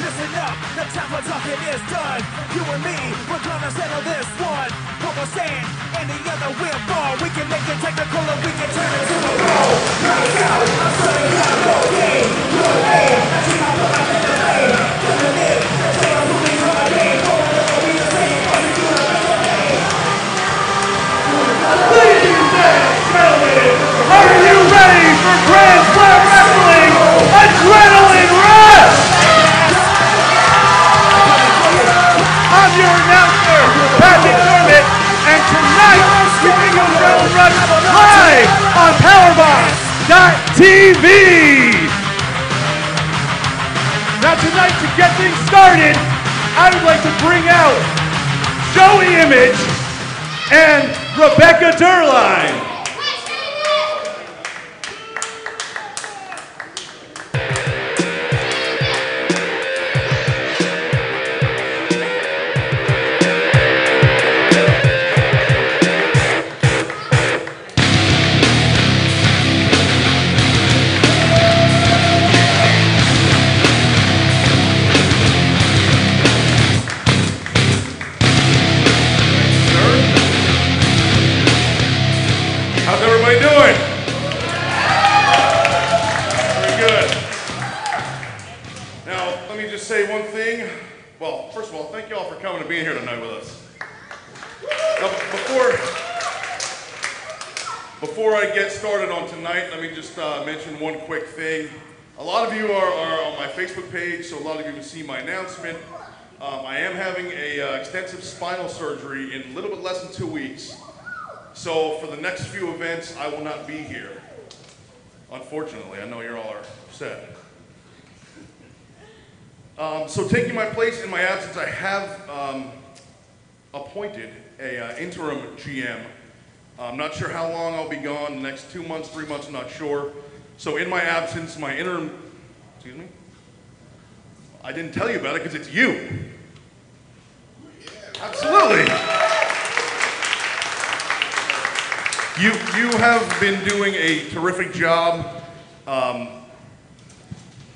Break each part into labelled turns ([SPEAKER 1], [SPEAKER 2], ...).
[SPEAKER 1] Listen up, the time for talking is done. You and me, we're gonna settle this one. What we're saying, and the other will fall. We can make it technical and we can turn it to a roll. Right out, I'm turning out no game. You and me, that's how I'm going to play. Doesn't it? Say I'm moving from my game. Oh, it'll be the same. What you do the rest of the day.
[SPEAKER 2] Ladies and gentlemen, are you ready for Grand Slam Wrestling Adrenaline Rush? I'm your announcer, Patrick Dormit, and tonight we bring you Adrenaline Rush live on Powerbox.tv. Now tonight, to get things started, I would like to bring out Joey Image and Rebecca Durline. How's everybody doing? Very good. Now, let me just say one thing. Well, first of all, thank you all for coming and being here tonight with us. Now, before I get started on tonight, let me just mention one quick thing. A lot of you are on my Facebook page, so a lot of you can see my announcement. I am having a extensive spinal surgery in a little bit less than 2 weeks. So for the next few events, I will not be here. Unfortunately, I know you all are upset. So taking my place in my absence, I have appointed a interim GM. I'm not sure how long I'll be gone, the next 2 months, 3 months, I'm not sure. So in my absence, my interim, excuse me? I didn't tell you about it because it's you. Absolutely. You have been doing a terrific job.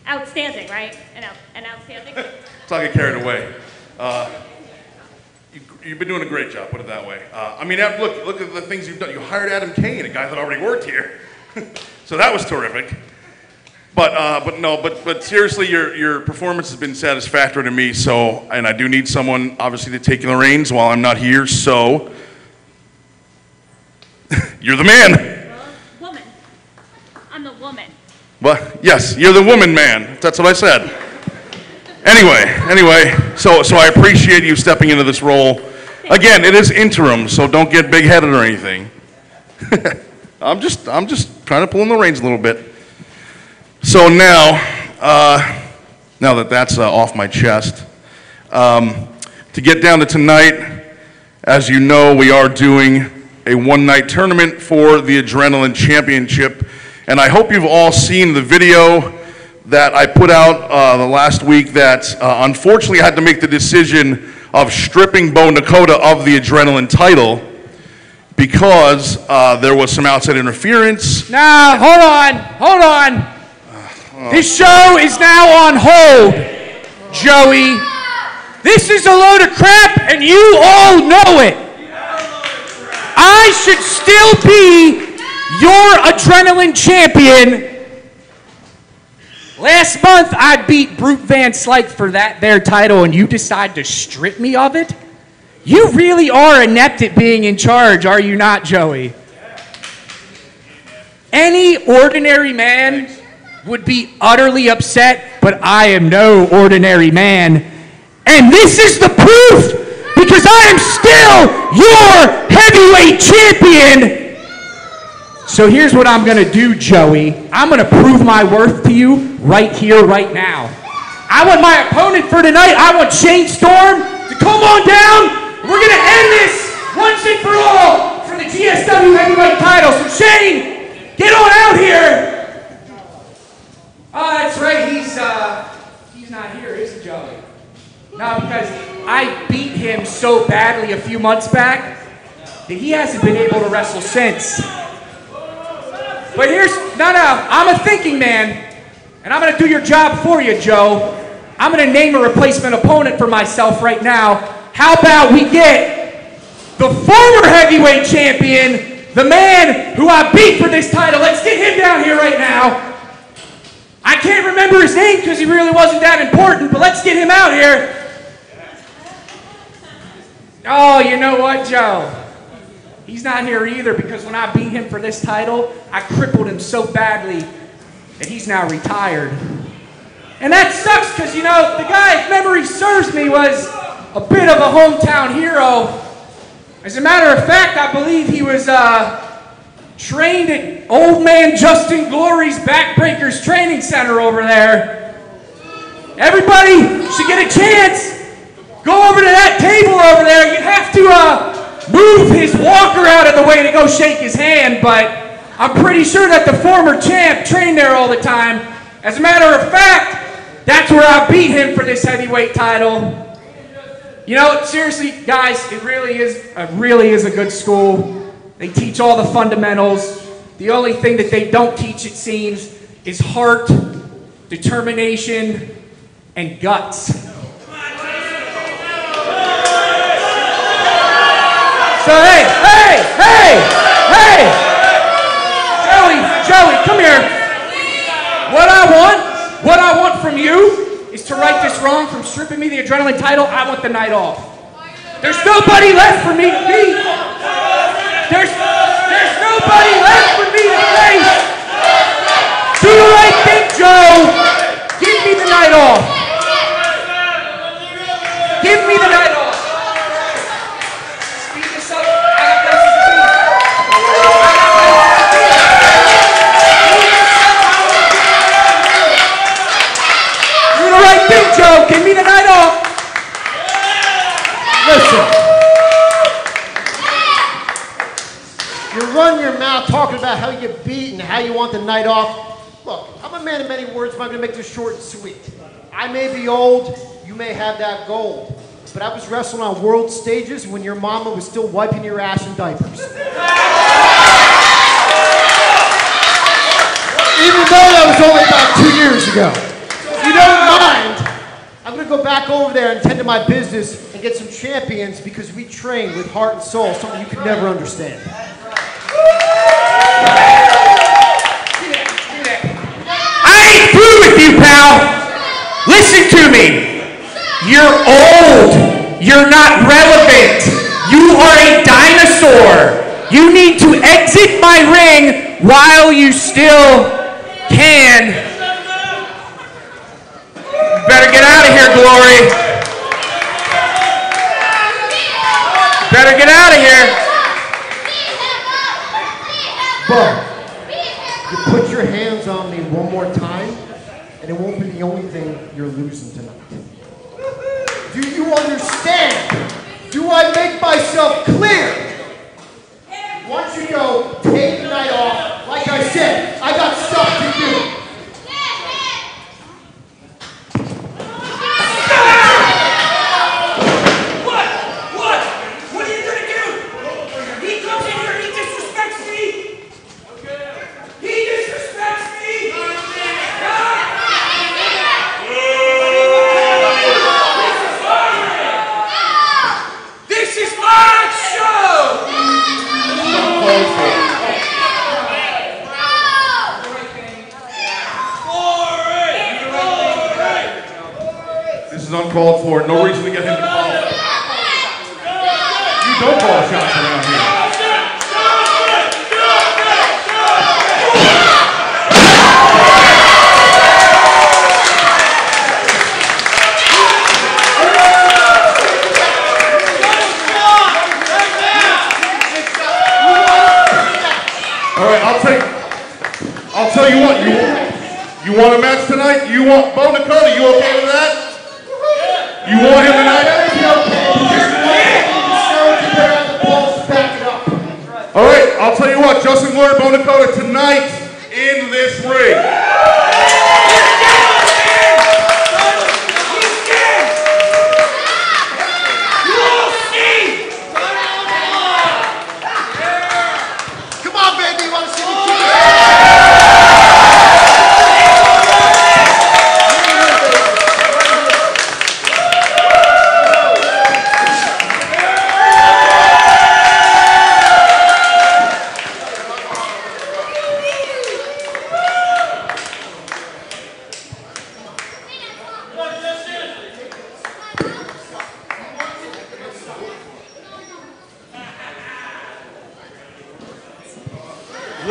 [SPEAKER 3] Outstanding, right? An outstanding?
[SPEAKER 2] Let's not get carried away. You've been doing a great job, put it that way. I mean, look at the things you've done. You hired Adam Kane, a guy that already worked here. So that was terrific. But seriously, your performance has been satisfactory to me, so, and I do need someone, obviously, to take the reins while I'm not here, so you're the man.
[SPEAKER 3] Well, woman. I'm the woman.
[SPEAKER 2] Well, yes, you're the woman man. That's what I said. Anyway, so I appreciate you stepping into this role. Again, it is interim, so don't get big-headed or anything. I'm just trying to pull in the reins a little bit. So now that that's off my chest, to get down to tonight, as you know, we are doing a one-night tournament for the Adrenaline Championship, and I hope you've all seen the video that I put out the last week that unfortunately I had to make the decision of stripping Bo Nakota of the Adrenaline title because there was some outside interference.
[SPEAKER 4] Nah, hold on. This show is now on hold, Joey. This is a load of crap and you all know it. I should still be your Adrenaline champion. Last month, I beat Brute Van Slyke for their title, and you decide to strip me of it? You really are inept at being in charge, are you not, Joey? Any ordinary man would be utterly upset, but I am no ordinary man. And this is the proof, because I am still your heavyweight champion. So here's what I'm gonna do, Joey. I'm gonna prove my worth to you right here, right now. I want my opponent for tonight, I want Shane Storm to come on down. We're gonna end this once and for all for the GSW heavyweight title. So Shane, get on out here. Oh, that's right, he's not here, is he, Joey? No, because I beat him so badly a few months back that he hasn't been able to wrestle since. But I'm a thinking man, and I'm gonna do your job for you, Joe. I'm going to name a replacement opponent for myself right now. How about we get the former heavyweight champion, the man who I beat for this title. Let's get him down here right now. I can't remember his name because he really wasn't that important, but let's get him out here. Oh, you know what, Joe? He's not here either because when I beat him for this title, I crippled him so badly that he's now retired. And that sucks because, you know, the guy, if memory serves me, was a bit of a hometown hero. As a matter of fact, I believe he was trained at old man Justin Glory's Backbreakers Training Center over there. Everybody should get a chance. Go over to that table over there. You have to move his walker out of the way to go shake his hand, but I'm pretty sure that the former champ trained there all the time. As a matter of fact, that's where I beat him for this heavyweight title. You know, seriously, guys, it really is a good school. They teach all the fundamentals. The only thing that they don't teach, it seems, is heart, determination, and guts. So hey, Joey, come here. What I want from you is to right this wrong from stripping me the adrenaline title. I want the night off. There's nobody left for me to beat. There's nobody left for me to face. Do the right thing, Joe. Give me the night off. Give me the night off. Speed this up. I got places to be. Do the right thing, Joe. Give me the night off.
[SPEAKER 5] Listen. You run your mouth talking about how you beat and how you want the night off. Look, I'm a man of many words, but I'm going to make this short and sweet. I may be old, you may have that gold, but I was wrestling on world stages when your mama was still wiping your ass in diapers. Even though that was only about 2 years ago. If you don't mind, I'm going to go back over there and tend to my business and get some champions because we train with heart and soul, something you could never understand.
[SPEAKER 4] I ain't through with you, pal. Listen to me. You're old. You're not relevant. You are a dinosaur. You need to exit my ring while you still can. You better get out of here, Glory. Better get out of here.
[SPEAKER 5] But you put your hands on me one more time, and it won't be the only thing you're losing tonight. Do you understand? Do I make myself clear? Once you go, take the night off. Like I said, I got stuff to do.
[SPEAKER 1] What are you gonna do? He comes in here, he disrespects me. He disrespects me. This is my show.
[SPEAKER 2] This is uncalled for. No reason to get him involved. You don't call shots around here. All right, I'll tell you what. You want a match tonight? You want Bo Dakota? You okay with that? You want him tonight? All right, I'll tell you what. Justin Glory, Bo Dakota tonight in this ring.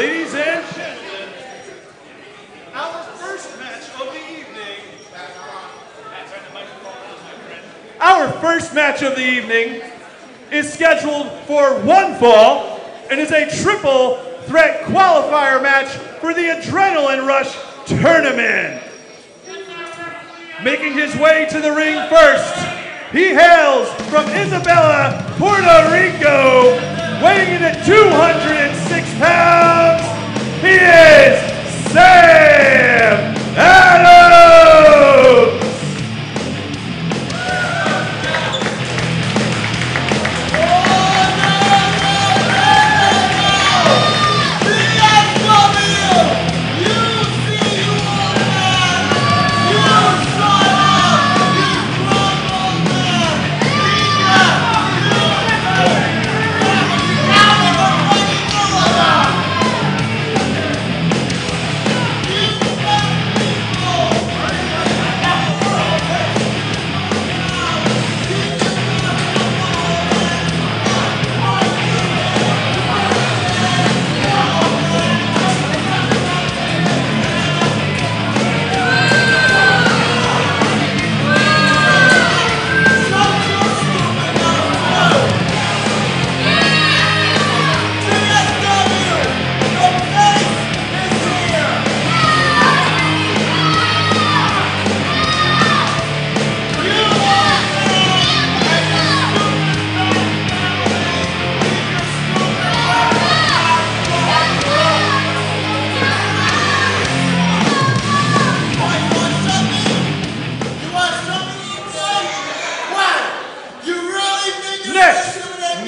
[SPEAKER 6] Ladies and gentlemen, our first match of the evening. Our first match of the evening is scheduled for one fall and is a triple threat qualifier match for the Adrenaline Rush Tournament. Making his way to the ring first, he hails from Isabela, Puerto Rico, weighing in at 206 pounds. He is Sam Adams.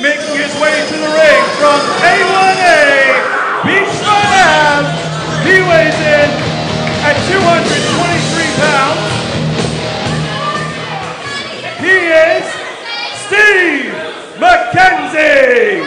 [SPEAKER 6] Making his way to the ring from A1A, Beachfront Ave, he weighs in at 223 pounds. He is Steve McKenzie.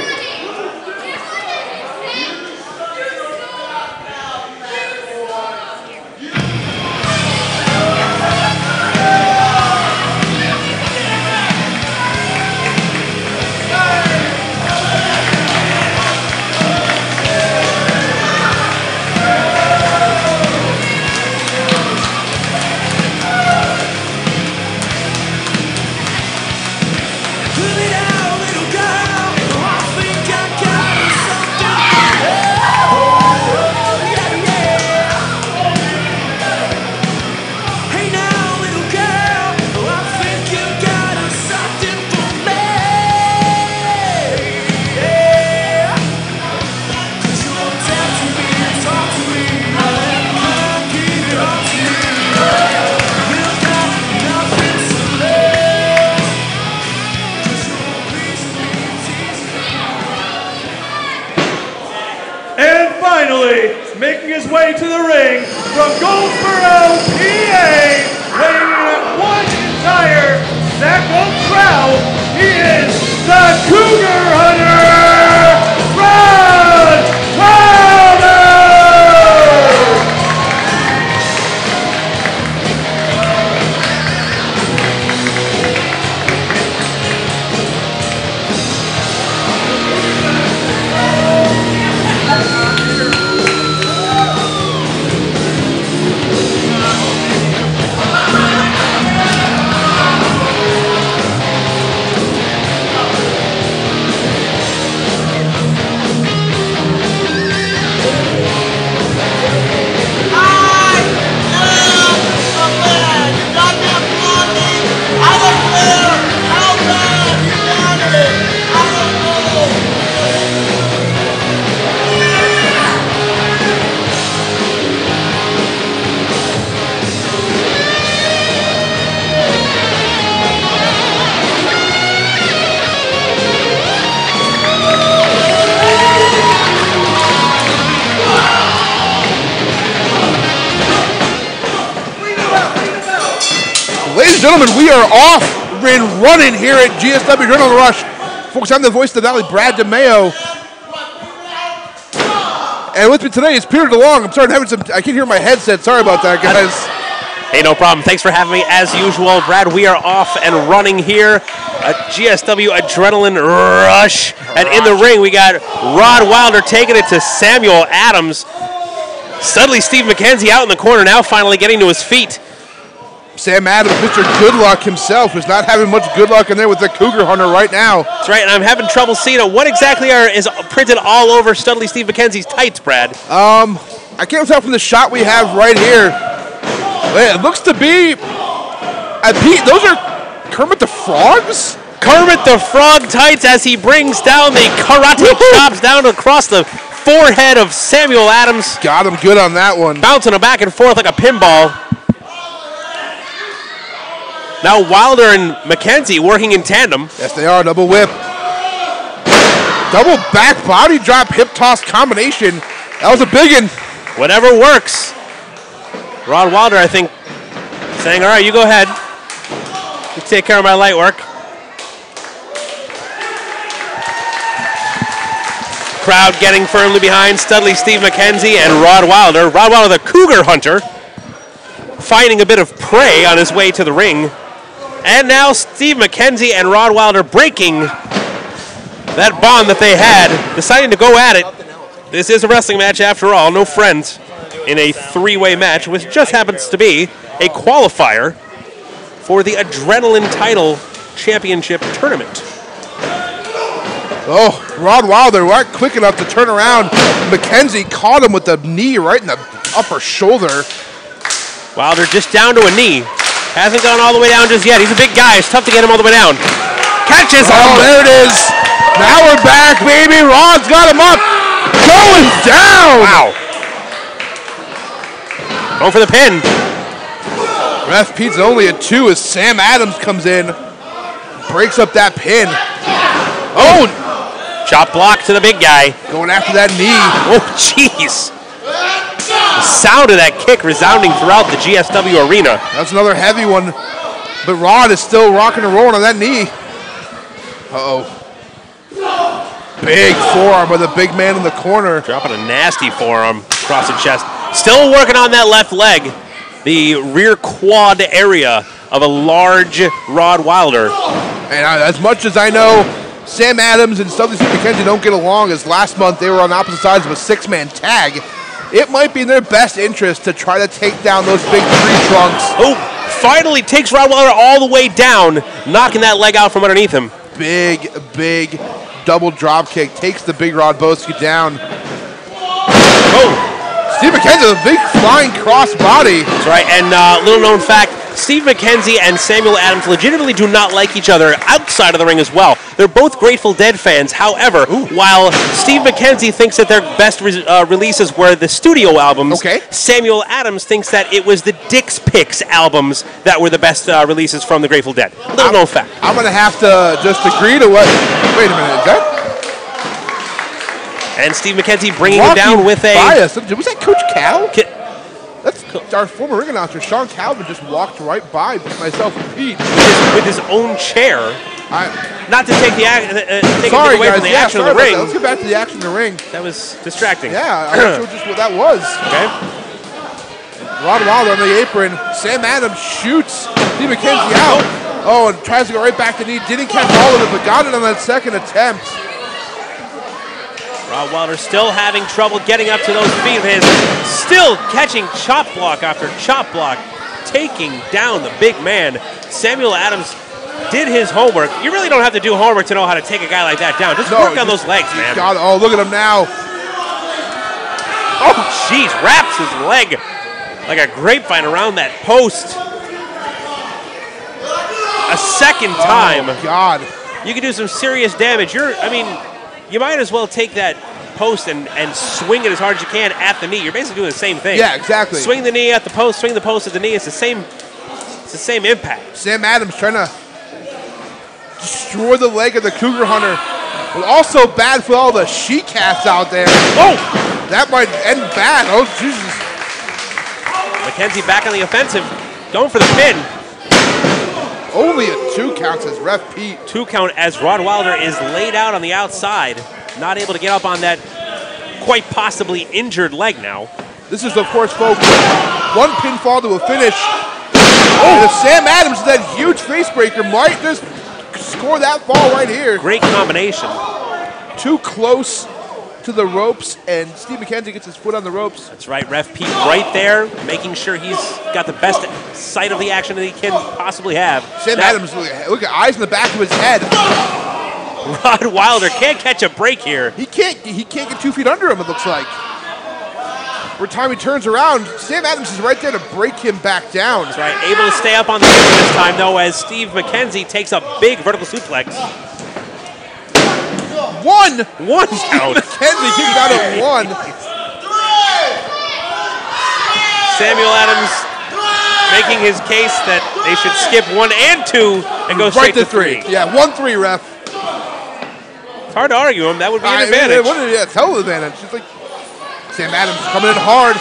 [SPEAKER 6] Finally, making his way to the ring from Goldsboro, PA, weighing in at one entire sack of trout, he is the Cougar Hunter, Ron Wilder!
[SPEAKER 7] Ladies and gentlemen, we are off and running here at GSW Adrenaline Rush. Folks, I'm the voice of the Valley, Brad DeMeo. And with me today is Peter DeLong. I'm sorry, I can't hear my headset. Sorry about that, guys.
[SPEAKER 8] Hey, no problem. Thanks for having me as usual. Brad, we are off and running here. A GSW Adrenaline Rush. And in the ring, we got Rod Wilder taking it to Samuel Adams. Suddenly, Steve McKenzie out in the corner now, finally getting to his feet.
[SPEAKER 7] Sam Adams, Mr. Good Luck himself, who's not having much good luck in there with the Cougar Hunter right now.
[SPEAKER 8] That's right, and I'm having trouble seeing it. What exactly is printed all over Studley Steve McKenzie's tights, Brad?
[SPEAKER 7] I can't tell from the shot we have right here. It looks to be, Pete, those are Kermit the Frogs?
[SPEAKER 8] Kermit the Frog tights as he brings down the karate chops down across the forehead of Samuel Adams.
[SPEAKER 7] Got him good on that one.
[SPEAKER 8] Bouncing him back and forth like a pinball. Now Wilder and McKenzie working in tandem.
[SPEAKER 7] Yes, they are. Double whip. Double back body drop hip toss combination. That was a big one.
[SPEAKER 8] Whatever works. Rod Wilder, I think, saying, all right, you go ahead. You take care of my light work. Crowd getting firmly behind Studley Steve McKenzie and Rod Wilder. Rod Wilder, the Cougar Hunter, finding a bit of prey on his way to the ring. And now Steve McKenzie and Rod Wilder breaking that bond that they had, deciding to go at it. This is a wrestling match after all, no friends in a three-way match, which just happens to be a qualifier for the Adrenaline Title Championship Tournament.
[SPEAKER 7] Oh, Rod Wilder weren't quick enough to turn around. McKenzie caught him with the knee right in the upper shoulder.
[SPEAKER 8] Wilder just down to a knee. Hasn't gone all the way down just yet. He's a big guy. It's tough to get him all the way down. Catches him.
[SPEAKER 7] Oh, there it is. Now we're back, baby. Rod's got him up. Going down.
[SPEAKER 8] Wow. Going for the pin.
[SPEAKER 7] Ref Pete's only at 2 as Sam Adams comes in. Breaks up that pin. Oh.
[SPEAKER 8] Chop block to the big guy.
[SPEAKER 7] Going after that knee.
[SPEAKER 8] Oh, jeez. The sound of that kick resounding throughout the GSW arena.
[SPEAKER 7] That's another heavy one. But Rod is still rocking and rolling on that knee. Uh-oh. Big forearm by the big man in the corner.
[SPEAKER 8] Dropping a nasty forearm across the chest. Still working on that left leg. The rear quad area of a large Rod Wilder.
[SPEAKER 7] And as much as I know, Sam Adams and Studley Steve McKenzie don't get along, as last month they were on opposite sides of a 6-man tag. It might be in their best interest to try to take down those big tree trunks.
[SPEAKER 8] Oh, finally takes Rod Wilder all the way down, knocking that leg out from underneath him.
[SPEAKER 7] Big double drop kick. Takes the big Rod Boski down. Oh, Steve McKenzie with a big flying cross body.
[SPEAKER 8] That's right, and little known fact, Steve McKenzie and Samuel Adams legitimately do not like each other outside of the ring as well. They're both Grateful Dead fans. However, while Steve McKenzie thinks that their best releases were the studio albums, Samuel Adams thinks that it was the Dick's Picks albums that were the best releases from the Grateful Dead. Little known fact.
[SPEAKER 7] I'm going to have to just agree to what... Wait a minute, is that...
[SPEAKER 8] And Steve McKenzie bringing him down with a...
[SPEAKER 7] Bias. Was that Coach Cal? That's our former ring announcer, Sean Calvin, just walked right by myself and Pete.
[SPEAKER 8] With his own chair. Not to take the
[SPEAKER 7] sorry,
[SPEAKER 8] away
[SPEAKER 7] guys.
[SPEAKER 8] from the action of the ring.
[SPEAKER 7] Let's get back to the action of the ring.
[SPEAKER 8] That was distracting.
[SPEAKER 7] Yeah, I'm not sure just what that was.
[SPEAKER 8] Okay.
[SPEAKER 7] Rod Wilder on the apron. Sam Adams shoots Steve McKenzie out. Oh, and tries to go right back to knee. Didn't catch all of it, but got it on that second attempt.
[SPEAKER 8] Rod Wilder still having trouble getting up to those feet of his. Still catching chop block after chop block. Taking down the big man. Samuel Adams did his homework. You really don't have to do homework to know how to take a guy like that down. Just work on those legs, man.
[SPEAKER 7] Oh, look at him now.
[SPEAKER 8] Oh, jeez. Wraps his leg like a grapevine around that post. A second time.
[SPEAKER 7] Oh, God.
[SPEAKER 8] You can do some serious damage. You might as well take that post and swing it as hard as you can at the knee. You're basically doing the same thing.
[SPEAKER 7] Yeah, exactly.
[SPEAKER 8] Swing the knee at the post, swing the post at the knee. It's the same impact.
[SPEAKER 7] Sam Adams trying to destroy the leg of the Cougar Hunter. But also bad for all the she-cats out there. Oh! That might end bad. Oh, Jesus.
[SPEAKER 8] McKenzie back on the offensive. Going for the pin.
[SPEAKER 7] Only a 2 count, says Ref Pete.
[SPEAKER 8] 2 count as Rod Wilder is laid out on the outside. Not able to get up on that quite possibly injured leg now.
[SPEAKER 7] This is, of course, folks, one pinfall to a finish And if Sam Adams, that huge face breaker, might just score that fall right here.
[SPEAKER 8] Great combination.
[SPEAKER 7] Too close to the ropes, and Steve McKenzie gets his foot on the ropes.
[SPEAKER 8] That's right, Ref Pete right there, making sure he's got the best sight of the action that he can possibly have.
[SPEAKER 7] Sam Adams, look at eyes in the back of his head.
[SPEAKER 8] Rod Wilder can't catch a break here.
[SPEAKER 7] He can't get 2 feet under him, it looks like. Every time he turns around, Sam Adams is right there to break him back down.
[SPEAKER 8] That's right, able to stay up on the apron this time, though, as Steve McKenzie takes a big vertical suplex.
[SPEAKER 7] One
[SPEAKER 8] count.
[SPEAKER 7] McKenzie kicks out at 1.
[SPEAKER 8] Samuel Adams making his case that they should skip 1 and 2 and go straight to 3.
[SPEAKER 7] Yeah, 1-3, ref.
[SPEAKER 8] It's hard to argue him. That would be an advantage.
[SPEAKER 7] It's hell of an advantage. It's like Sam Adams coming in hard.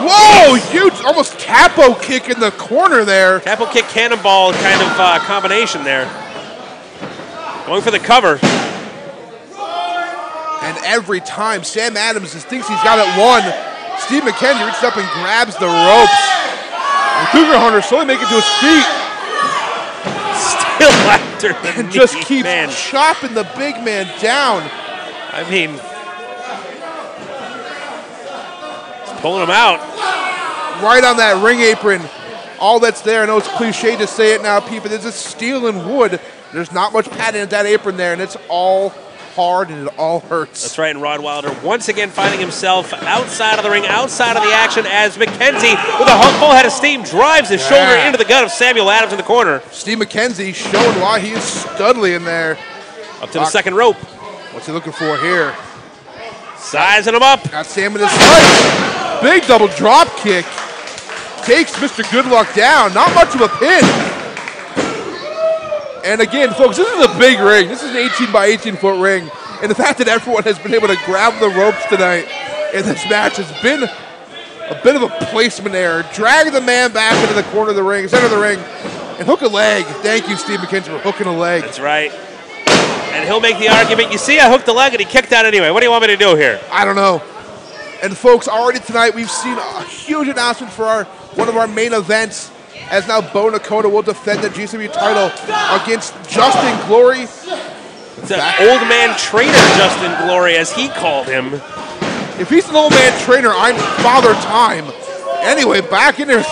[SPEAKER 7] Whoa, huge, almost capo kick in the corner there.
[SPEAKER 8] Capo kick cannonball kind of combination there. Going for the cover.
[SPEAKER 7] And every time Sam Adams just thinks he's got it won, Steve McKenzie reaches up and grabs the ropes. And Cougar Hunter slowly making to his feet.
[SPEAKER 8] Still after the
[SPEAKER 7] And just
[SPEAKER 8] knee,
[SPEAKER 7] keeps
[SPEAKER 8] man.
[SPEAKER 7] chopping the big man down.
[SPEAKER 8] I mean, he's pulling him out.
[SPEAKER 7] Right on that ring apron. All that's there, I know it's cliche to say it now, Pete, but it's just steel and wood. There's not much padding at that apron there, and it's all hard and it all hurts.
[SPEAKER 8] That's right, and Rod Wilder once again finding himself outside of the ring, outside of the action, as McKenzie, with a full head of steam, drives his shoulder into the gut of Samuel Adams in the corner.
[SPEAKER 7] Steve McKenzie showing why he is studly in there.
[SPEAKER 8] Up to the second rope.
[SPEAKER 7] What's he looking for here?
[SPEAKER 8] Sizing him up.
[SPEAKER 7] Got Sam in his sights. Big double drop kick. Takes Mr. Goodluck down. Not much of a pin. And again, folks, this is a big ring. This is an 18 by 18 foot ring. And the fact that everyone has been able to grab the ropes tonight in this match has been a bit of a placement error. Drag the man back into the corner of the ring, center of the ring, and hook a leg. Thank you, Steve McKenzie, for hooking a leg.
[SPEAKER 8] That's right. And he'll make the argument, you see, I hooked the leg and he kicked out anyway. What do you want me to do here?
[SPEAKER 7] I don't know. And folks, already tonight we've seen a huge announcement for one of our main events, as now Bo Nakota will defend the GSW title against Justin Glory.
[SPEAKER 8] It's an old man trainer, Justin Glory, as he called him.
[SPEAKER 7] If he's an old man trainer, I'm Father Time. Anyway, back in there,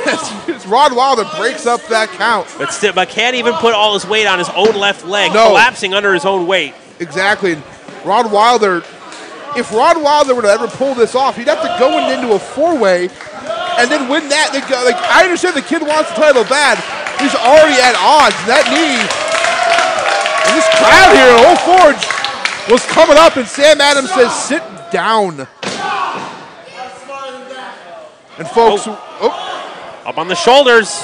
[SPEAKER 7] as Rod Wilder breaks up that count.
[SPEAKER 8] But still, but can't even put all his weight on his own left leg,
[SPEAKER 7] No.
[SPEAKER 8] collapsing under his own weight.
[SPEAKER 7] Exactly. Rod Wilder, if Rod Wilder were to ever pull this off, he'd have to go into a four-way and then win that. Like, I understand the kid wants the title bad. He's already at odds. That knee, and this crowd here at Old Forge was coming up, and Sam Adams says, sit down. And folks,
[SPEAKER 8] Up on the shoulders.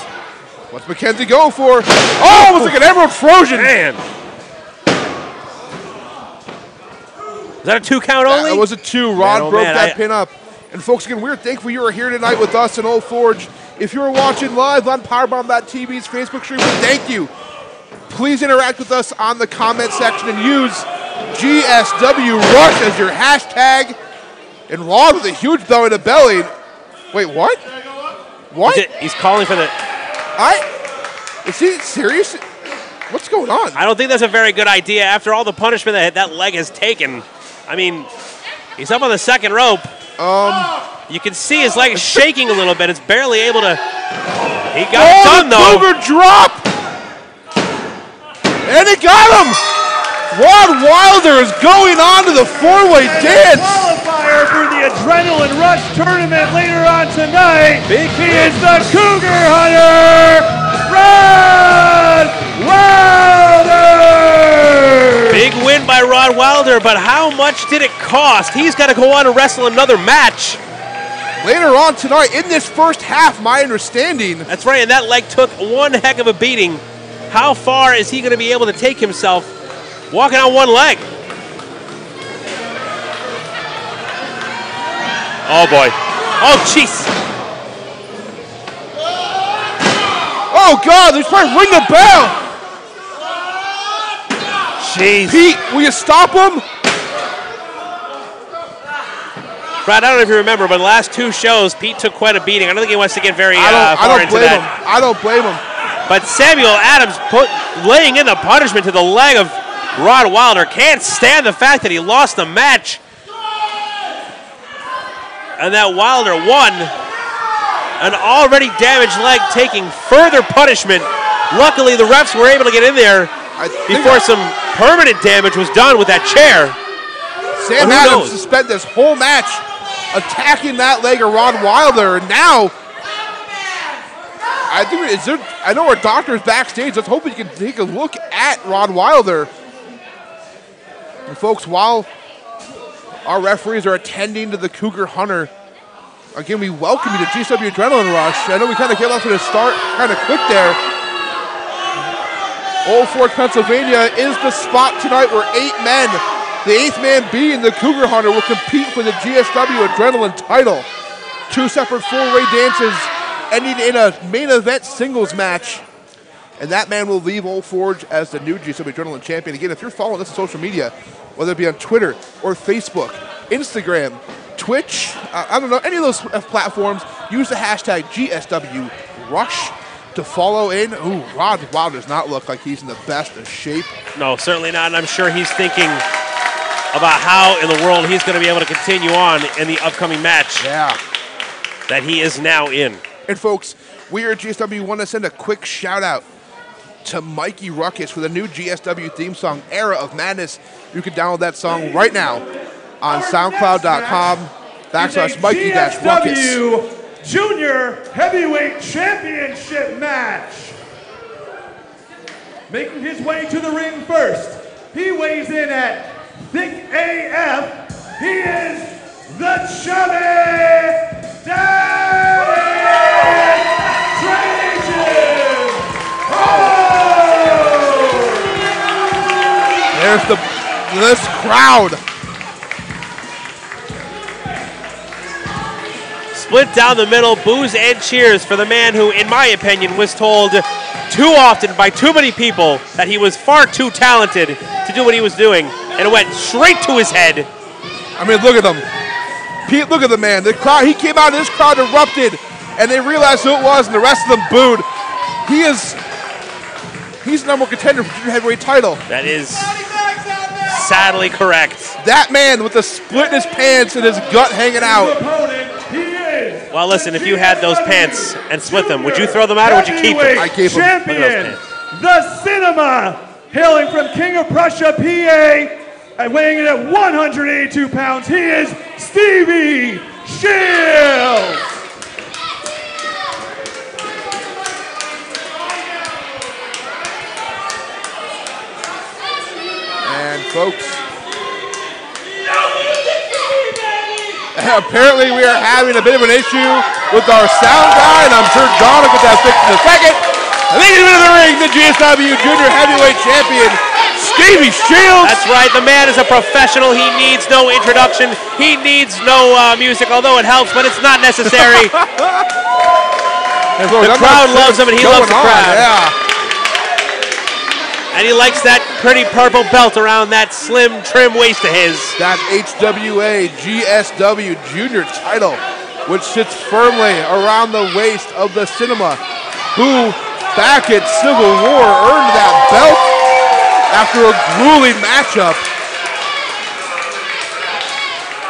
[SPEAKER 7] What's McKenzie going for? Oh, it was like an Emerald Trojan.
[SPEAKER 8] Man. Is that a 2 count only?
[SPEAKER 7] That was a 2. Rod broke that pin up. And folks, again, we're thankful you are here tonight with us in Old Forge. If you're watching live on Powerbomb.tv's Facebook stream, we thank you. Please interact with us on the comment section and use GSW Rush as your hashtag. And Rod with a huge belly to belly. Wait, what? What?
[SPEAKER 8] He's calling for the...
[SPEAKER 7] Is he serious? What's going on?
[SPEAKER 8] I don't think that's a very good idea after all the punishment that leg has taken. I mean, he's up on the second rope. You can see his leg is shaking a little bit. It's barely able to... He got it done, though.
[SPEAKER 7] Cougar drop! And he got him! Rod Wilder is going on to the four-way dance.
[SPEAKER 6] Qualifier for the Adrenaline Rush tournament later on tonight. He is the Cougar Hunter, Rod Wilder!
[SPEAKER 8] Big win by Rod Wilder, but how much did it cost? He's got to go on and wrestle another match.
[SPEAKER 7] Later on tonight, in this first half, my understanding.
[SPEAKER 8] That's right, and that leg took one heck of a beating. How far is he going to be able to take himself walking on one leg? Oh, boy. Oh, jeez.
[SPEAKER 7] Oh, God, they're trying to ring the bell.
[SPEAKER 8] Jeez.
[SPEAKER 7] Pete, will you stop him?
[SPEAKER 8] Brad, I don't know if you remember, but the last 2 shows, Pete took quite a beating. I don't think he wants to get very
[SPEAKER 7] I
[SPEAKER 8] far
[SPEAKER 7] don't
[SPEAKER 8] into
[SPEAKER 7] blame
[SPEAKER 8] that.
[SPEAKER 7] him. I don't blame him.
[SPEAKER 8] But Samuel Adams laying in the punishment to the leg of Rod Wilder. Can't stand the fact that he lost the match. And that Wilder won. An already damaged leg taking further punishment. Luckily, the refs were able to get in there before some permanent damage was done with that chair.
[SPEAKER 7] Sam Adams spent this whole match attacking that leg of Rod Wilder, and now I know our doctor's backstage. Let's hope we can take a look at Rod Wilder. And folks, while our referees are attending to the Cougar Hunter, again, we welcome you to GSW Adrenaline Rush. I know we kind of get off to the start kind of quick there. Old Fort, Pennsylvania is the spot tonight where 8 men, the 8th man being the Cougar Hunter, will compete for the GSW Adrenaline title. 2 separate full-way dances ending in a main event singles match. And that man will leave Old Forge as the new GSW Adrenaline champion. Again, if you're following us on social media, whether it be on Twitter or Facebook, Instagram, Twitch, I don't know, any of those platforms, use the hashtag GSW Rush to follow in. Ooh, Rod Wilder does not look like he's in the best of shape.
[SPEAKER 8] No, certainly not. And I'm sure he's thinking about how in the world he's going to be able to continue on in the upcoming match that he is now in.
[SPEAKER 7] And folks, we here at GSW want to send a quick shout out to Mikey Ruckus for the new GSW theme song, Era of Madness. You can download that song right now on SoundCloud.com/Mikey-Ruckus.
[SPEAKER 6] GSW Junior Heavyweight Championship match. Making his way to the ring first, he weighs in at thick AF. He is the Chubby Daddy Trajan.
[SPEAKER 7] There's this crowd.
[SPEAKER 8] Split down the middle, boos and cheers for the man who, in my opinion, was told too often by too many people that he was far too talented to do what he was doing, and it went straight to his head.
[SPEAKER 7] I mean, look at him. Pete, look at the man. The crowd, he came out, this crowd erupted, and they realized who it was, and the rest of them booed. He's the number 1 contender for the junior heavyweight title.
[SPEAKER 8] That is sadly correct.
[SPEAKER 7] That man with the split in his pants and his gut hanging out.
[SPEAKER 8] Well, listen, if you had those pants and split them, would you throw them out or would you keep them?
[SPEAKER 7] I keep them.
[SPEAKER 6] Champion, the Cinema, hailing from King of Prussia, PA, and weighing in at 182 pounds, he is Stevie Shields.
[SPEAKER 7] And folks, apparently we are having a bit of an issue with our sound guy, and I'm sure John will get that fixed in a second. And then into the ring, the GSW Junior Heavyweight Champion, Stevie Shields.
[SPEAKER 8] That's right, the man is a professional. He needs no introduction. He needs no music, although it helps, but it's not necessary. The crowd loves him, and he loves the crowd.
[SPEAKER 7] Yeah.
[SPEAKER 8] And he likes that pretty purple belt around that slim, trim waist of his.
[SPEAKER 7] That HWA GSW Junior title, which sits firmly around the waist of the Cinema, who back at Civil War earned that belt after a grueling matchup.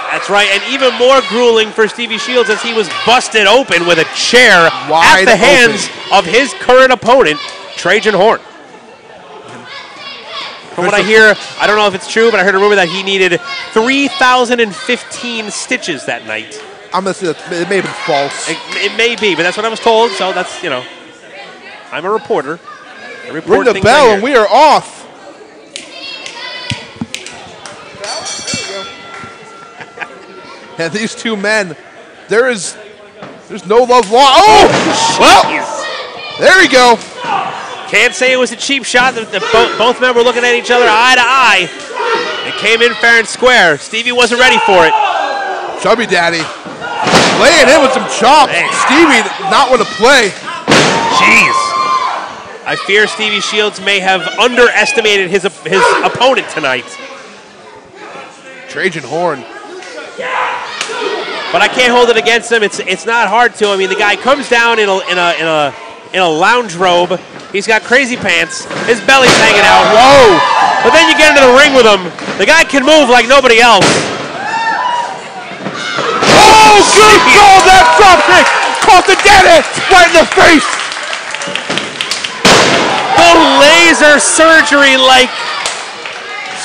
[SPEAKER 8] That's right, and even more grueling for Stevie Shields as he was busted open with a chair
[SPEAKER 7] Wide
[SPEAKER 8] at the hands of his current opponent, Trajan Horn. From what I hear, I don't know if it's true, but I heard a rumor that he needed 3,015 stitches that night.
[SPEAKER 7] I'm going to say that it may have been false.
[SPEAKER 8] It may be, but that's what I was told, so that's, you know, I'm a reporter. I report
[SPEAKER 7] Ring the
[SPEAKER 8] things
[SPEAKER 7] bell
[SPEAKER 8] I hear.
[SPEAKER 7] and we are off. And these two men, there's no love lost. Oh! Well, there you go.
[SPEAKER 8] Can't say it was a cheap shot. Both men were looking at each other eye to eye. It came in fair and square. Stevie wasn't ready for it.
[SPEAKER 7] Chubby Daddy laying in with some chop.
[SPEAKER 8] Man.
[SPEAKER 7] Stevie not want to play.
[SPEAKER 8] Jeez. I fear Stevie Shields may have underestimated his opponent tonight.
[SPEAKER 7] Trajan Horn.
[SPEAKER 8] but I can't hold it against him. It's not hard to. I mean, the guy comes down in a lounge robe. He's got crazy pants. His belly's hanging out. Whoa! But then you get into the ring with him. The guy can move like nobody else.
[SPEAKER 7] Oh, good call, that drop kick! Caught the daddy right in the face!
[SPEAKER 8] The laser surgery-like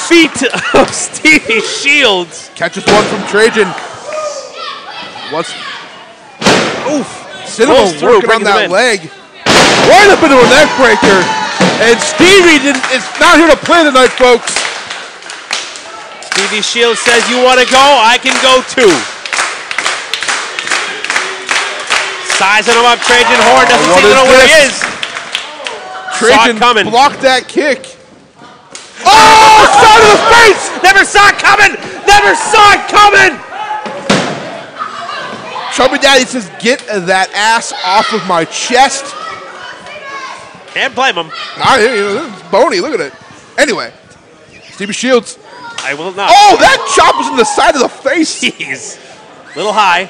[SPEAKER 8] feet of Stevie Shields.
[SPEAKER 7] Catches one from Trajan. Oof. Cinema working on that leg. Right up into a neck breaker. And Stevie is not here to play tonight, folks.
[SPEAKER 8] Stevie Shields says, you want to go? I can go too. Sizing him up, Trajan Horn doesn't seem to know where he is.
[SPEAKER 7] Trajan blocked that kick. Oh, shot to the face!
[SPEAKER 8] Never saw it coming! Never saw it coming!
[SPEAKER 7] Chubby Daddy says, get that ass off of my chest.
[SPEAKER 8] Can't blame him.
[SPEAKER 7] It's bony, look at it. Anyway, Stevie Shields.
[SPEAKER 8] I will not.
[SPEAKER 7] Oh, that chop was in the side of the face.
[SPEAKER 8] Jeez. Little high.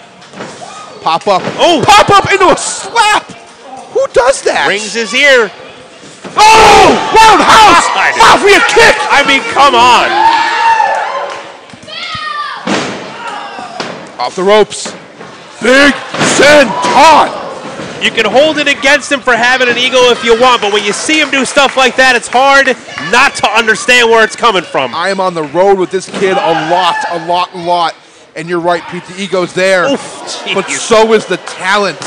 [SPEAKER 7] Pop up.
[SPEAKER 8] Oh!
[SPEAKER 7] Pop up into a slap. Who does that?
[SPEAKER 8] Rings his ear.
[SPEAKER 7] Oh! Roundhouse! Mafia kick!
[SPEAKER 8] I mean, come on.
[SPEAKER 7] Off the ropes. Big senton.
[SPEAKER 8] You can hold it against him for having an ego if you want, but when you see him do stuff like that, it's hard not to understand where it's coming from.
[SPEAKER 7] I am on the road with this kid a lot. And you're right, Pete, the ego's there.
[SPEAKER 8] Oof,
[SPEAKER 7] but so is the talent.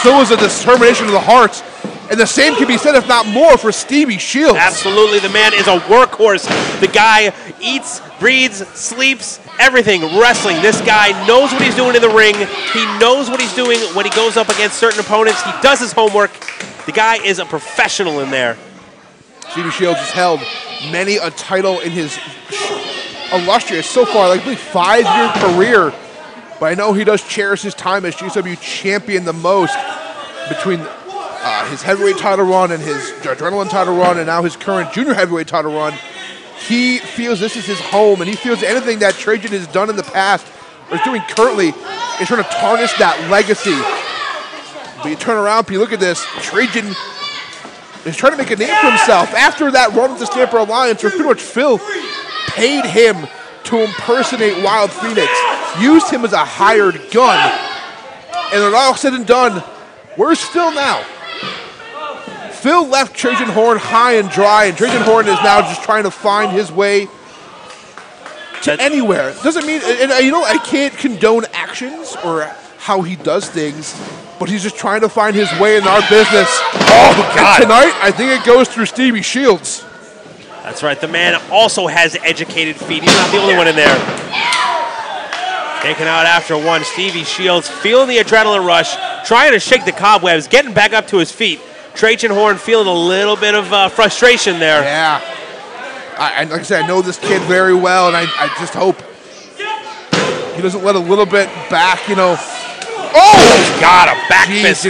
[SPEAKER 7] So is the determination of the heart. And the same can be said, if not more, for Stevie Shields.
[SPEAKER 8] Absolutely. The man is a workhorse. The guy eats, breathes, sleeps, everything. Wrestling. This guy knows what he's doing in the ring. He knows what he's doing when he goes up against certain opponents. He does his homework. The guy is a professional in there.
[SPEAKER 7] Stevie Shields has held many a title in his illustrious, so far, like, I believe 5-year career. But I know he does cherish his time as GSW champion the most between his heavyweight title run and his adrenaline title run and now his current junior heavyweight title run. He feels this is his home, and he feels anything that Trajan has done in the past or is doing currently is trying to tarnish that legacy. But you turn around, you look at this, Trajan is trying to make a name for himself. After that run with the Stamper Alliance, where pretty much Phil paid him to impersonate Wild Phoenix, used him as a hired gun, and when all said and done, where's Phil now? Phil left Trajan Horn high and dry, and Trajan Horn is now just trying to find his way to anywhere. Doesn't mean, and I can't condone actions or how he does things, but he's just trying to find his way in our business. Oh, God. Tonight, I think it goes through Stevie Shields.
[SPEAKER 8] That's right. The man also has educated feet. He's not the only one in there. Taken out after one. Stevie Shields feeling the adrenaline rush, trying to shake the cobwebs, getting back up to his feet. Trajan Horn feeling a little bit of frustration there.
[SPEAKER 7] Yeah. Like I said, I know this kid very well, and I just hope he doesn't let a little bit back, Oh!
[SPEAKER 8] God, a back fist.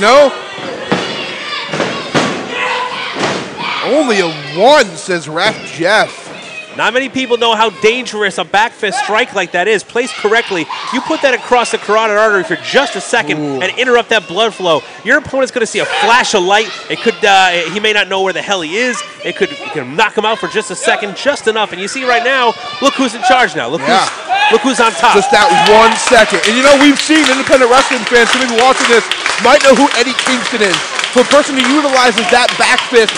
[SPEAKER 7] Only a 1, says Ref Jeff.
[SPEAKER 8] Not many people know how dangerous a back fist strike like that is. Placed correctly, you put that across the carotid artery for just a second and interrupt that blood flow. Your opponent's going to see a flash of light. It could, he may not know where the hell he is. It could knock him out for just a second, just enough. And you see right now, look who's in charge now. Look who's on top.
[SPEAKER 7] Just that 1 second. And we've seen independent wrestling fans, some people watching this, might know who Eddie Kingston is. For a person who utilizes that back fist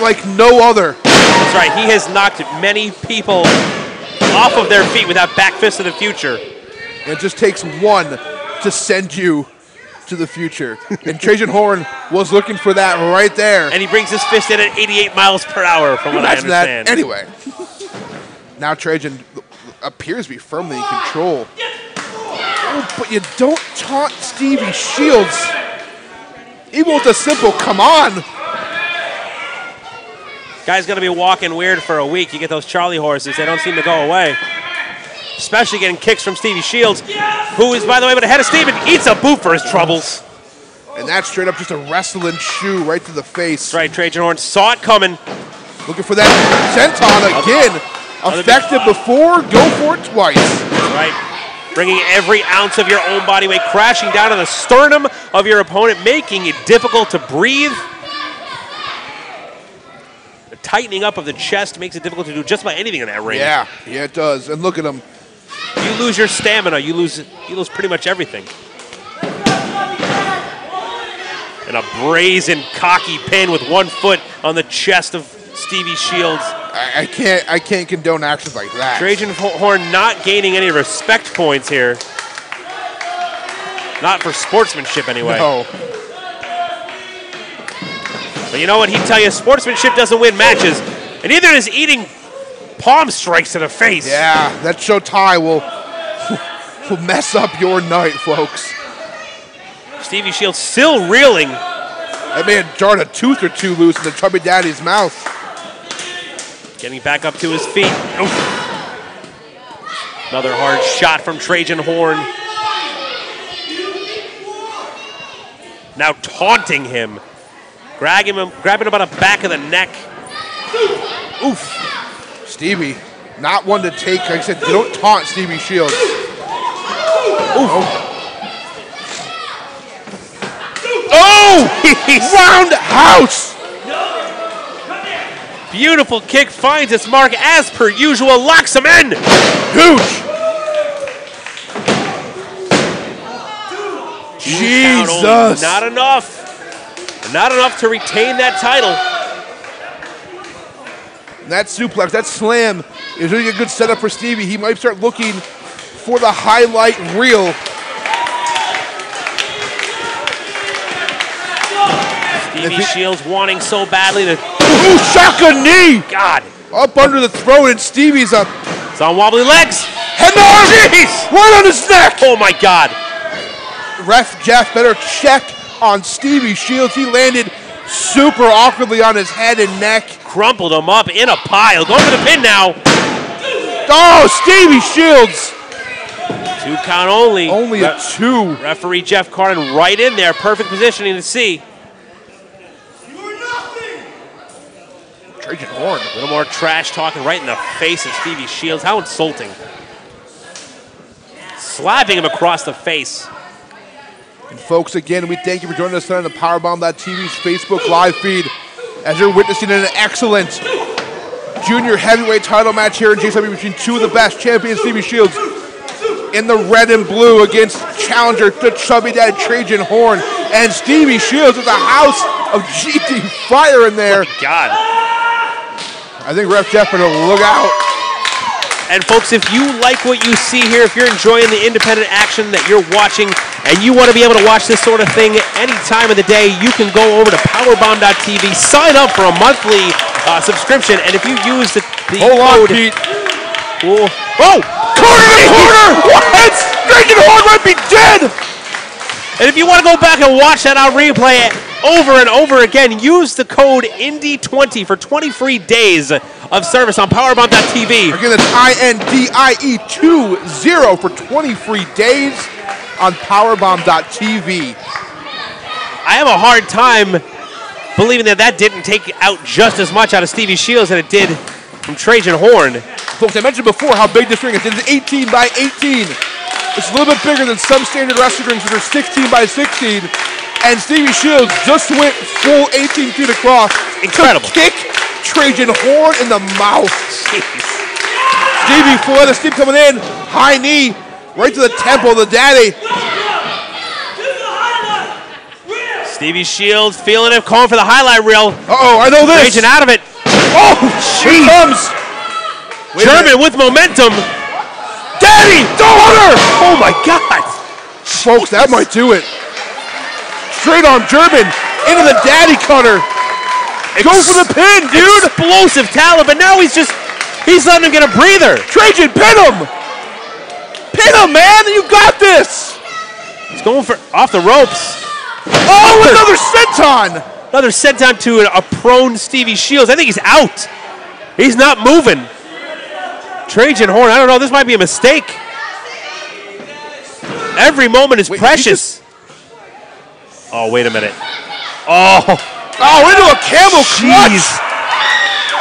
[SPEAKER 7] like no other.
[SPEAKER 8] That's right. He has knocked many people off of their feet with that back fist of the future.
[SPEAKER 7] It just takes 1 to send you to the future. And Trajan Horn was looking for that right there.
[SPEAKER 8] And he brings his fist in at 88 miles per hour, from what I understand.
[SPEAKER 7] That. Anyway, now Trajan appears to be firmly in control. Oh, but you don't taunt Stevie Shields. Even with a simple, come on.
[SPEAKER 8] Guy's going to be walking weird for a week. You get those Charlie horses. They don't seem to go away. Especially getting kicks from Stevie Shields, who is, by the way, but ahead of Steven, eats a boot for his troubles.
[SPEAKER 7] And that's straight up just a wrestling shoe right to the face.
[SPEAKER 8] That's right, Trajan Horn saw it coming.
[SPEAKER 7] Looking for that senton again. Effective before, go for it twice.
[SPEAKER 8] That's right. bringing every ounce of your own body weight crashing down on the sternum of your opponent, making it difficult to breathe. The tightening up of the chest makes it difficult to do just about anything in that ring.
[SPEAKER 7] Yeah, it does. And look at him.
[SPEAKER 8] You lose your stamina, you lose pretty much everything. And a brazen, cocky pin with one foot on the chest of Stevie Shields.
[SPEAKER 7] I can't condone actions like that.
[SPEAKER 8] Trajan Horn not gaining any respect points here. Not for sportsmanship, anyway.
[SPEAKER 7] No.
[SPEAKER 8] But you know what? He'd tell you, sportsmanship doesn't win matches, and neither does eating palm strikes to the face.
[SPEAKER 7] Yeah, that Shotai will mess up your night, folks.
[SPEAKER 8] Stevie Shields still reeling.
[SPEAKER 7] That man jarred a tooth or two loose in the chubby daddy's mouth.
[SPEAKER 8] Getting back up to his feet. Oof. Another hard shot from Trajan Horn. Now taunting him. Grabbing him about the back of the neck. Oof.
[SPEAKER 7] Stevie, not one to take. Like I said, you don't taunt Stevie Shields.
[SPEAKER 8] Oof. Oh!
[SPEAKER 7] Roundhouse!
[SPEAKER 8] Beautiful kick finds its mark as per usual. Locks him in.
[SPEAKER 7] Huge! Jesus!
[SPEAKER 8] Not enough. Not enough to retain that title.
[SPEAKER 7] That suplex, that slam is really a good setup for Stevie. He might start looking for the highlight reel.
[SPEAKER 8] Stevie Shields wanting so badly to...
[SPEAKER 7] Ooh, shotgun knee!
[SPEAKER 8] God.
[SPEAKER 7] Up under the throat, and Stevie's up.
[SPEAKER 8] It's on wobbly legs.
[SPEAKER 7] Head arm!
[SPEAKER 8] Jeez!
[SPEAKER 7] Right on his neck!
[SPEAKER 8] Oh, my God.
[SPEAKER 7] Ref Jeff better check on Stevie Shields. He landed super awkwardly on his head and neck.
[SPEAKER 8] Crumpled him up in a pile. Going for the pin now.
[SPEAKER 7] Oh, Stevie Shields!
[SPEAKER 8] 2 count only.
[SPEAKER 7] Only a 2.
[SPEAKER 8] Referee Jeff Carden right in there. Perfect positioning to see.
[SPEAKER 7] Trajan Horn.
[SPEAKER 8] A little more trash talking right in the face of Stevie Shields. How insulting. Slapping him across the face.
[SPEAKER 7] And folks, again, we thank you for joining us tonight on the Powerbomb.tv's Facebook live feed as you're witnessing an excellent junior heavyweight title match here in GSW between two of the best champions, Stevie Shields in the red and blue against challenger, the chubby dad Trajan Horn, and Stevie Shields with a house of GT fire in there.
[SPEAKER 8] Oh, God.
[SPEAKER 7] I think Ref Jeff better look out.
[SPEAKER 8] And folks, if you like what you see here, if you're enjoying the independent action that you're watching, and you want to be able to watch this sort of thing any time of the day, you can go over to Powerbomb.tv, sign up for a monthly subscription, and if you use the
[SPEAKER 7] Hold
[SPEAKER 8] code...
[SPEAKER 7] on, Pete.
[SPEAKER 8] Oh!
[SPEAKER 7] Corner to corner! What? Trajan Horn might be dead!
[SPEAKER 8] And if you want to go back and watch that on replay over and over again, use the code INDIE20 for 20 free days of service on Powerbomb.tv.
[SPEAKER 7] Again, that's INDIE20 for 20 free days on Powerbomb.tv.
[SPEAKER 8] I have a hard time believing that didn't take out just as much out of Stevie Shields as it did from Trajan Horn.
[SPEAKER 7] Folks, I mentioned before how big this ring is. It is 18 by 18. It's a little bit bigger than some standard wrestling rings, which are 16 by 16. And Stevie Shields just went full 18 feet across.
[SPEAKER 8] Incredible.
[SPEAKER 7] To kick Trajan Horn in the mouth.
[SPEAKER 8] Jeez.
[SPEAKER 7] Stevie full of the steam coming in. High knee right to the temple of the daddy.
[SPEAKER 8] Stevie Shields feeling it, calling for the highlight reel.
[SPEAKER 7] Uh-oh, I know this.
[SPEAKER 8] Trajan out of it.
[SPEAKER 7] Oh, here he comes.
[SPEAKER 8] German with momentum.
[SPEAKER 7] Daddy, daughter.
[SPEAKER 8] Oh, my God.
[SPEAKER 7] Folks, that might do it. Straight arm German into the daddy cutter. Go for the pin, dude.
[SPEAKER 8] Explosive talent, but now he's letting him get a breather.
[SPEAKER 7] Trajan, pin him. Pin him, man. You got this.
[SPEAKER 8] He's going for off the ropes.
[SPEAKER 7] Oh, another senton.
[SPEAKER 8] Another senton to a prone Stevie Shields. I think he's out. He's not moving. Trajan Horn, I don't know. This might be a mistake. Every moment is precious. Oh, wait a minute. Oh,
[SPEAKER 7] into a camel clutch.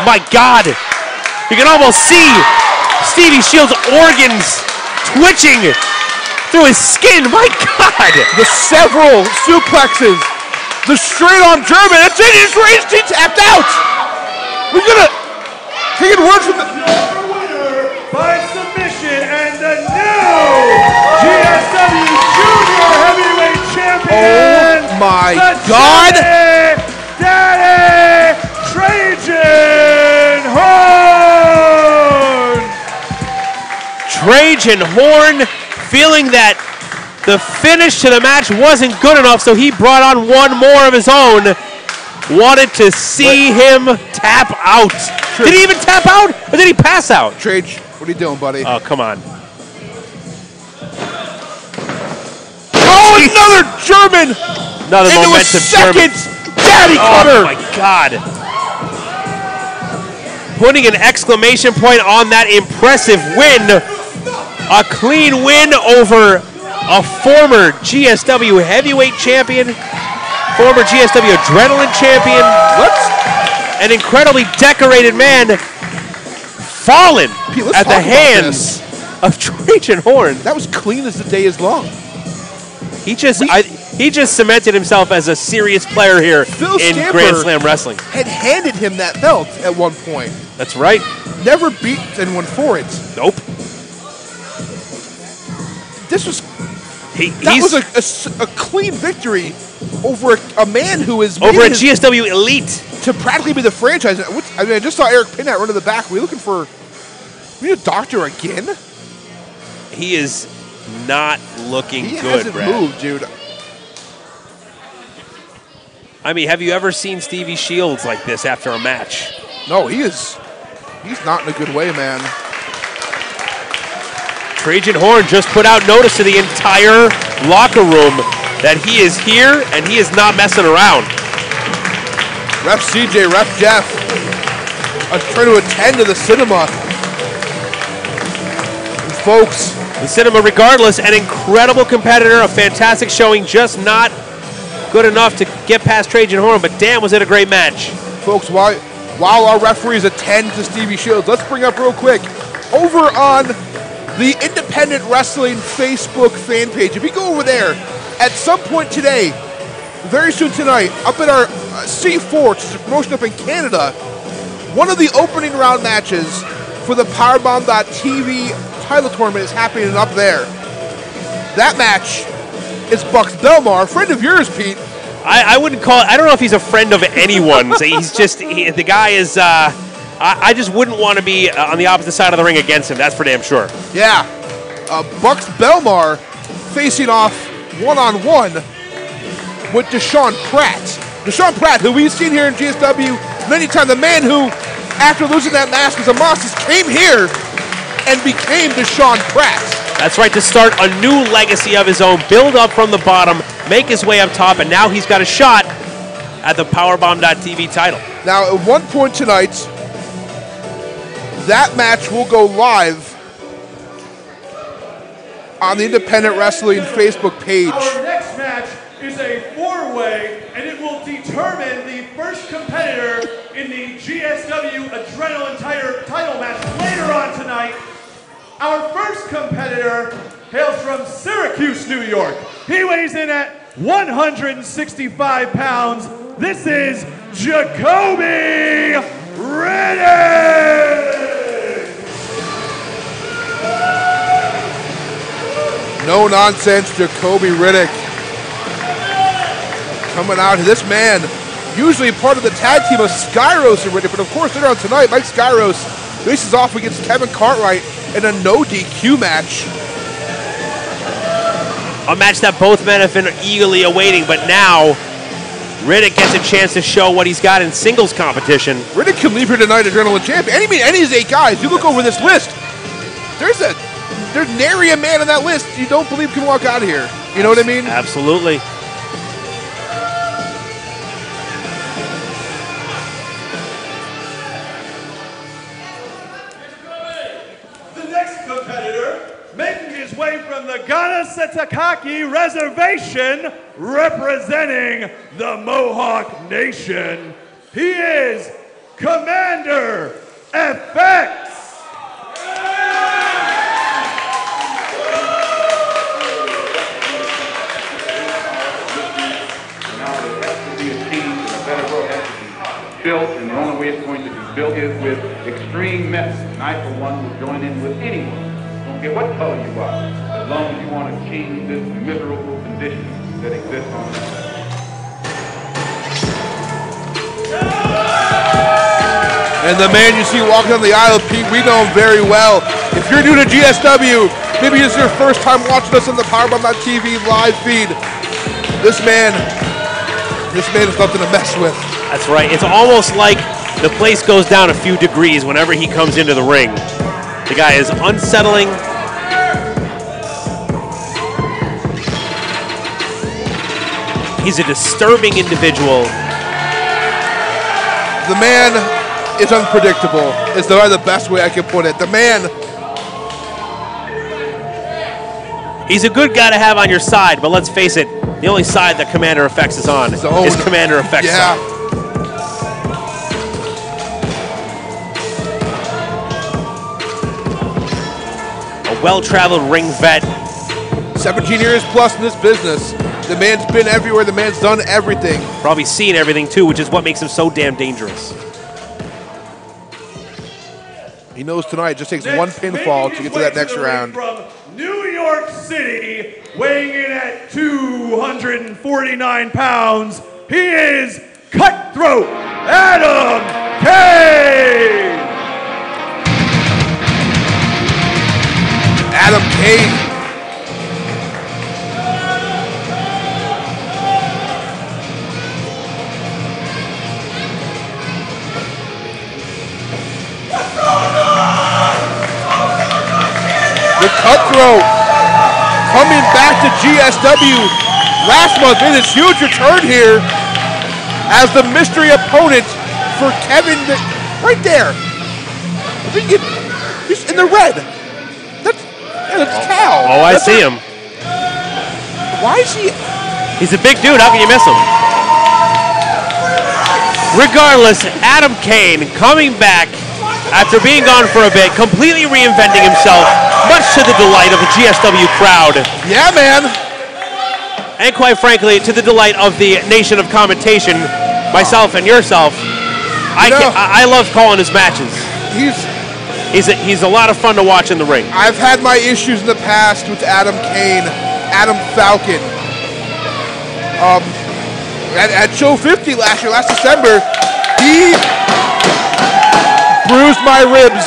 [SPEAKER 8] My God. You can almost see Stevie Shields' organs twitching through his skin. My God.
[SPEAKER 7] The several suplexes. The straight arm German. That's it. He's raised. He tapped out. We're going to take a word from the...
[SPEAKER 6] Winner by submission and the new GSW Junior Heavyweight Champion.
[SPEAKER 7] Oh my
[SPEAKER 6] the
[SPEAKER 7] God.
[SPEAKER 6] Daddy Trajan Horn.
[SPEAKER 8] Trajan Horn feeling that the finish to the match wasn't good enough, so he brought on one more of his own. Wanted to see him tap out. Did he even tap out, or did he pass out?
[SPEAKER 7] Trage, what are you doing, buddy?
[SPEAKER 8] Oh, come on.
[SPEAKER 7] Oh, another German!
[SPEAKER 8] Another
[SPEAKER 7] Into a
[SPEAKER 8] momentum
[SPEAKER 7] second
[SPEAKER 8] German.
[SPEAKER 7] daddy cutter!
[SPEAKER 8] Oh, my God. Putting an exclamation point on that impressive win. A clean win over a former GSW heavyweight champion, former GSW adrenaline champion, an incredibly decorated man fallen
[SPEAKER 7] Pete, let's
[SPEAKER 8] at the
[SPEAKER 7] talk about
[SPEAKER 8] hands of Trajan Horn.
[SPEAKER 7] That was clean as the day is long.
[SPEAKER 8] He just cemented himself as a serious player here in Grand Slam Wrestling.
[SPEAKER 7] Had handed him that belt at one point.
[SPEAKER 8] That's right.
[SPEAKER 7] Never beat anyone for it.
[SPEAKER 8] Nope.
[SPEAKER 7] This was
[SPEAKER 8] That
[SPEAKER 7] was a clean victory over a man who is
[SPEAKER 8] over a GSW elite
[SPEAKER 7] to practically be the franchise. I mean, I just saw Eric Pinat run to the back. Are we looking for a doctor again?
[SPEAKER 8] He is not looking
[SPEAKER 7] he
[SPEAKER 8] good,
[SPEAKER 7] hasn't
[SPEAKER 8] Brad.
[SPEAKER 7] moved, dude.
[SPEAKER 8] I mean, have you ever seen Stevie Shields like this after a match?
[SPEAKER 7] No, he's not in a good way, man.
[SPEAKER 8] Trajan Horn just put out notice to the entire locker room that he is here and he is not messing around.
[SPEAKER 7] Ref CJ, Ref Jeff, trying to attend to the cinema. And folks,
[SPEAKER 8] the cinema, regardless, an incredible competitor, a fantastic showing, just not good enough to get past Trajan Horn, but damn, was it a great match.
[SPEAKER 7] Folks, while our referees attend to Stevie Shields, let's bring up real quick, over on the Independent Wrestling Facebook fan page. If you go over there, at some point today, very soon tonight, up at our C4, which is a promotion up in Canada, one of the opening round matches for the Powerbomb.tv title tournament is happening up there. That match is Bucks Belmar, a friend of yours, Pete.
[SPEAKER 8] I wouldn't call it, I don't know if he's a friend of anyone's. He's just, the guy is, I just wouldn't want to be on the opposite side of the ring against him, that's for damn sure.
[SPEAKER 7] Yeah. Bucks Belmar facing off one-on-one with Deshaun Pratt. Deshaun Pratt, who we've seen here in GSW many times, the man who, after losing that mask as a Moss, came here and became Deshaun Pratt.
[SPEAKER 8] That's right, to start a new legacy of his own, build up from the bottom, make his way up top, and now he's got a shot at the Powerbomb.tv title.
[SPEAKER 7] Now, at one point tonight, that match will go live on the Independent Wrestling Facebook page.
[SPEAKER 6] Our next match is a four-way, and it will determine the first competitor in the GSW Adrenaline title match later on tonight. Our first competitor hails from Syracuse, New York. He weighs in at 165 pounds. This is Jacoby Riddick!
[SPEAKER 7] No nonsense, Jacoby Riddick. Coming out, this man, usually part of the tag team of Skyros and Riddick, but of course later on tonight, Mike Skyros faces off against Kevin Cartwright in a no DQ match.
[SPEAKER 8] A match that both men have been eagerly awaiting, but now Riddick gets a chance to show what he's got in singles competition.
[SPEAKER 7] Riddick can leave here tonight Adrenaline champion. Any of these 8 guys, you look over this list, there's nary a man on that list you don't believe can walk out of here. You know what I mean?
[SPEAKER 8] Absolutely.
[SPEAKER 6] The next competitor, making his way from the Ganasatakaki Reservation, representing the Mohawk Nation, he is Commander FX.
[SPEAKER 9] extreme method. And I, for one, will join in with anyone. Don't care what color you are, as long as you want to change this miserable condition that exists on this earth.
[SPEAKER 7] And the man you see walking down the aisle, Pete, we know him very well. If you're new to GSW, maybe it's your first time watching us on the Powerbomb.tv live feed. This man is nothing to mess with.
[SPEAKER 8] That's right. It's almost like the place goes down a few degrees whenever he comes into the ring. The guy is unsettling. He's a disturbing individual.
[SPEAKER 7] The man is unpredictable, is the best way I can put it. The man...
[SPEAKER 8] He's a good guy to have on your side, but let's face it, the only side that Commander Effects is on is Commander Effects' side. A well-traveled ring vet.
[SPEAKER 7] 17 years plus in this business. The man's been everywhere. The man's done everything.
[SPEAKER 8] Probably seen everything, too, which is what makes him so damn dangerous.
[SPEAKER 7] He knows tonight it just takes one pinfall to get to that next round.
[SPEAKER 6] From New York City, weighing in at 249 pounds, he is Cutthroat Adam Kane!
[SPEAKER 7] Adam Kane. The Cutthroat coming back to GSW last month made his huge return here as the mystery opponent for Kevin. Right there. I think he's in the red. That's Cal.
[SPEAKER 8] Oh, I see him.
[SPEAKER 7] Why is he?
[SPEAKER 8] He's a big dude. How can you miss him? Regardless, Adam Kane coming back after being gone for a bit, completely reinventing himself, much to the delight of the GSW crowd.
[SPEAKER 7] Yeah, man.
[SPEAKER 8] And quite frankly, to the delight of the nation of commentation, myself and yourself. I love calling his matches. He's a lot of fun to watch in the ring.
[SPEAKER 7] I've had my issues in the past with Adam Kane, Adam Falcon. At Show 50 last December, he bruised my ribs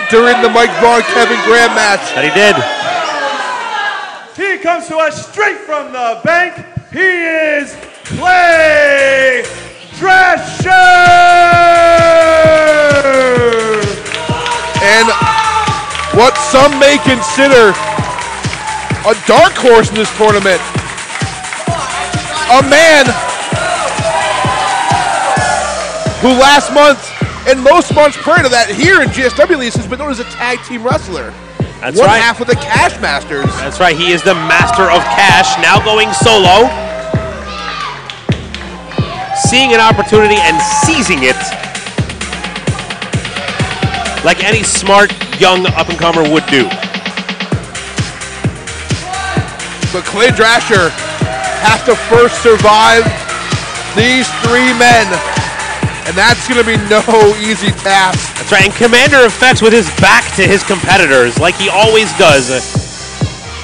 [SPEAKER 7] during the Mike Vaughn Kevin Graham match.
[SPEAKER 8] That he did.
[SPEAKER 6] He comes to us straight from the bank. He is Clay Thrasher!
[SPEAKER 7] And what some may consider a dark horse in this tournament. A man who last month and most months prior to that here in GSW at least has been known as a tag team wrestler.
[SPEAKER 8] That's
[SPEAKER 7] One
[SPEAKER 8] right.
[SPEAKER 7] half of the Cash Masters.
[SPEAKER 8] That's right. He is the master of cash, now going solo. Seeing an opportunity and seizing it like any smart, young up-and-comer would do.
[SPEAKER 7] But Clay Thrasher has to first survive these three men. And that's going to be no easy task.
[SPEAKER 8] That's right, and Commander Effects with his back to his competitors, like he always does.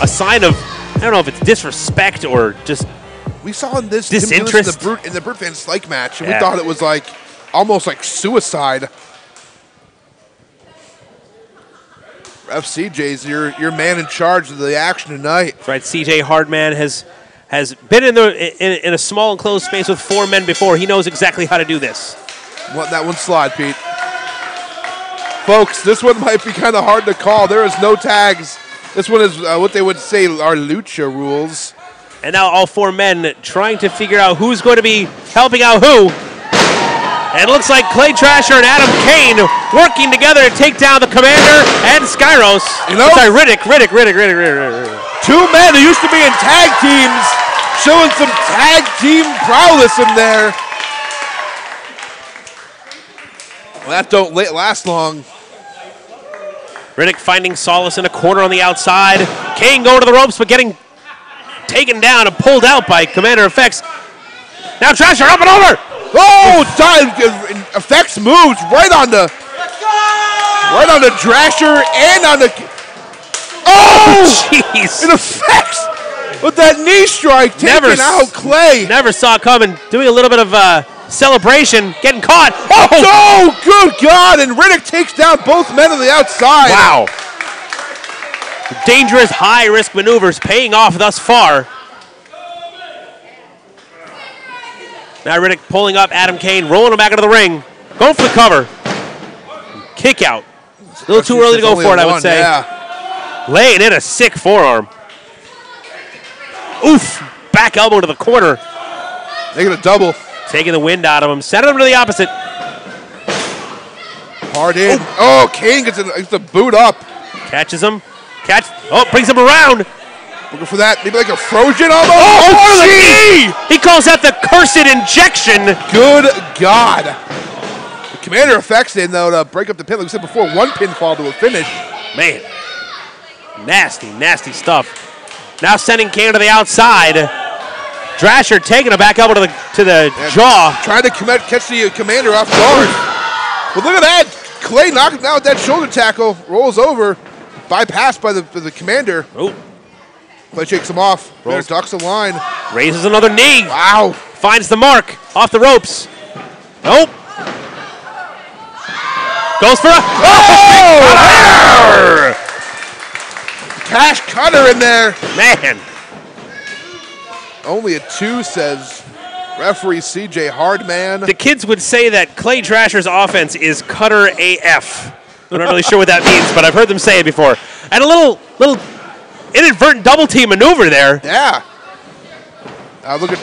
[SPEAKER 8] A sign of, I don't know if it's disrespect or just
[SPEAKER 7] we saw in this
[SPEAKER 8] disinterest
[SPEAKER 7] in the Brute Van Slyke match, and we thought it was like almost like suicide. CJ's your man in charge of the action tonight.
[SPEAKER 8] That's right, CJ Hardman has been in a small enclosed space with four men before. He knows exactly how to do this.
[SPEAKER 7] Let that one slide, Pete. Folks, this one might be kind of hard to call. There is no tags. This one is what they would say are lucha rules.
[SPEAKER 8] And now all four men trying to figure out who's going to be helping out who. And it looks like Clay Thrasher and Adam Kane working together to take down the Commander and Skyros.
[SPEAKER 7] You know,
[SPEAKER 8] sorry, Riddick.
[SPEAKER 7] Two men who used to be in tag teams showing some tag team prowess in there. Well, that don't last long.
[SPEAKER 8] Riddick finding solace in a corner on the outside. Kane going to the ropes, but getting taken down and pulled out by Commander Effects. Now Thrasher up and over.
[SPEAKER 7] Oh, Effects moves right onto Right on the Drasher and on the... Oh!
[SPEAKER 8] Jeez.
[SPEAKER 7] It affects with that knee strike taking out Clay.
[SPEAKER 8] Never saw it coming. Doing a little bit of celebration. Getting caught.
[SPEAKER 7] Oh, good God. And Riddick takes down both men on the outside.
[SPEAKER 8] Wow. Dangerous high-risk maneuvers paying off thus far. Now Riddick pulling up Adam Kane, rolling him back into the ring. Going for the cover. Kick out. A little too early to go for it, I would say.
[SPEAKER 7] Yeah.
[SPEAKER 8] Laying in a sick forearm. Oof. Back elbow to the corner.
[SPEAKER 7] Making a double.
[SPEAKER 8] Taking the wind out of him. Sending him to the opposite.
[SPEAKER 7] Hard in. Oh, Kane gets the boot up.
[SPEAKER 8] Catches him. Brings him around.
[SPEAKER 7] Looking for that, maybe like a Frozen almost.
[SPEAKER 8] Oh, gee! He calls that the cursed injection.
[SPEAKER 7] Good God. The Commander effects in, though, to break up the pin. Like we said before, one pinfall to a finish.
[SPEAKER 8] Man. Nasty, nasty stuff. Now sending Kane to the outside. Drasher taking a back elbow to the jaw.
[SPEAKER 7] Trying to catch the Commander off guard. But look at that. Clay knocking him down with that shoulder tackle. Rolls over. Bypassed by the Commander.
[SPEAKER 8] Oh.
[SPEAKER 7] Clay shakes him off. Commander ducks the line.
[SPEAKER 8] Raises another knee.
[SPEAKER 7] Wow.
[SPEAKER 8] Finds the mark. Off the ropes. Nope. Goes for a... Oh!
[SPEAKER 7] Cash cutter in there.
[SPEAKER 8] Man.
[SPEAKER 7] Only a 2, says referee CJ Hardman.
[SPEAKER 8] The kids would say that Clay Drasher's offense is cutter AF. I'm not really sure what that means, but I've heard them say it before. And a little inadvertent double team maneuver there.
[SPEAKER 7] Yeah. Look at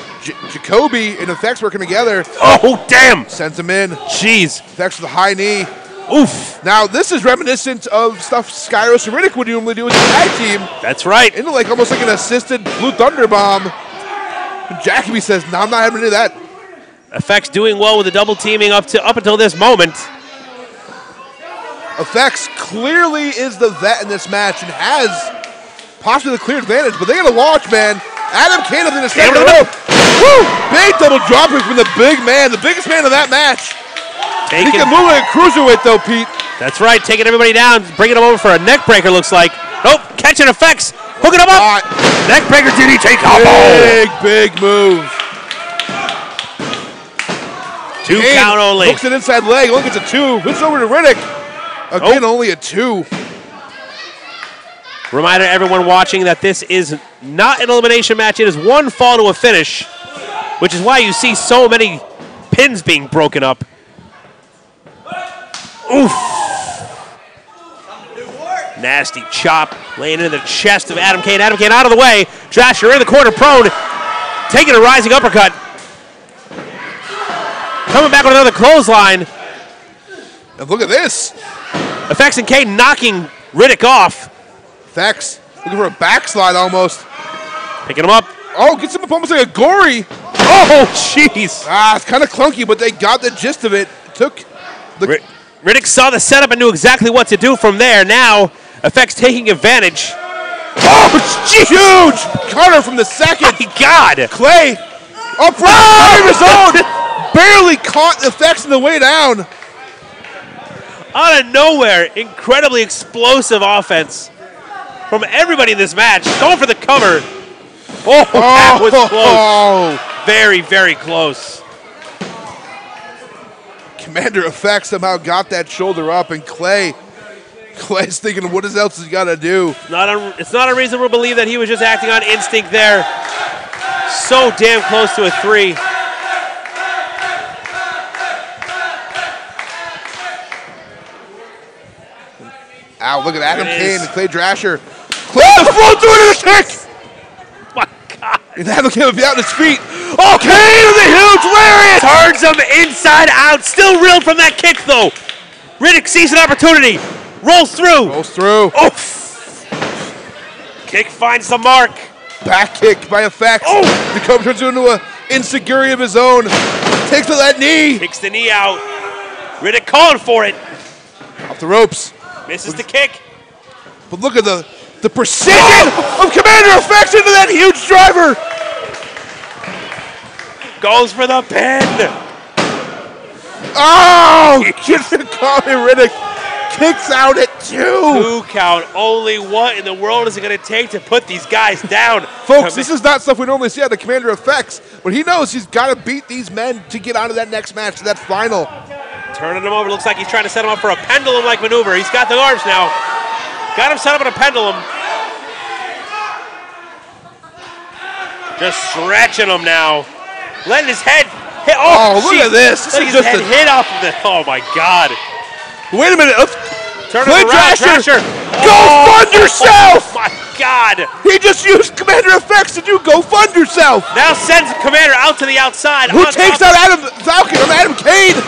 [SPEAKER 7] Jacoby and Effects working together.
[SPEAKER 8] Oh, damn.
[SPEAKER 7] Sends him in.
[SPEAKER 8] Jeez.
[SPEAKER 7] Effects with a high knee.
[SPEAKER 8] Oof.
[SPEAKER 7] Now, this is reminiscent of stuff Skyros and Riddick would normally do with the tag team.
[SPEAKER 8] That's right.
[SPEAKER 7] Into like almost like an assisted Blue Thunder Bomb. And Jacoby says, no, I'm not having to do that.
[SPEAKER 8] Effects doing well with the double teaming up until this moment.
[SPEAKER 7] Effects clearly is the vet in this match and has possibly the clear advantage, but they got to launch, man. Adam Kane up in the center rope. Woo! Big double drop kick from the big man, the biggest man of that match. He can move like a cruiserweight, though, Pete.
[SPEAKER 8] That's right, taking everybody down, bringing him over for a neck breaker, looks like. Nope, catching Effects, hooking him up. Neck breaker DDT combo.
[SPEAKER 7] Big move.
[SPEAKER 8] 2 count only.
[SPEAKER 7] Hooks it inside leg, only gets a 2. Hits over to Riddick. Again, only a 2.
[SPEAKER 8] Reminder to everyone watching that this is not an elimination match. It is one fall to a finish, which is why you see so many pins being broken up. Oof. Nasty chop laying into the chest of Adam Kane. Adam Kane out of the way. Drasher in the corner prone. Taking a rising uppercut. Coming back with another clothesline.
[SPEAKER 7] And look at this.
[SPEAKER 8] Effects and Kane knocking Riddick off.
[SPEAKER 7] Effects looking for a backslide almost.
[SPEAKER 8] Picking him up.
[SPEAKER 7] Oh, gets him up almost like a gory.
[SPEAKER 8] Oh, jeez.
[SPEAKER 7] It's kind of clunky, but they got the gist of it. Took the...
[SPEAKER 8] Riddick saw the setup and knew exactly what to do from there. Now, Effects taking advantage.
[SPEAKER 7] Oh, huge cutter from the second.
[SPEAKER 8] My God.
[SPEAKER 7] Clay up for his own. Barely caught the Effects on the way down.
[SPEAKER 8] Out of nowhere, incredibly explosive offense from everybody in this match. Going for the cover. Oh, that was close. Very, very close.
[SPEAKER 7] Commander Effects somehow got that shoulder up, and Clay's thinking, what else has he got to do?
[SPEAKER 8] It's not unreasonable to believe that he was just acting on instinct there. So damn close to a 3.
[SPEAKER 7] Ow, look at Adam Kane and Clay Drasher. Clay the full doing the kick!
[SPEAKER 8] My God.
[SPEAKER 7] And Adam Kane would be out on his feet. Oh, Kane with a huge lariat!
[SPEAKER 8] Turns him inside out. Still reeled from that kick, though. Riddick sees an opportunity. Rolls through.
[SPEAKER 7] Rolls through.
[SPEAKER 8] Oof. Kick finds the mark.
[SPEAKER 7] Back kick by Effects. Oh! Jacob turns into an insecurity of his own. Takes to that knee.
[SPEAKER 8] Kicks the knee out. Riddick calling for it.
[SPEAKER 7] Off the ropes.
[SPEAKER 8] Misses the kick.
[SPEAKER 7] But look at the precision of Commander Effects into that huge driver.
[SPEAKER 8] Goes for the pin.
[SPEAKER 7] Oh! Gets the Riddick. kicks out at 2.
[SPEAKER 8] 2 count only. What in the world is it going to take to put these guys down?
[SPEAKER 7] Folks, this is not stuff we normally see out of Commander Effects, but he knows he's got to beat these men to get on to that next match, to that final.
[SPEAKER 8] Turning him over. Looks like he's trying to set him up for a pendulum-like maneuver. He's got the arms now. Got him set up in a pendulum. Just stretching him now. Letting his head hit.
[SPEAKER 7] Oh, look at this.
[SPEAKER 8] Letting his head hit off of the. Oh, my God.
[SPEAKER 7] Wait a minute.
[SPEAKER 8] Turn him around. Thrasher.
[SPEAKER 7] Go fund yourself.
[SPEAKER 8] Oh, my God.
[SPEAKER 7] He just used Commander Effects to do go fund yourself.
[SPEAKER 8] Now sends Commander out to the outside.
[SPEAKER 7] Who takes out Adam Cade?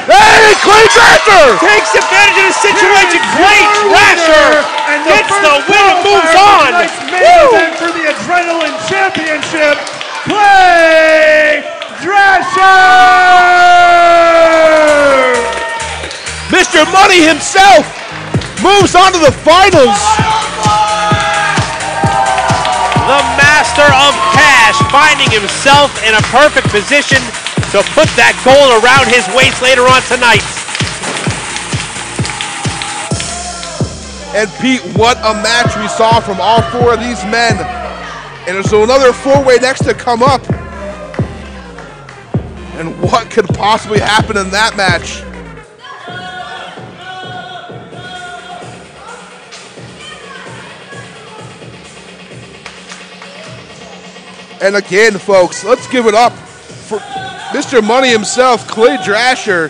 [SPEAKER 7] Hey, Clay Thrasher!
[SPEAKER 8] Takes advantage of the situation. Clay Thrasher gets the win and moves on.
[SPEAKER 6] Nice main event for the Adrenaline Championship. Clay Thrasher!
[SPEAKER 7] Mr. Money himself moves on to the finals.
[SPEAKER 8] The master of cash finding himself in a perfect position to put that goal around his waist later on tonight.
[SPEAKER 7] And Pete, what a match we saw from all 4 of these men. And there's another 4-way next to come up. And what could possibly happen in that match? And again, folks, let's give it up for Mr. Money himself, Clay Thrasher.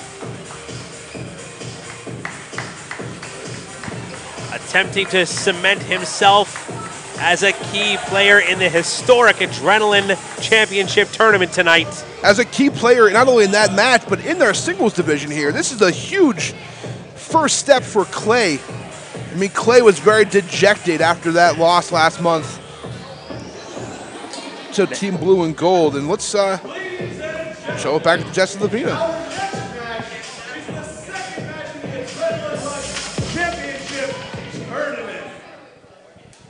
[SPEAKER 8] Attempting to cement himself as a key player in the historic Adrenaline Championship tournament tonight.
[SPEAKER 7] As a key player, not only in that match, but in their singles division here. This is a huge first step for Clay. I mean, Clay was very dejected after that loss last month to Team Blue and Gold. And let's show it back to Jesse Levina.
[SPEAKER 6] Championship tournament.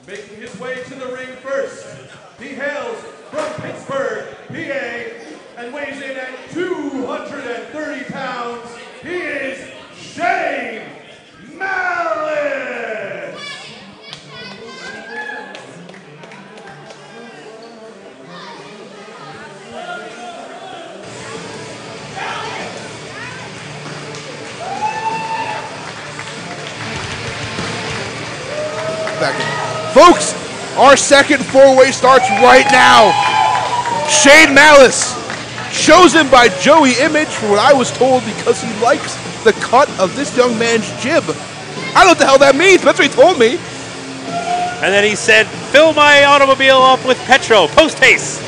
[SPEAKER 6] Making his way to the ring first, he hails from Pittsburgh, PA, and weighs in at 230 pounds. He is Shane Malice.
[SPEAKER 7] Folks, our second 4-way starts right now. Shane Malice, chosen by Joey Image for what I was told because he likes the cut of this young man's jib. I don't know what the hell that means, but that's what he told me.
[SPEAKER 8] And then he said, fill my automobile up with petrol, post haste.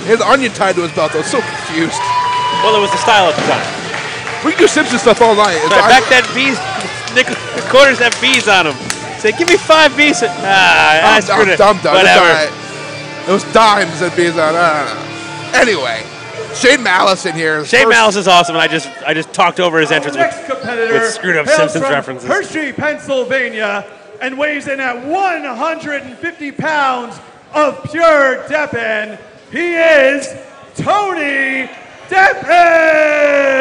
[SPEAKER 7] He had the onion tied to his belt. I was so confused.
[SPEAKER 8] Well, it was the style at the time.
[SPEAKER 7] We can do Simpson stuff all night.
[SPEAKER 8] Back then, bees, the quarters have bees on them. Say, give me 5 bees. I screwed it. Whatever.
[SPEAKER 7] It was dimes that bees on. I don't know. Anyway, Shane Malice in here.
[SPEAKER 8] Shane Malice is awesome, and I just talked over his entrance
[SPEAKER 6] Next competitor
[SPEAKER 8] with screwed up
[SPEAKER 6] hails
[SPEAKER 8] Simpsons
[SPEAKER 6] from
[SPEAKER 8] references.
[SPEAKER 6] Hershey, Pennsylvania, and weighs in at 150 pounds of pure Deppen. He is Tony Deppen.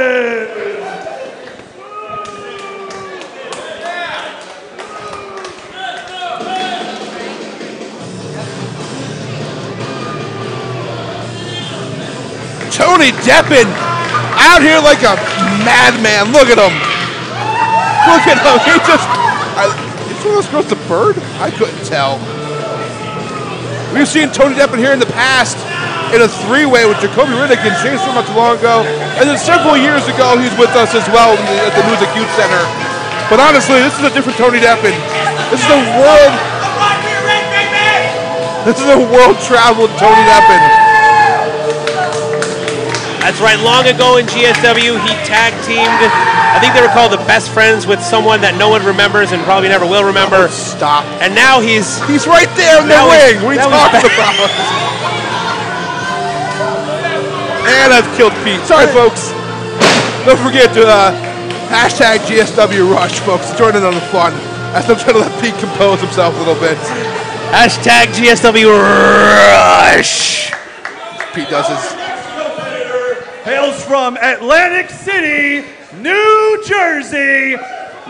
[SPEAKER 7] Tony Deppen out here like a madman. Look at him. Look at him. He just... is one of those girls a bird? I couldn't tell. We've seen Tony Deppen here in the past in a 3-way with Jacoby Riddick and Shane Storm not too long ago. And then several years ago, he's with us as well at the Music Youth Center. But honestly, this is a different Tony Deppen. This is a world... This is a world-traveled Tony Deppen.
[SPEAKER 8] That's right, long ago in GSW, he tag teamed, I think they were called the Best Friends with someone that no one remembers and probably never will remember.
[SPEAKER 7] Stop.
[SPEAKER 8] And now he's
[SPEAKER 7] right there in the ring. What are you talking about? And I've killed Pete. Sorry, folks. Don't forget to hashtag GSW Rush, folks. Join in on the fun. As I'm trying to let Pete compose himself a little bit.
[SPEAKER 8] Hashtag GSW Rush.
[SPEAKER 7] Pete does his...
[SPEAKER 6] Hails from Atlantic City, New Jersey,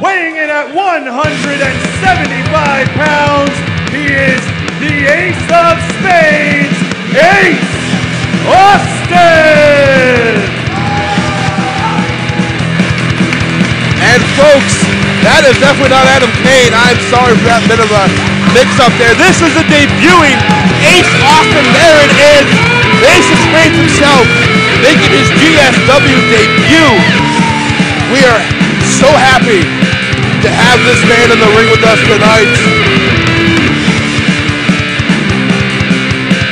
[SPEAKER 6] weighing in at 175 pounds, he is the ace of spades, Ace Austin!
[SPEAKER 7] And folks, that is definitely not Adam Kane. I'm sorry for that bit of a mix-up there. This is the debuting Ace Austin. There it is. Ace of Spades himself making his GSW debut. We are so happy to have this man in the ring with us tonight.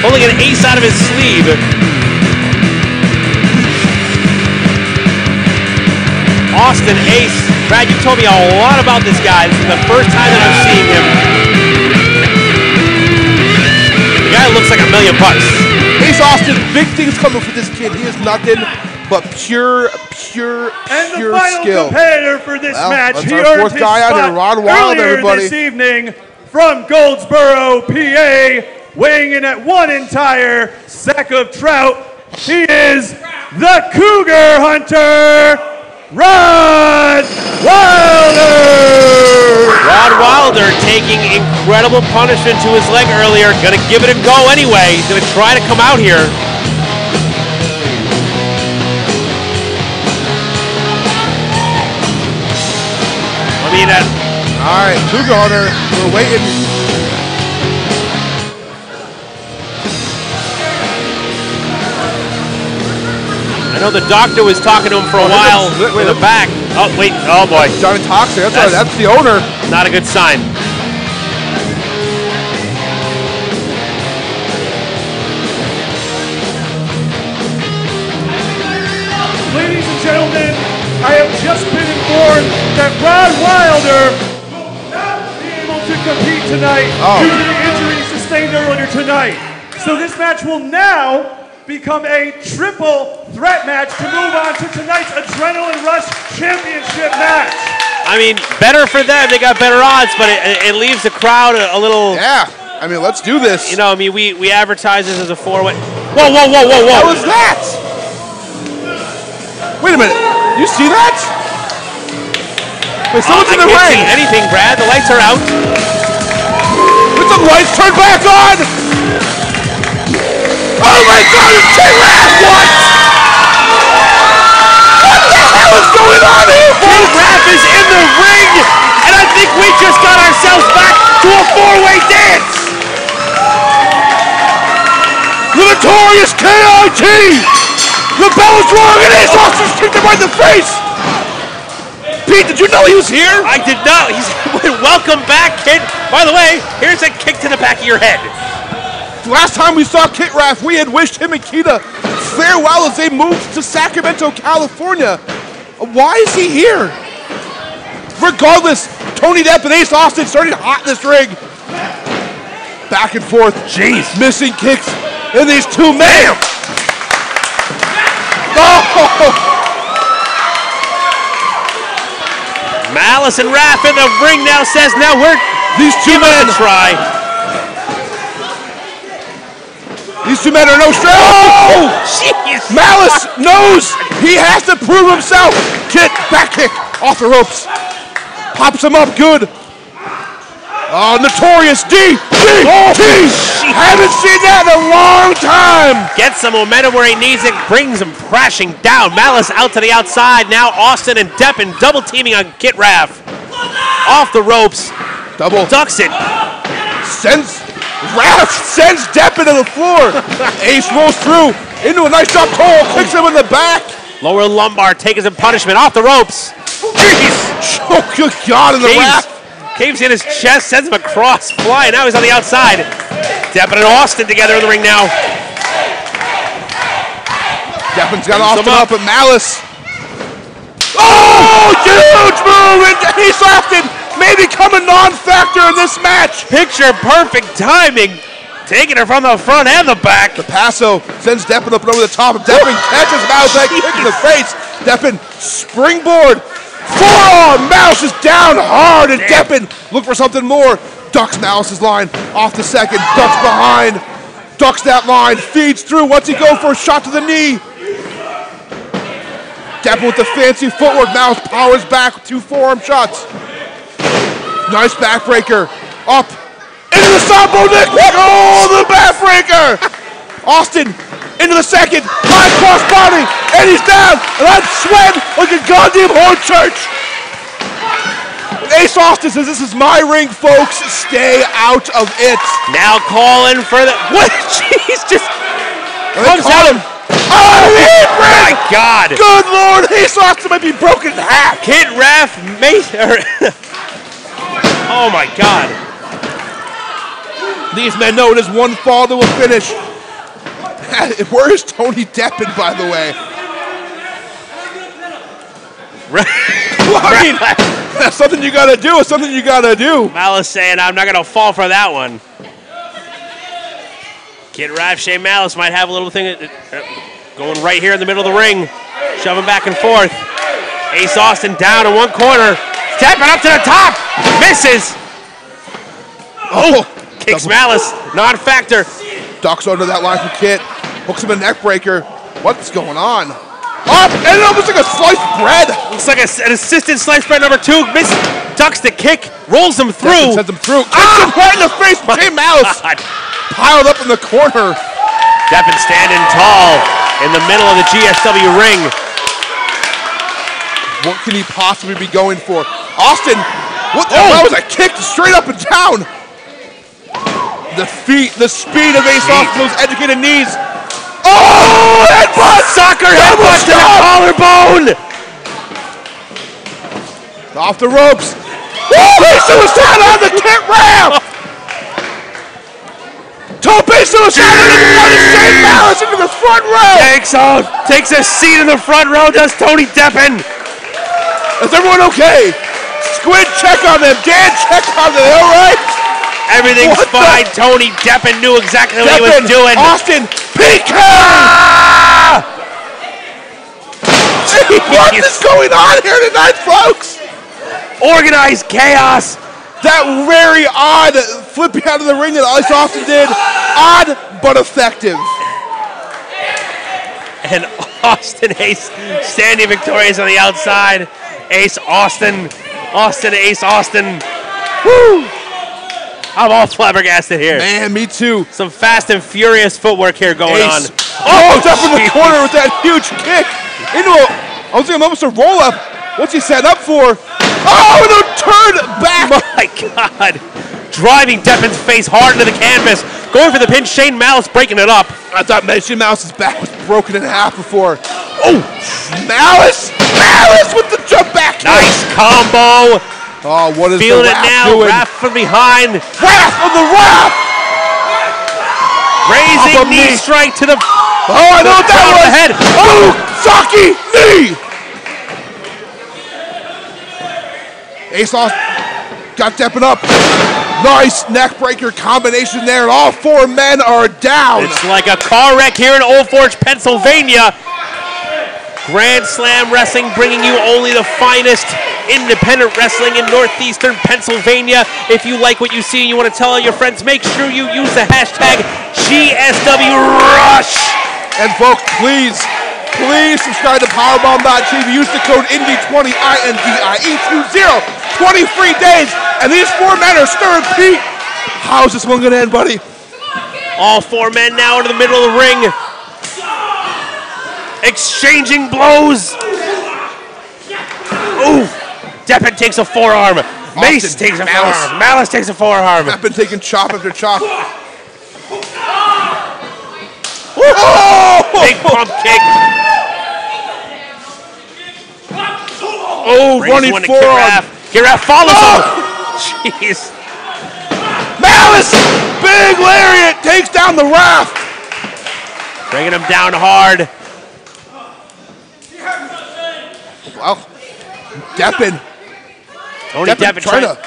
[SPEAKER 8] Pulling an ace out of his sleeve. Austin Ace. Brad, you told me a lot about this guy. This is the first time that I'm seeing him. The guy looks like $1 million.
[SPEAKER 7] Ace Austin, big things coming for this kid. He is nothing but pure skill.
[SPEAKER 6] And the final competitor for this match,
[SPEAKER 7] that's
[SPEAKER 6] he
[SPEAKER 7] our
[SPEAKER 6] earned
[SPEAKER 7] fourth
[SPEAKER 6] his
[SPEAKER 7] guy out
[SPEAKER 6] spot
[SPEAKER 7] here, Rod Wild,
[SPEAKER 6] earlier
[SPEAKER 7] everybody.
[SPEAKER 6] this evening from Goldsboro, PA, weighing in at 1 entire sack of trout. He is the Cougar Hunter, Rod Wilder!
[SPEAKER 8] Rod Wilder taking incredible punishment to his leg earlier. Gonna give it a go anyway. He's gonna try to come out here.
[SPEAKER 7] All right, Cougar Hunter, we're waiting.
[SPEAKER 8] I know the doctor was talking to him for a while in the back. Oh, wait. Oh, boy.
[SPEAKER 7] Johnny Toxic. That's the owner.
[SPEAKER 8] Not a good sign.
[SPEAKER 6] Ladies and gentlemen, I have just been informed that Rod Wilder will not be able to compete tonight due to the injury sustained earlier tonight. So this match will now become a triple threat match to move on to tonight's Adrenaline Rush Championship match.
[SPEAKER 8] I mean, better for them. They got better odds, but it leaves the crowd a little...
[SPEAKER 7] Yeah. I mean, let's do this.
[SPEAKER 8] You know, I mean, we advertise this as a four-way... Whoa, whoa, whoa, whoa, whoa.
[SPEAKER 7] What was that? Wait a minute. You see that? Wait, someone's in the ring.
[SPEAKER 8] I can't see anything, Brad. The lights are out.
[SPEAKER 7] With the lights turned back on. Oh my God! It's K-Raf! What? What the hell is going on here?
[SPEAKER 8] K-Raf is in the ring, and I think we just got ourselves back to a four-way dance.
[SPEAKER 7] The notorious KIT. The bell is wrong, and Ace Austin kicked him right in the face! Pete, did you know he was here?
[SPEAKER 8] I did not. He's welcome back, kid. By the way, here's a kick to the back of your head.
[SPEAKER 7] The last time we saw Kit Raff, we had wished him and Kita farewell as they moved to Sacramento, California. Why is he here? Regardless, Tony Depp and Ace Austin starting hot in this ring. Back and forth. Jeez. Missing kicks in these two men. Oh!
[SPEAKER 8] Malice and Raph in the ring now says, now we're
[SPEAKER 7] these two men
[SPEAKER 8] try.
[SPEAKER 7] These two men are no stranger. Oh!
[SPEAKER 8] Jeez.
[SPEAKER 7] Malice knows he has to prove himself. Kit, back kick off the ropes. Pops him up good. Oh, notorious D. Haven't seen that in a long time.
[SPEAKER 8] Gets some momentum where he needs it, brings him crashing down. Malice out to the outside. Now Austin and Deppen double teaming on Kit Raff. Off the ropes.
[SPEAKER 7] Double.
[SPEAKER 8] Ducks it.
[SPEAKER 7] Raff sends Deppen to the floor. Ace rolls through into a nice up toe. Kicks him in the back.
[SPEAKER 8] Lower lumbar taking some punishment off the ropes.
[SPEAKER 7] Jeez. Oh, good God, in the Raff.
[SPEAKER 8] Caves in his chest, sends him across, flying. Now he's on the outside. Deppen and Austin together in the ring now.
[SPEAKER 7] Deppen's got Austin up at Malice. Oh, huge move! And Ace Austin may become a non-factor in this match.
[SPEAKER 8] Picture perfect timing. Taking her from the front and the back.
[SPEAKER 7] The Paso sends Deppen up and over the top. Deppen catches Malice that kick in the face. Deppen springboard. Forearm! Malice is down hard, and Deppen look for something more. Ducks Malice's line off the second. Ducks behind. Ducks that line. Feeds through. What's he go for? A shot to the knee. Deppin with the fancy footwork. Malice powers back with 2 forearm shots. Nice backbreaker. Up. Into the sambo neck. Oh, the backbreaker. Austin into the second. High cross body. And he's down. And I'm sweating like a goddamn horn church. Ace Austin says, this is my ring, folks. Stay out of it.
[SPEAKER 8] Now calling for the... What? Jeez, just...
[SPEAKER 7] Comes out. Oh,
[SPEAKER 8] my God.
[SPEAKER 7] Good Lord. Ace Austin might be broken in half.
[SPEAKER 8] Kid Ref, oh, my God.
[SPEAKER 7] These men know it is one fall that will finish. Where is Tony Deppin, by the way? Well, I mean, that's something you gotta do. It's something you gotta do.
[SPEAKER 8] Malice saying, I'm not gonna fall for that one. Kid Ref, Shane Malice might have a little thing going right here in the middle of the ring. Shoving back and forth. Ace Austin down in one corner. Tapping up to the top. Misses. Oh, kicks Malice. Non-factor.
[SPEAKER 7] Ducks under that line from Kit. Hooks him a neck breaker. What's going on? Up, and it almost like a sliced bread.
[SPEAKER 8] Looks like an assisted sliced bread number 2. Ducks the kick, rolls him through.
[SPEAKER 7] Sends him through. Kicks him right in the face. Shane Malice piled up in the corner.
[SPEAKER 8] Deppin standing tall in the middle of the GSW ring.
[SPEAKER 7] What can he possibly be going for? Austin, what the hell was that kick straight up and down? The feet, the speed of Ace Austin, those educated knees. Oh, headbutt!
[SPEAKER 8] Soccer headbutt to the collarbone!
[SPEAKER 7] Off the ropes. Oh, suicide on the Kit ramp! Tope suicide on the bloody Shane Malice into the front row!
[SPEAKER 8] Takes a seat in the front row, does Tony Deppin.
[SPEAKER 7] Is everyone okay? Squid, check on them. Dan, check on them. All right?
[SPEAKER 8] Everything's fine. Tony Deppin knew exactly what he was doing.
[SPEAKER 7] Austin, PK! What is going on here tonight, folks?
[SPEAKER 8] Organized chaos.
[SPEAKER 7] That very odd flipping out of the ring that Ace Austin did. Odd, but effective.
[SPEAKER 8] And Austin Ace standing victorious on the outside. Ace Austin. Ace Austin. Woo! I'm all flabbergasted here.
[SPEAKER 7] Man, me too.
[SPEAKER 8] Some fast and furious footwork here going on.
[SPEAKER 7] Oh, up in the corner with that huge kick. Into I was thinking almost a roll-up. What's he set up for? Oh, and a turn back.
[SPEAKER 8] My God. Driving Deppin's face hard into the canvas. Going for the pin. Shane Malice breaking it up.
[SPEAKER 7] I thought Shane Malice's back was broken in half before. Oh, Malice with the jump back.
[SPEAKER 8] Nice combo.
[SPEAKER 7] Oh, what is
[SPEAKER 8] feeling
[SPEAKER 7] the
[SPEAKER 8] it now?
[SPEAKER 7] doing?
[SPEAKER 8] Wrath from behind.
[SPEAKER 7] Wrath of the Wrath.
[SPEAKER 8] Raising knee strike to the.
[SPEAKER 7] Oh, I know what that was.
[SPEAKER 8] Head.
[SPEAKER 7] Oh, Saki knee. Ace Austin got Deppin up. Nice neck breaker combination there. All 4 men are down.
[SPEAKER 8] It's like a car wreck here in Old Forge, Pennsylvania. Grand Slam Wrestling bringing you only the finest independent wrestling in northeastern Pennsylvania. If you like what you see and you want to tell all your friends, make sure you use the hashtag GSWRush.
[SPEAKER 7] And folks, please subscribe to Powerbomb.tv. Use the code INDIE20, INDIE20. 20 free days. And these 4 men are stirring Pete. How's this one going to end, buddy?
[SPEAKER 8] All 4 men now into the middle of the ring. Exchanging blows. Ooh. Deppin takes a forearm. Mace takes a forearm. Malice takes a forearm.
[SPEAKER 7] Deppin taking chop after chop.
[SPEAKER 8] Oh! Big pump kick.
[SPEAKER 7] Oh, running forearm.
[SPEAKER 8] Kid follows him. Jeez.
[SPEAKER 7] Malice, big lariat, takes down the Wrath.
[SPEAKER 8] Bringing him down hard.
[SPEAKER 7] Well, Deppin.
[SPEAKER 8] Tony Deppin
[SPEAKER 7] trying to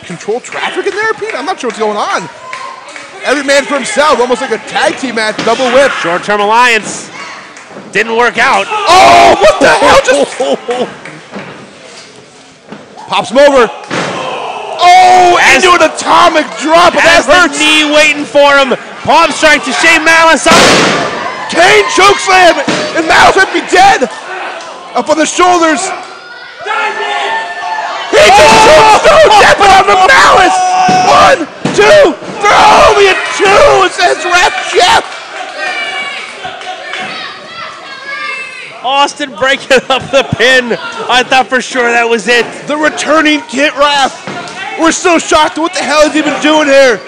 [SPEAKER 7] control traffic in there, Pete? I'm not sure what's going on. Every man for himself, almost like a tag team match, double whip.
[SPEAKER 8] Short-term alliance. Didn't work out.
[SPEAKER 7] Oh, what the hell? Just pops him over. Oh, into an atomic drop. That hurts.
[SPEAKER 8] Knee waiting for him. Palm strike to Shane Malice up.
[SPEAKER 7] Kane chokeslam, and Malice might be dead. Up on the shoulders. He just tombstone Deppen on the Malice. 1, 2, throw me a 2, says Ref Jeff.
[SPEAKER 8] Austin breaking up the pin. I thought for sure that was it.
[SPEAKER 7] The returning Kit Raff. We're still shocked. What the hell has he been doing here?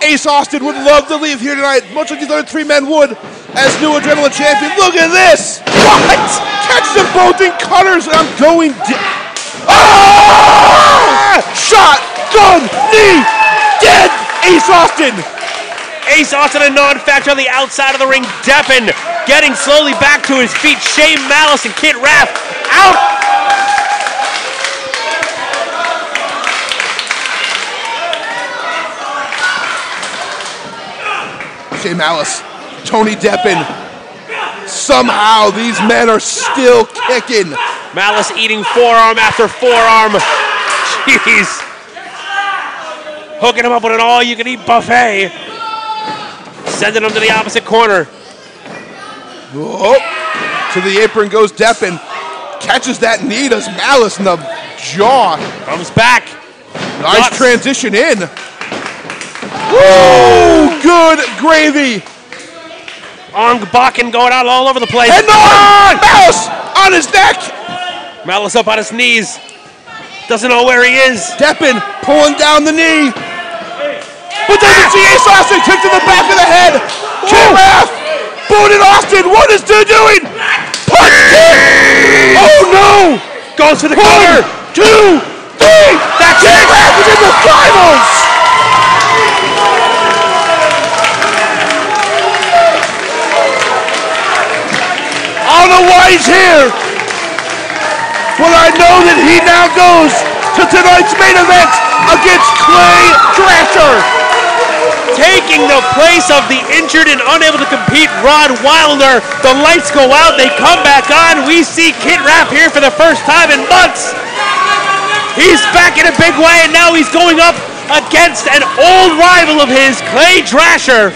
[SPEAKER 7] Ace Austin would love to leave here tonight, much like these other 3 men would, as new Adrenaline champion. Look at this! What? Catch them both in cutters, and I'm going Shot, gun, knee, dead! Ace Austin!
[SPEAKER 8] Ace Austin, a non-factor on the outside of the ring. Deppen getting slowly back to his feet. Shane Malice and Kit Raff out.
[SPEAKER 7] Shane Malice, Tony Deppen. Somehow these men are still kicking.
[SPEAKER 8] Malice eating forearm after forearm. Jeez. Hooking him up with an all-you-can-eat buffet. Sending him to the opposite corner.
[SPEAKER 7] Oh, to the apron goes Deppen. Catches that knee, does Malice in the jaw.
[SPEAKER 8] Comes back.
[SPEAKER 7] Nice transition in. Woo! Good gravy.
[SPEAKER 8] Arm Bakken going out all over the place.
[SPEAKER 7] And on! Malice on his neck.
[SPEAKER 8] Malice up on his knees. Doesn't know where he is.
[SPEAKER 7] Deppen pulling down the knee. But doesn't see Ace Austin. Kick to the back of the head. Kit Raff. Booted Austin. What is Stu doing? Punch kick. Oh no.
[SPEAKER 8] Goes for the cover.
[SPEAKER 7] 1, 2, 3.
[SPEAKER 8] That's
[SPEAKER 7] Kit
[SPEAKER 8] it.
[SPEAKER 7] Raff is in the finals. I don't know why he's here. But I know that he now goes to tonight's main event against Clay Thrasher.
[SPEAKER 8] Taking the place of the injured and unable to compete Rod Wilder. The lights go out, they come back on. We see Kit Raff here for the first time in months. He's back in a big way, and now he's going up against an old rival of his, Clay Thrasher.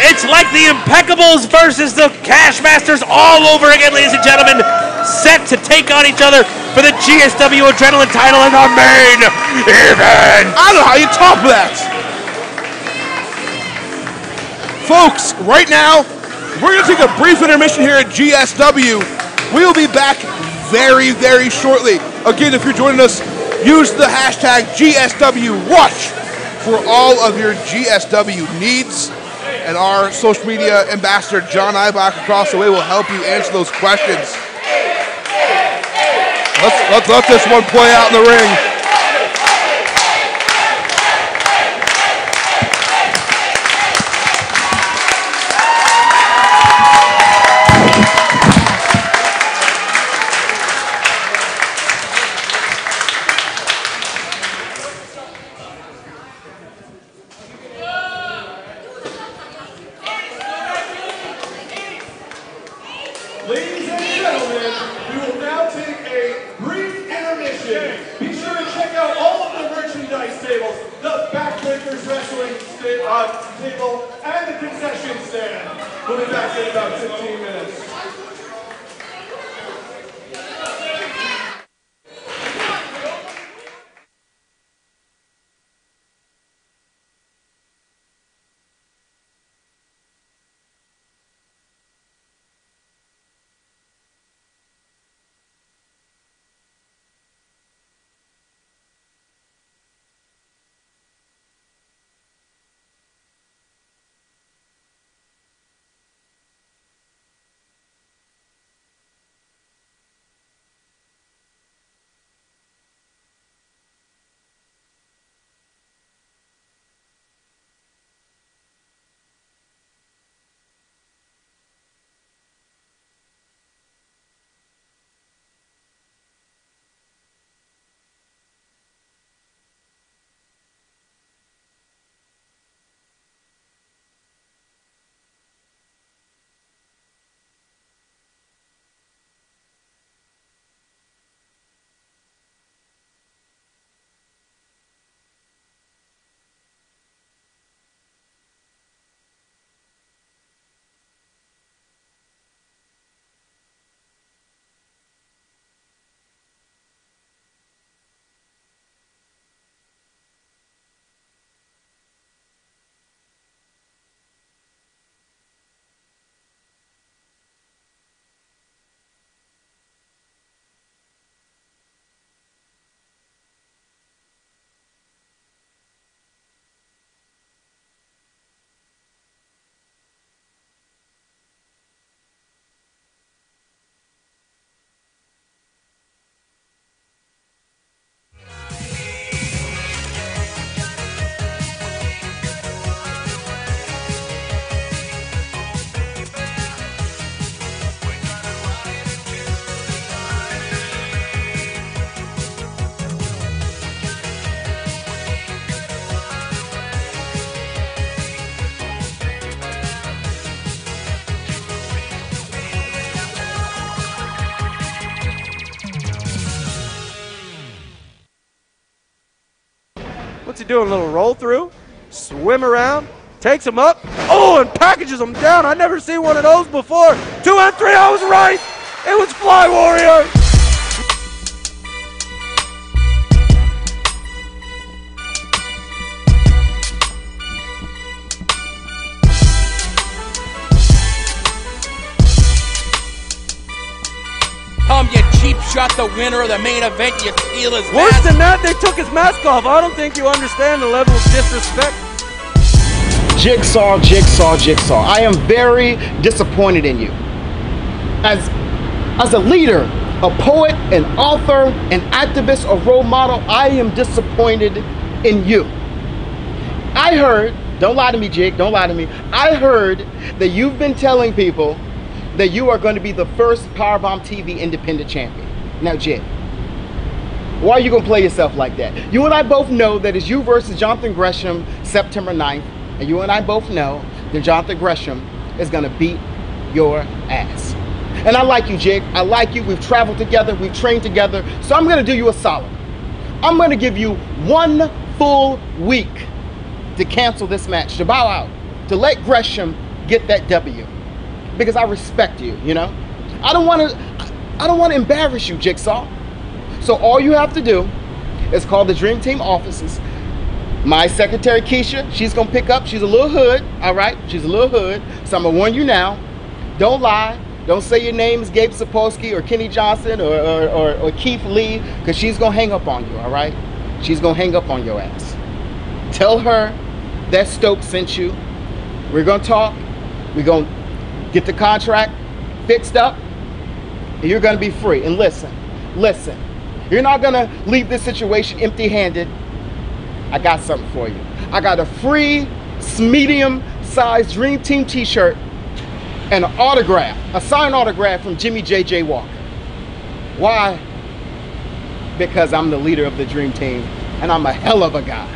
[SPEAKER 8] It's like the Impeccables versus the Cashmasters all over again, ladies and gentlemen. Set to take on each other for the GSW Adrenaline title in the main event.
[SPEAKER 7] I don't know how you top that. Folks, right now, we're going to take a brief intermission here at GSW. We will be back very, very shortly. Again, if you're joining us, use the hashtag GSWWatch for all of your GSW needs. And our social media ambassador, John Eibach, across the way will help you answer those questions. Let's let this one play out in the ring.
[SPEAKER 6] Ladies and gentlemen, we will now take a brief intermission. Be sure to check out all of the merchandise tables, the Backbreakers Wrestling table, and the concession stand. We'll be back in about 15 minutes. What's he doing? A little roll through, swim around, takes him up, oh, and packages him down. I never seen one of those before. 2 and 3, I was right. It was Fly Warrior.
[SPEAKER 10] You cheap shot the winner of the main event. You steal his
[SPEAKER 6] Worse
[SPEAKER 10] mask.
[SPEAKER 6] than that, they took his mask off. I don't think you understand the level of disrespect.
[SPEAKER 11] Jigsaw, Jigsaw, Jigsaw. I am very disappointed in you. As a leader, a poet, an author, an activist, a role model, I am disappointed in you. I heard, don't lie to me, Jig, don't lie to me. I heard that you've been telling people that you are going to be the first Powerbomb TV independent champion. Now, Jig, why are you going to play yourself like that? You and I both know that it's you versus Jonathan Gresham September 9th, and you and I both know that Jonathan Gresham is going to beat your ass. And I like you, Jig. I like you. We've traveled together. We've trained together. So I'm going to do you a solid. I'm going to give you 1 full week to cancel this match, to bow out, to let Gresham get that W. Because I respect you, you know? I don't want to embarrass you, Jigsaw. So all you have to do is call the Dream Team offices. My secretary, Keisha, she's going to pick up. She's a little hood, all right? She's a little hood. So I'm going to warn you now. Don't lie. Don't say your name is Gabe Sapolsky or Kenny Johnson or Keith Lee, because she's going to hang up on you, all right? She's going to hang up on your ass. Tell her that Stokes sent you. We're going to talk. We're going to get the contract fixed up, and you're going to be free. And listen, you're not going to leave this situation empty-handed. I got something for you. I got a free medium-sized Dream Team t-shirt and an autograph, a signed autograph from Jimmy J.J. Walker. Why? Because I'm the leader of the Dream Team, and I'm a hell of a guy.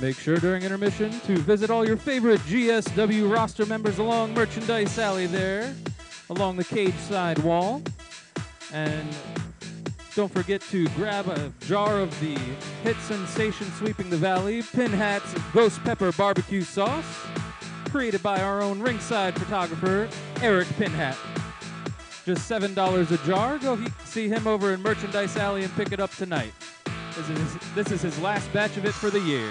[SPEAKER 12] Make sure during intermission to visit all your favorite GSW roster members along Merchandise Alley there, along the cage side wall. And don't forget to grab a jar of the hit sensation sweeping the valley, Pin Hat's Ghost Pepper Barbecue Sauce, created by our own ringside photographer, Eric Pinhat. Just $7 a jar. Go see him over in Merchandise Alley and pick it up tonight. This is his last batch of it for the year.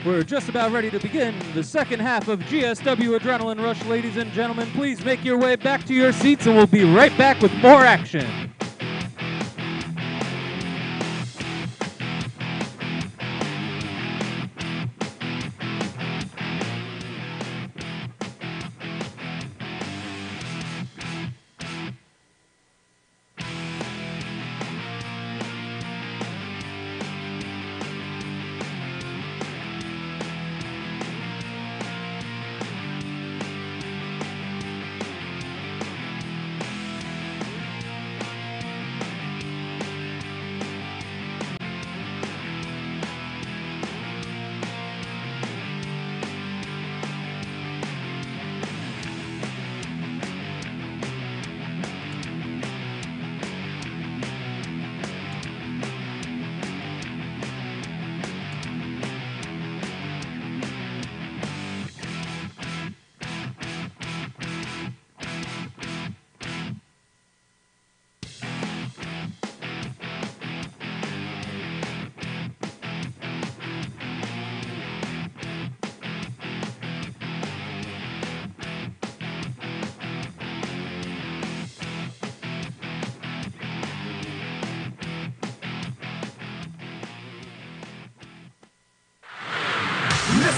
[SPEAKER 12] We're just about ready to begin the second half of GSW Adrenaline Rush, ladies and gentlemen. Please make your way back to your seats and we'll be right back with more action.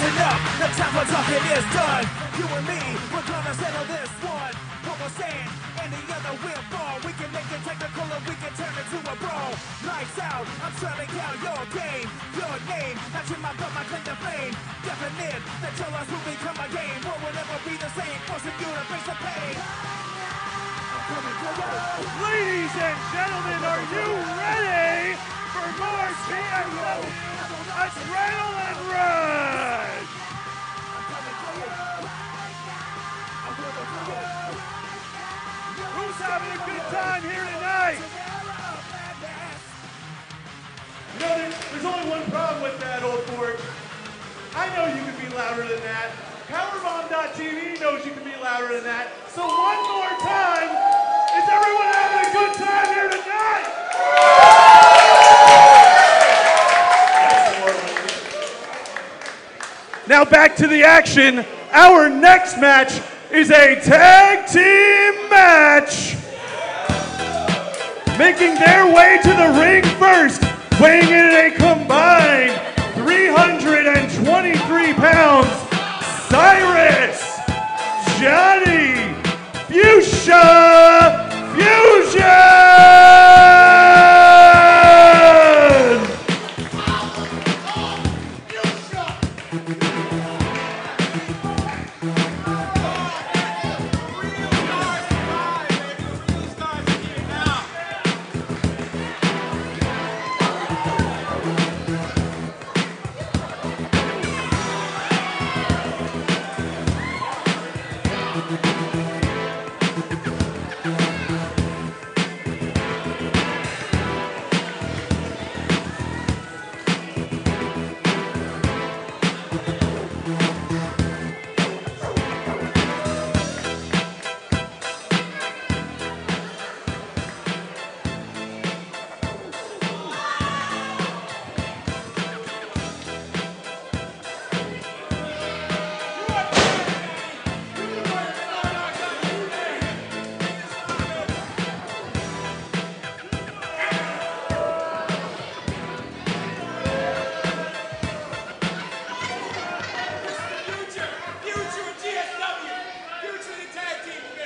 [SPEAKER 1] listen up, the time for talking is done. You and me, we're gonna settle this one. What we're saying, and the other will fall. We can make it technical and we can turn it to a brawl. Lights out, I'm shutting down your game. Your name, matching my butt, my claim to fame. Definite, that your life will become a game. What will never be the same, forcing you to face the pain. I'm coming for you.
[SPEAKER 6] Ladies and gentlemen, are you ready for more GSW Adrenaline Rush? Who's having a good time here tonight? You know, there's only one problem with that, old fort. I know you can be louder than that. Powerbomb.tv knows you can be louder than that. So one more time, is everyone having a good time here tonight? Now back to the action. Our next match is a tag team match. Making their way to the ring first, weighing in at a combined 323 pounds, Cyrus, Johnny, Fuchsia, Fusion!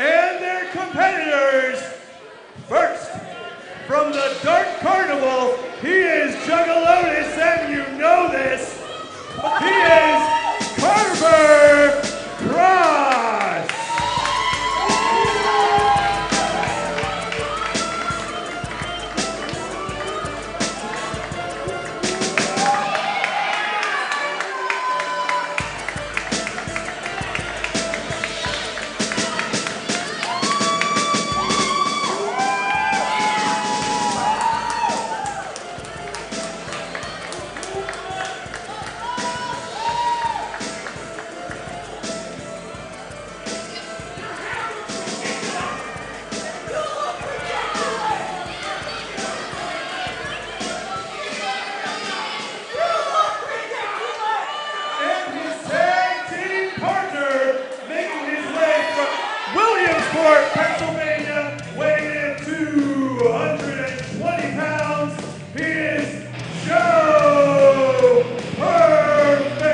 [SPEAKER 6] And their competitors, first, from the Dark Carnival, he is Juggalotus, and you know this. He is Carver Cross. Pennsylvania, weighing in 220 pounds, he is Joe Perfect!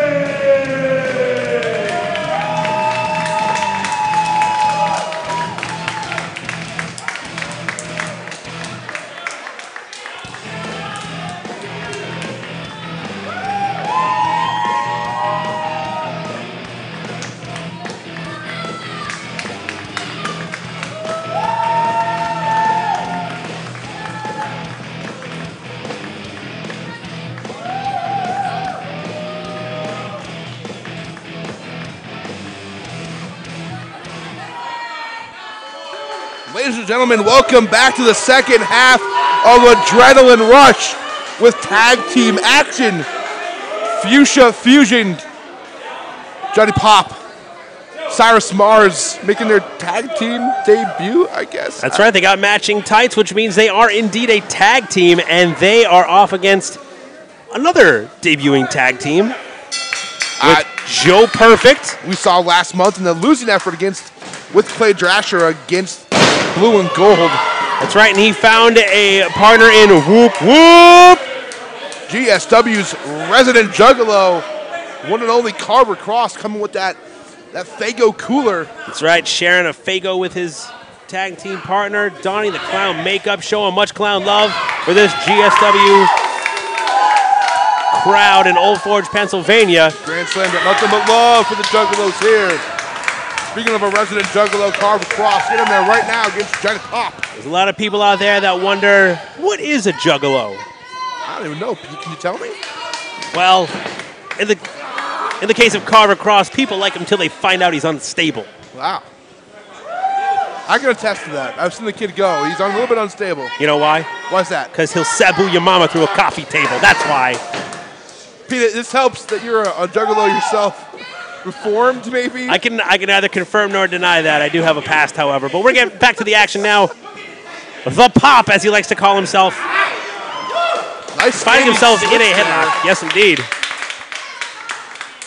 [SPEAKER 7] Ladies and gentlemen, welcome back to the second half of Adrenaline Rush with tag team action. Fuchsia Fusion, Johnny Pop, Cyrus Mars making their tag team debut, I guess.
[SPEAKER 8] That's right, they got matching tights, which means they are indeed a tag team, and they are off against another debuting tag team with Joe Perfect.
[SPEAKER 7] We saw last month in the losing effort with Clay Drasher against Blue and Gold.
[SPEAKER 8] That's right, and he found a partner in Whoop Whoop.
[SPEAKER 7] GSW's resident juggalo, one and only Carver Cross coming with that Fago cooler.
[SPEAKER 8] That's right, sharing a Fago with his tag team partner, donning the clown makeup, showing much clown love for this GSW crowd in Old Forge, Pennsylvania.
[SPEAKER 7] Grand Slam got nothing but love for the Juggalos here. Speaking of a resident Juggalo, Carver Cross, get him there right now against Giant Pop.
[SPEAKER 8] There's a lot of people out there that wonder, what is a Juggalo?
[SPEAKER 7] I don't even know. Can you tell me?
[SPEAKER 8] Well, in the case of Carver Cross, people like him until they find out he's unstable.
[SPEAKER 7] Wow. I can attest to that. I've seen the kid go. He's a little bit unstable.
[SPEAKER 8] You know why?
[SPEAKER 7] Why's that?
[SPEAKER 8] Because he'll sabu your mama through a coffee table. That's why.
[SPEAKER 7] Pete, this helps that you're a Juggalo yourself. Reformed, maybe?
[SPEAKER 8] I can neither confirm nor deny that. I do have a past, however. But we're getting back to the action now. The Pop, as he likes to call himself.
[SPEAKER 7] Nice
[SPEAKER 8] finding himself in a
[SPEAKER 7] there.
[SPEAKER 8] headlock. Yes, indeed.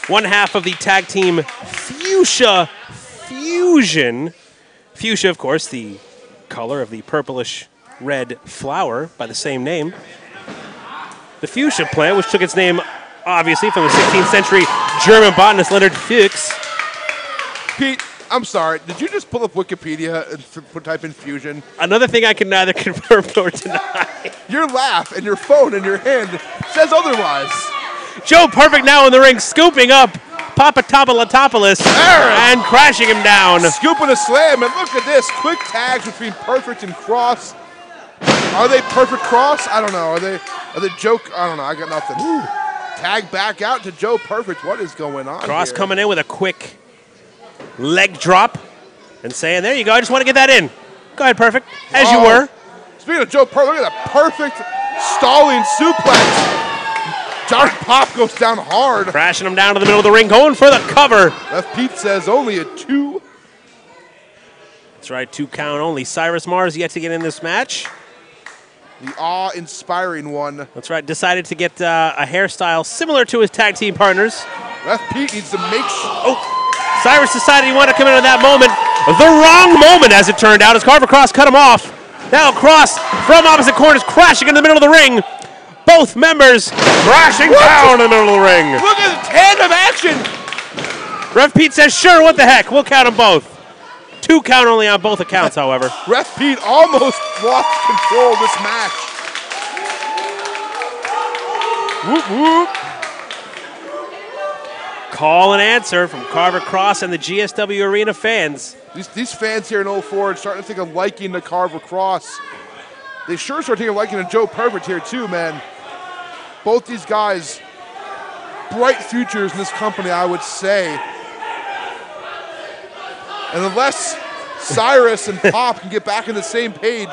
[SPEAKER 8] One half of the tag team Fuchsia Fusion. Fuchsia, of course, the color of the purplish red flower by the same name. The Fuchsia plant, which took its name, obviously, from the 16th century German botanist Leonard Fuchs.
[SPEAKER 7] Pete, I'm sorry. Did you just pull up Wikipedia and type in fusion?
[SPEAKER 8] Another thing I can neither confirm nor deny.
[SPEAKER 7] Your laugh and your phone in your hand says otherwise.
[SPEAKER 8] Joe Perfect now in the ring, scooping up Papadopoulos and crashing him down.
[SPEAKER 7] Scooping a slam, and look at this. Quick tags between Perfect and Cross. Are they Perfect Cross? I don't know. Are they Joke? I don't know. I got nothing. Ooh. Tag back out to Joe Perfect. What is going on
[SPEAKER 8] Cross
[SPEAKER 7] here?
[SPEAKER 8] coming in with a quick leg drop and saying, there you go, I just want to get that in. Go ahead, Perfect, as you were.
[SPEAKER 7] Speaking of Joe Perfect, look at that perfect stalling suplex. Johnny Pop goes down hard.
[SPEAKER 8] Crashing him down to the middle of the ring, going for the cover.
[SPEAKER 7] Ref Pete says only a 2.
[SPEAKER 8] That's right, 2 count only. Cyrus Mars yet to get in this match.
[SPEAKER 7] The awe-inspiring one.
[SPEAKER 8] That's right, decided to get a hairstyle similar to his tag team partners.
[SPEAKER 7] Ref Pete needs to make
[SPEAKER 8] Cyrus decided he wanted to come in at that moment. The wrong moment, as it turned out, as Carver Cross cut him off. Now Cross from opposite corners, crashing in the middle of the ring. Both members crashing down in the middle of the ring.
[SPEAKER 7] Look at the tandem action.
[SPEAKER 8] Ref Pete says, sure, what the heck, we'll count them both. 2 count only on both accounts, however.
[SPEAKER 7] Ref Pete almost lost control of this match. Whoop, whoop.
[SPEAKER 8] Call and answer from Carver Cross and the GSW Arena fans.
[SPEAKER 7] These fans here in Old Forge starting to take a liking to Carver Cross. They sure start taking a liking to Joe Perfect here too, man. Both these guys, bright futures in this company, I would say. And unless Cyrus and Pop can get back on the same page,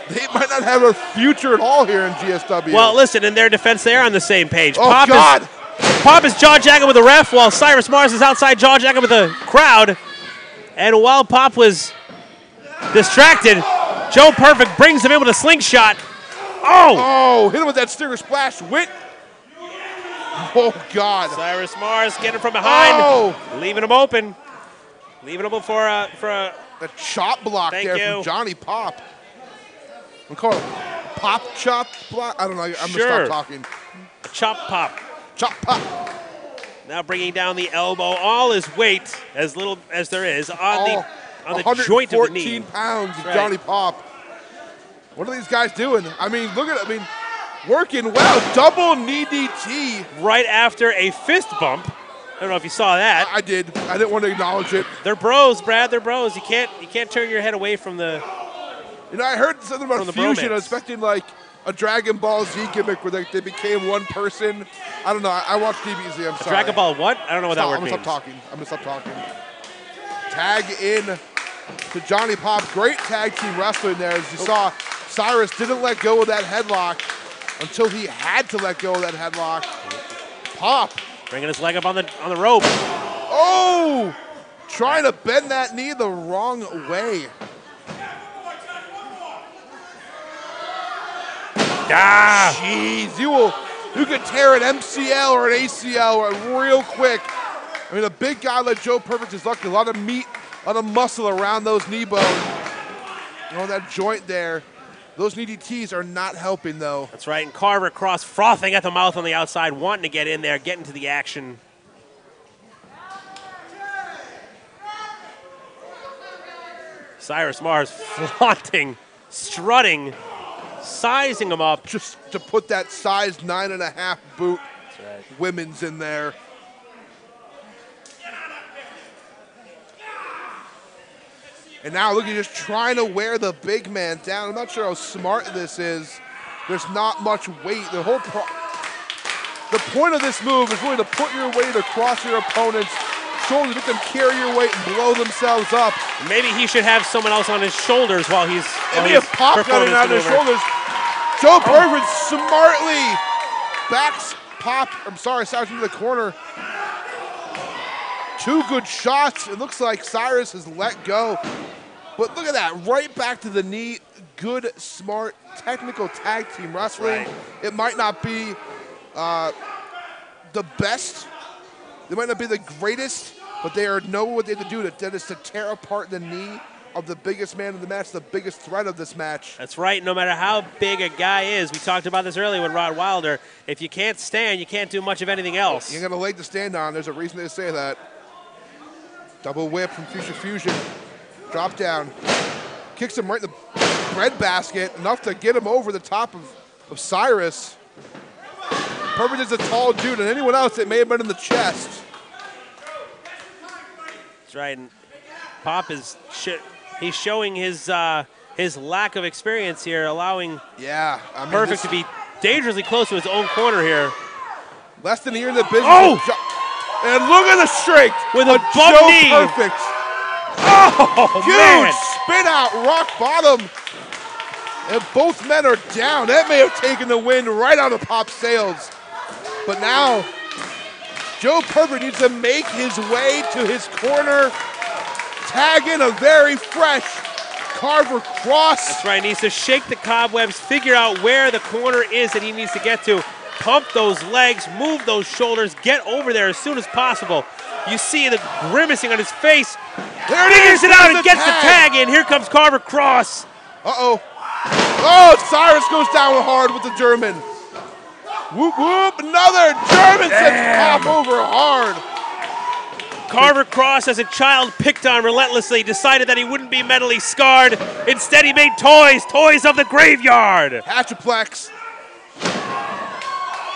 [SPEAKER 7] they might not have a future at all here in GSW.
[SPEAKER 8] Well, listen, in their defense, they are on the same page.
[SPEAKER 7] Oh, God.
[SPEAKER 8] Pop is jaw-jacking with the ref, while Cyrus Mars is outside jaw-jacking with the crowd. And while Pop was distracted, Joe Perfect brings him in with a slingshot.
[SPEAKER 7] Oh, hit him with that Stinger Splash. Oh, God.
[SPEAKER 8] Cyrus Mars getting from behind, leaving him open. Leaving him for a
[SPEAKER 7] chop block from Johnny Pop. We call it pop chop block. I don't know. I'm going to stop talking.
[SPEAKER 8] A chop pop.
[SPEAKER 7] Chop pop.
[SPEAKER 8] Now bringing down the elbow, all his weight, as little as there is, on the joint of the knee.
[SPEAKER 7] 114 pounds of Johnny Pop. What are these guys doing? I mean, look at it. Working well. Double knee DT.
[SPEAKER 8] Right after a fist bump. I don't know if you saw that.
[SPEAKER 7] I did. I didn't want to acknowledge it.
[SPEAKER 8] They're bros, Brad. They're bros. You can't turn your head away from the.
[SPEAKER 7] I heard something about fusion. I was expecting like a Dragon Ball Z gimmick where they became one person. I don't know. I watched DBZ. I'm sorry.
[SPEAKER 8] Dragon Ball what? I don't know what that word means.
[SPEAKER 7] I'm going to stop talking. Tag in to Johnny Pop. Great tag team wrestling there. As you saw, Cyrus didn't let go of that headlock until he had to let go of that headlock. Pop.
[SPEAKER 8] Bringing his leg up on the rope.
[SPEAKER 7] Oh! Trying to bend that knee the wrong way. Jeez, you could tear an MCL or an ACL real quick. I mean, a big guy like Joe Perfect is lucky. A lot of meat, a lot of muscle around those knee bones. That joint there. Those knee DTs are not helping, though.
[SPEAKER 8] That's right, and Carver Cross frothing at the mouth on the outside, wanting to get in there, get into the action. Cyrus Mars flaunting, strutting, sizing him up.
[SPEAKER 7] Just to put that size 9.5 boot women's in there. And now look, he's just trying to wear the big man down. I'm not sure how smart this is. There's not much weight. The point of this move is really to put your weight across your opponent's shoulders, let them carry your weight and blow themselves up.
[SPEAKER 8] Maybe he should have someone else on his shoulders while he's
[SPEAKER 7] Maybe a pop gunning on his shoulders. Joe Perfect smartly backs Pop, Cyrus into the corner. 2 good shots. It looks like Cyrus has let go. But look at that, right back to the knee. Good, smart, technical tag team wrestling. Right. It might not be the best. They might not be the greatest, but they know what they have to do. That is to tear apart the knee of the biggest man in the match, the biggest threat of this match.
[SPEAKER 8] That's right. No matter how big a guy is, we talked about this earlier with Rod Wilder, if you can't stand, you can't do much of anything else.
[SPEAKER 7] You got a leg to stand on. There's a reason they say that. Double whip from Future Fusion. Drop down. Kicks him right in the bread basket, enough to get him over the top of Cyrus. Perfect is a tall dude, and anyone else that may have been in the chest.
[SPEAKER 8] That's right. And Pop is he's showing his lack of experience here, allowing Perfect to be dangerously close to his own corner here.
[SPEAKER 7] Less than a year in the business. Oh! And look at the strength
[SPEAKER 8] with a bum
[SPEAKER 7] Joe
[SPEAKER 8] knee.
[SPEAKER 7] Perfect.
[SPEAKER 8] Oh,
[SPEAKER 7] huge
[SPEAKER 8] man.
[SPEAKER 7] spin out, rock bottom. And both men are down. That may have taken the wind right out of Pop's sails. But now, Joe Perfect needs to make his way to his corner. Tag in a very fresh Carver cross.
[SPEAKER 8] That's right, he needs to shake the cobwebs, figure out where the corner is that he needs to get to. Pump those legs, move those shoulders, get over there as soon as possible. You see the grimacing on his face.
[SPEAKER 7] There it
[SPEAKER 8] Figures
[SPEAKER 7] is.
[SPEAKER 8] it out and gets the tag in. Here comes Carver Cross.
[SPEAKER 7] Uh-oh. Oh, Cyrus goes down hard with the German. Whoop, whoop. Another German sends Pop over hard.
[SPEAKER 8] Carver Cross, as a child, picked on relentlessly, decided that he wouldn't be mentally scarred. Instead, he made toys of the graveyard.
[SPEAKER 7] Hatchaplex.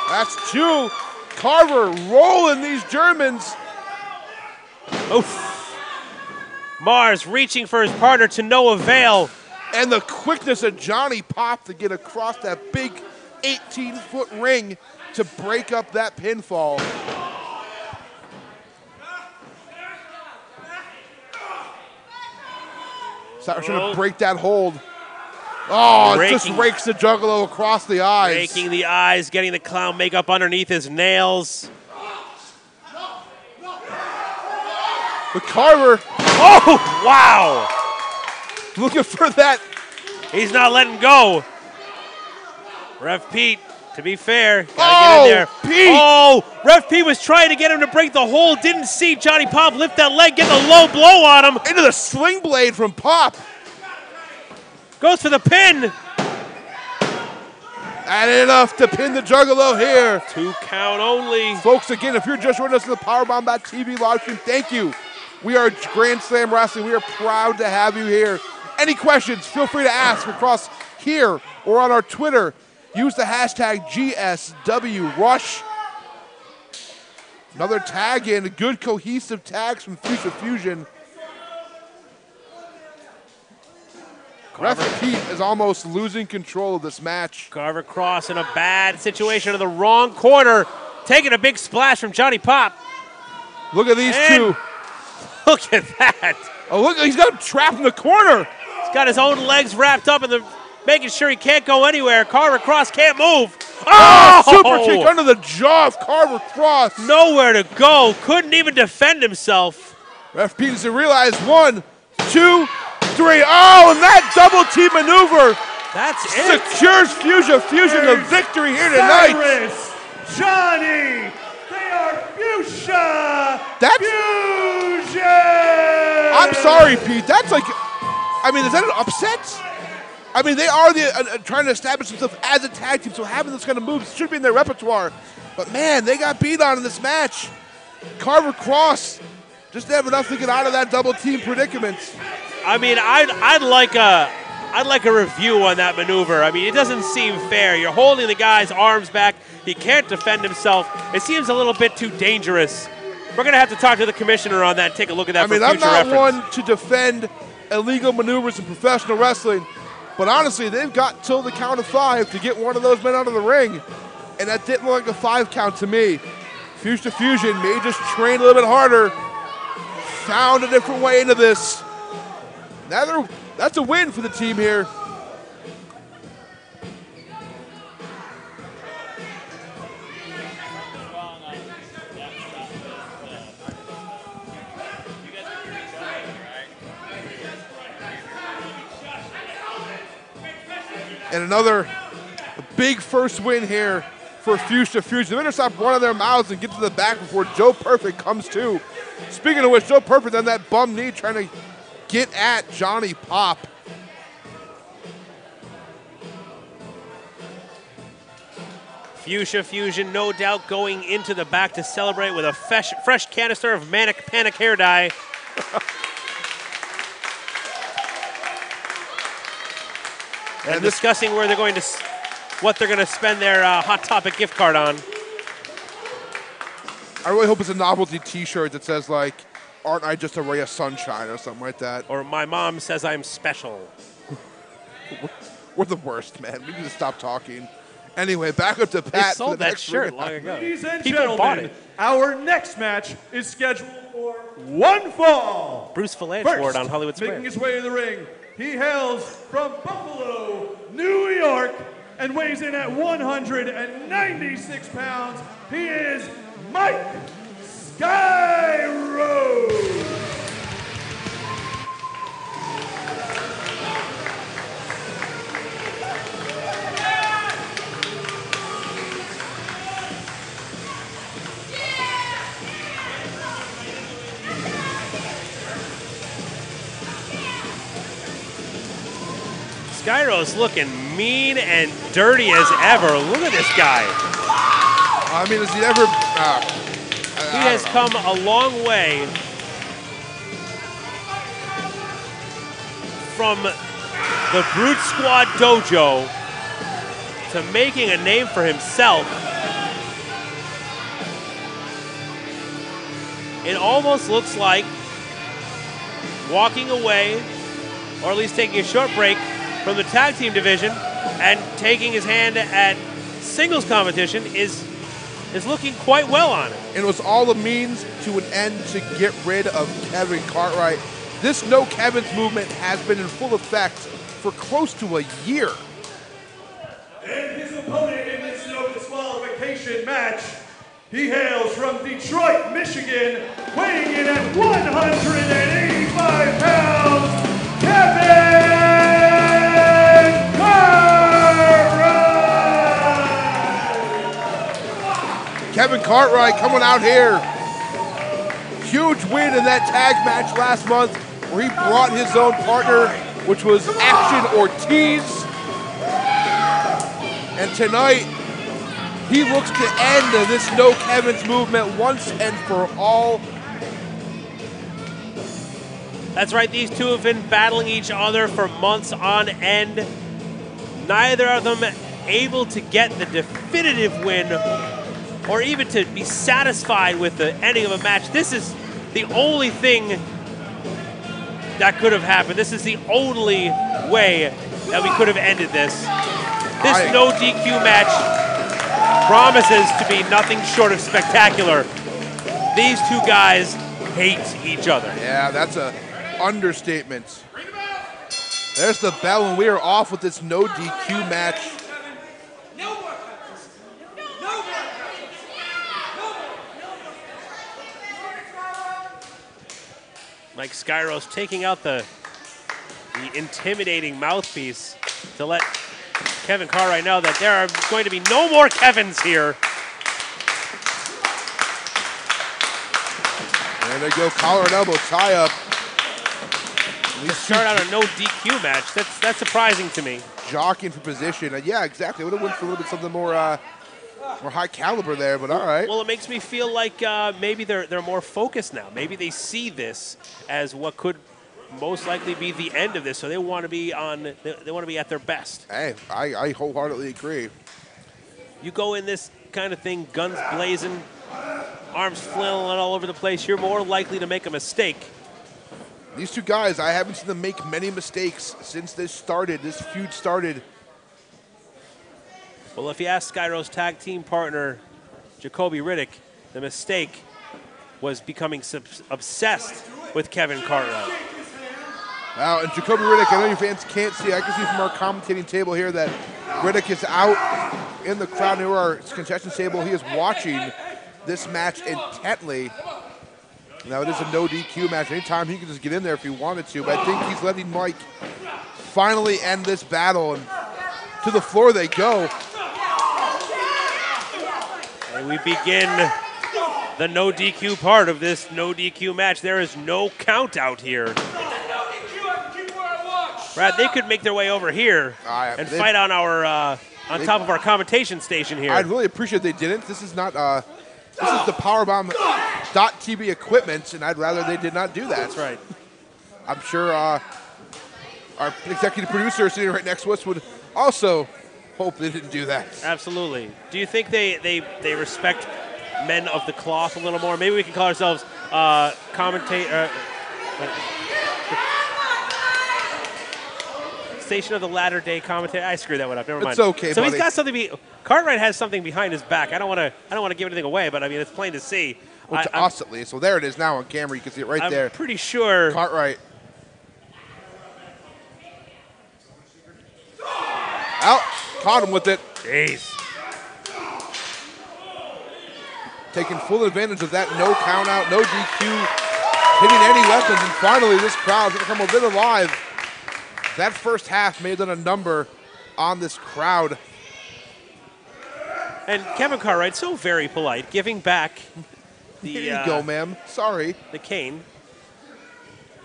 [SPEAKER 7] That's 2. Carver rolling these Germans.
[SPEAKER 8] Oof. Mars reaching for his partner to no avail.
[SPEAKER 7] And the quickness of Johnny Pop to get across that big 18-foot ring to break up that pinfall. Cyrus trying to break that hold. Oh, it just rakes the Juggalo across the eyes.
[SPEAKER 8] Raking the eyes, getting the clown makeup underneath his nails.
[SPEAKER 7] But Carver.
[SPEAKER 8] Oh, wow.
[SPEAKER 7] Looking for that.
[SPEAKER 8] He's not letting go. Ref Pete, to be fair, gotta get in there.
[SPEAKER 7] Pete.
[SPEAKER 8] Oh, Ref Pete was trying to get him to break the hold. Didn't see Johnny Pop lift that leg, get the low blow on him.
[SPEAKER 7] Into the sling blade from Pop.
[SPEAKER 8] Goes for the pin.
[SPEAKER 7] And enough to pin the Juggalo here.
[SPEAKER 8] 2 count only.
[SPEAKER 7] Folks, again, if you're just joining us in the Powerbomb.tv live stream, thank you. We are Grand Slam Wrestling. We are proud to have you here. Any questions, feel free to ask across here or on our Twitter. Use the hashtag GSWRush. Another tag in, good cohesive tags from Future Fusion. Ref Pete is almost losing control of this match.
[SPEAKER 8] Carver Cross in a bad situation in the wrong corner. Taking a big splash from Johnny Pop.
[SPEAKER 7] Look at these two.
[SPEAKER 8] Look at that.
[SPEAKER 7] Oh, look, he's got him trapped in the corner.
[SPEAKER 8] He's got his own legs wrapped up in the, making sure he can't go anywhere. Carver Cross can't move. Oh!
[SPEAKER 7] Super kick under the jaw of Carver Cross.
[SPEAKER 8] Nowhere to go. Couldn't even defend himself.
[SPEAKER 7] Ref Pete doesn't realize 1, 2, 3. Oh, and that double team maneuver.
[SPEAKER 8] That's it.
[SPEAKER 7] Secures Fusion the victory here tonight.
[SPEAKER 6] Cyrus, Johnny, they are Fuchsia. Fusion.
[SPEAKER 7] I'm sorry, Pete. That's like, I mean, is that an upset? I mean, they are trying to establish themselves as a tag team, so having this kind of moves should be in their repertoire. But man, they got beat on in this match. Carver Cross just didn't have enough to get out of that double team predicament.
[SPEAKER 8] I mean, I'd like a review on that maneuver. I mean, it doesn't seem fair. You're holding the guy's arms back. He can't defend himself. It seems a little bit too dangerous. We're going to have to talk to the commissioner on that and take a look at that for future reference.
[SPEAKER 7] I'm not one to defend illegal maneuvers in professional wrestling, but honestly, they've got till the count of 5 to get one of those men out of the ring, and that didn't look like a 5 count to me. Fusion to Fusion may just train a little bit harder, found a different way into this. That's a win for the team here. And another big first win here for Fusion to Fusion. They better stop running their mouths and get to the back before Joe Perfect comes to. Speaking of which, Joe Perfect on that bum knee trying to get at Johnny Pop.
[SPEAKER 8] Fuchsia Fusion, no doubt, going into the back to celebrate with a fresh canister of Manic Panic hair dye. and discussing where they're going to, what they're going to spend their Hot Topic gift card on.
[SPEAKER 7] I really hope it's a novelty T-shirt that says like, "Aren't I just a ray of sunshine?" or something like that.
[SPEAKER 8] Or "My mom says I'm special."
[SPEAKER 7] We're the worst, man. We need to stop talking. Anyway, back up to Pat.
[SPEAKER 8] They sold that shirt long ago.
[SPEAKER 6] Ladies and
[SPEAKER 8] People bought
[SPEAKER 6] gentlemen,
[SPEAKER 8] it.
[SPEAKER 6] our next match is scheduled for one fall.
[SPEAKER 8] Bruce Valanche wore it on Hollywood Square.
[SPEAKER 6] Making his way to the ring, he hails from Buffalo, New York, and weighs in at 196 pounds. He is Mike Skyro.
[SPEAKER 8] Skyro's looking mean and dirty as ever. Look at this guy.
[SPEAKER 7] I mean, has he ever...
[SPEAKER 8] he has come a long way from the Brute Squad dojo to making a name for himself. It almost looks like walking away, or at least taking a short break from the tag team division and taking his hand at singles competition is looking quite well on it.
[SPEAKER 7] It was all a means to an end to get rid of Kevin Cartwright. This No Kevin's movement has been in full effect for close to a year.
[SPEAKER 6] And his opponent in this no disqualification match, he hails from Detroit, Michigan, weighing in at 185 pounds, Kevin Cartwright!
[SPEAKER 7] Kevin Cartwright coming out here. Huge win in that tag match last month where he brought his own partner, which was Action Ortiz. And tonight, he looks to end this No Kevin's movement once and for all.
[SPEAKER 8] That's right, these two have been battling each other for months on end. Neither of them able to get the definitive win or even to be satisfied with the ending of a match. This is the only thing that could have happened. This is the only way that we could have ended this. This no DQ match promises to be nothing short of spectacular. These two guys hate each other.
[SPEAKER 7] Yeah, that's an understatement. There's the bell, and we are off with this no DQ match.
[SPEAKER 8] Mike Skyro's taking out the intimidating mouthpiece to let Kevin Cartwright know that there are going to be no more Kevins here.
[SPEAKER 7] There they go, collar and elbow tie up.
[SPEAKER 8] Start out a no DQ match. That's surprising to me.
[SPEAKER 7] Jockeying for position. Yeah, exactly. Would have went for a little bit something more high caliber there, but all right.
[SPEAKER 8] Well, it makes me feel like maybe they're more focused now. Maybe they see this as what could most likely be the end of this. So they want to be they want to be at their best.
[SPEAKER 7] Hey, I wholeheartedly agree.
[SPEAKER 8] You go in this kind of thing, guns blazing, arms flailing all over the place, you're more likely to make a mistake.
[SPEAKER 7] These two guys, I haven't seen them make many mistakes since this feud started.
[SPEAKER 8] Well, if you ask Skyro's tag team partner, Jacoby Riddick, the mistake was becoming obsessed with Kevin Cartwright.
[SPEAKER 7] Wow, and Jacoby Riddick, I know you fans can't see, I can see from our commentating table here that Riddick is out in the crowd near our concession table. He is watching this match intently. Now, it is a no DQ match. Anytime he can just get in there if he wanted to, but I think he's letting Mike finally end this battle, and to the floor they go.
[SPEAKER 8] And we begin the no DQ part of this no DQ match. There is no count out here. Brad, they could make their way over here and fight on our on top of our commentation station here.
[SPEAKER 7] I'd really appreciate if they didn't. This is not this is the Powerbomb.tv equipment, and I'd rather they did not do that.
[SPEAKER 8] That's right.
[SPEAKER 7] I'm sure our executive producer sitting right next to us would also hope they didn't do that.
[SPEAKER 8] Absolutely. Do you think they respect men of the cloth a little more? Maybe we can call ourselves Station of the Latter Day Commentator. I screwed that one up. Never mind.
[SPEAKER 7] It's okay,
[SPEAKER 8] So
[SPEAKER 7] buddy.
[SPEAKER 8] he's got something. Cartwright has something behind his back. I don't want to give anything away, but I mean it's plain to see.
[SPEAKER 7] Well, to us at least. So there it is now on camera. You can see it right there.
[SPEAKER 8] I'm pretty sure.
[SPEAKER 7] Cartwright. Out. Caught him with it.
[SPEAKER 8] Jeez.
[SPEAKER 7] Taking full advantage of that no count out, no DQ, hitting any weapons, and finally this crowd's going to come a bit alive. That first half may have done a number on this crowd.
[SPEAKER 8] And Kevin Cartwright, so very polite, giving back the.
[SPEAKER 7] Here you go, ma'am. Sorry.
[SPEAKER 8] The cane.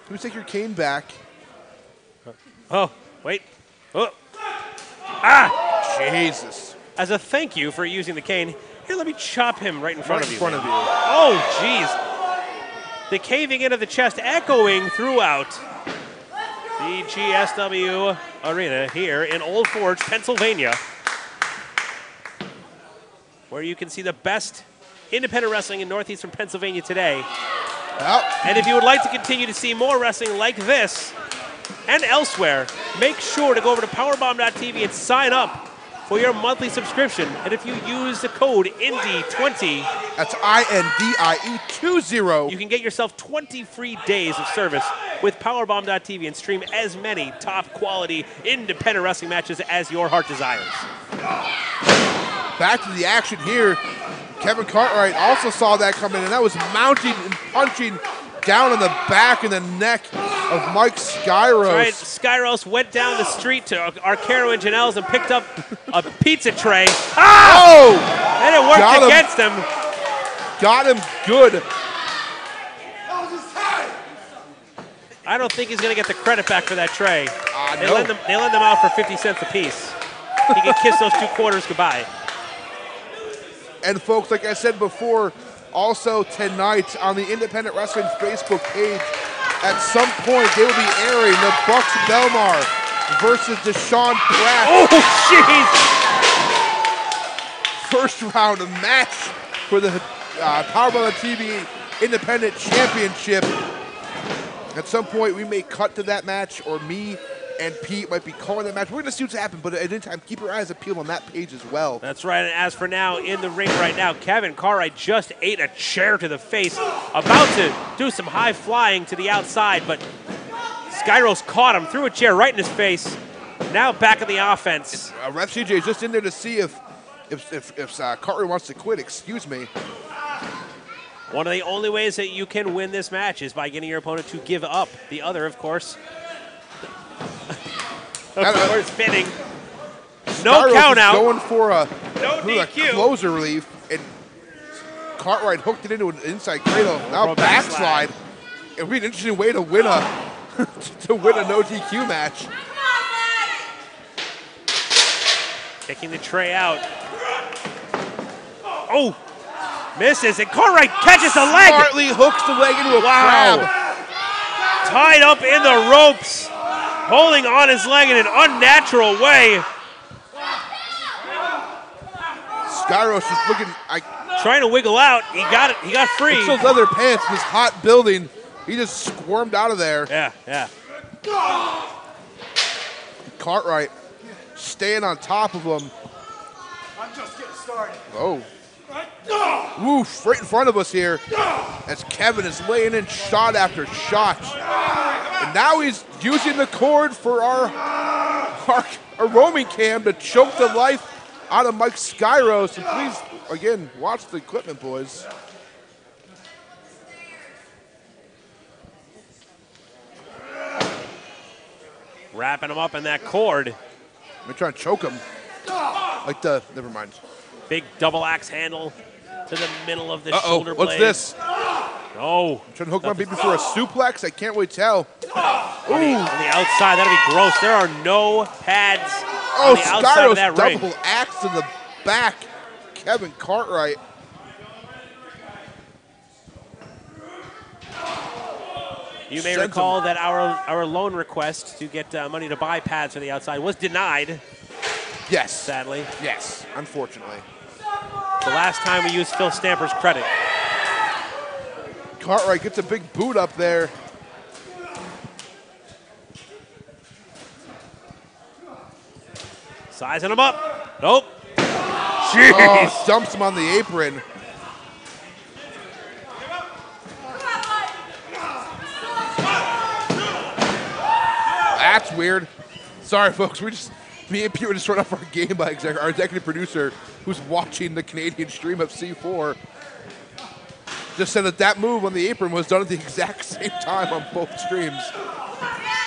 [SPEAKER 7] Can we take your cane back?
[SPEAKER 8] Oh, wait. Oh. Ah!
[SPEAKER 7] Jesus.
[SPEAKER 8] As a thank you for using the cane, here, let me chop him right in front of you.
[SPEAKER 7] Right in front of you.
[SPEAKER 8] Oh, jeez. The caving in of the chest echoing throughout the GSW arena here in Old Forge, Pennsylvania, where you can see the best independent wrestling in northeastern Pennsylvania today. And if you would like to continue to see more wrestling like this and elsewhere, make sure to go over to Powerbomb.tv and sign up for your monthly subscription. And if you use the code INDIE20,
[SPEAKER 7] that's INDIE20,
[SPEAKER 8] you can get yourself 20 free days of service with Powerbomb.tv and stream as many top quality independent wrestling matches as your heart desires.
[SPEAKER 7] Back to the action here. Kevin Cartwright also saw that coming, and that was mounting and punching down on the back and the neck of Mike Skyros.
[SPEAKER 8] Right, Skyros went down the street to Arcaro and Janelle's and picked up a pizza tray. Ah!
[SPEAKER 7] Oh!
[SPEAKER 8] And it worked against him.
[SPEAKER 7] Got him good.
[SPEAKER 8] I don't think he's going to get the credit back for that tray. They
[SPEAKER 7] no.
[SPEAKER 8] lend them out for 50 cents a piece. He can kiss those 2 quarters goodbye.
[SPEAKER 7] And folks, like I said before, also tonight on the Independent Wrestling Facebook page, at some point they will be airing the Bucks Belmar versus Deshaun Pratt.
[SPEAKER 8] Oh, jeez!
[SPEAKER 7] First round match for the Powerbomb TV Independent Championship. At some point we may cut to that match, or me and Pete might be calling that match. We're going to see what's happening, but at any time, keep your eyes peeled on that page as well.
[SPEAKER 8] That's right, and as for now, in the ring right now, Kevin Cartwright just ate a chair to the face, about to do some high flying to the outside, but Skyros caught him, threw a chair right in his face. Now back in the offense.
[SPEAKER 7] Ref CJ is just in there to see if Cartwright wants to quit, excuse me.
[SPEAKER 8] One of the only ways that you can win this match is by getting your opponent to give up. The other, of course, fitting. No count out.
[SPEAKER 7] Going for a
[SPEAKER 8] DQ.
[SPEAKER 7] Closer relief, and Cartwright hooked it into an inside cradle. Now backslide. It would be an interesting way to win a no DQ match.
[SPEAKER 8] Taking the tray out. Oh, misses, and Cartwright catches the leg.
[SPEAKER 7] Smartly hooks the leg into a crab.
[SPEAKER 8] tied up in the ropes, holding on his leg in an unnatural way.
[SPEAKER 7] Skyros is looking,
[SPEAKER 8] trying to wiggle out. He got it. He got free.
[SPEAKER 7] It's those leather pants in this hot building. He just squirmed out of there.
[SPEAKER 8] Yeah, yeah.
[SPEAKER 7] Cartwright staying on top of him.
[SPEAKER 1] I'm just getting started.
[SPEAKER 7] Oh. Woof, right in front of us here. As Kevin is laying in shot after shot. And now he's using the cord for our roaming cam to choke the life out of Mike Skyros. And please, again, watch the equipment, boys.
[SPEAKER 8] Wrapping him up in that cord.
[SPEAKER 7] I'm trying to choke him. Never mind.
[SPEAKER 8] Big double axe handle to the middle of the shoulder blade.
[SPEAKER 7] What's this?
[SPEAKER 8] No.
[SPEAKER 7] I'm trying to hook my baby for a suplex. I can't really tell.
[SPEAKER 8] On the outside, that'd be gross. There are no pads on the outside of that ring.
[SPEAKER 7] Double axe to the back. Kevin Cartwright.
[SPEAKER 8] You may recall that our loan request to get money to buy pads for the outside was denied.
[SPEAKER 7] Yes.
[SPEAKER 8] Sadly.
[SPEAKER 7] Yes, unfortunately.
[SPEAKER 8] The last time we used Phil Stamper's credit.
[SPEAKER 7] Cartwright gets a big boot up there.
[SPEAKER 8] Sizing him up. Nope.
[SPEAKER 7] Jeez. Oh, dumps him on the apron. That's weird. Sorry, folks. Me and Pete were just throwing off our game by our executive producer, who's watching the Canadian stream of C4, just said that move on the apron was done at the exact same time on both streams.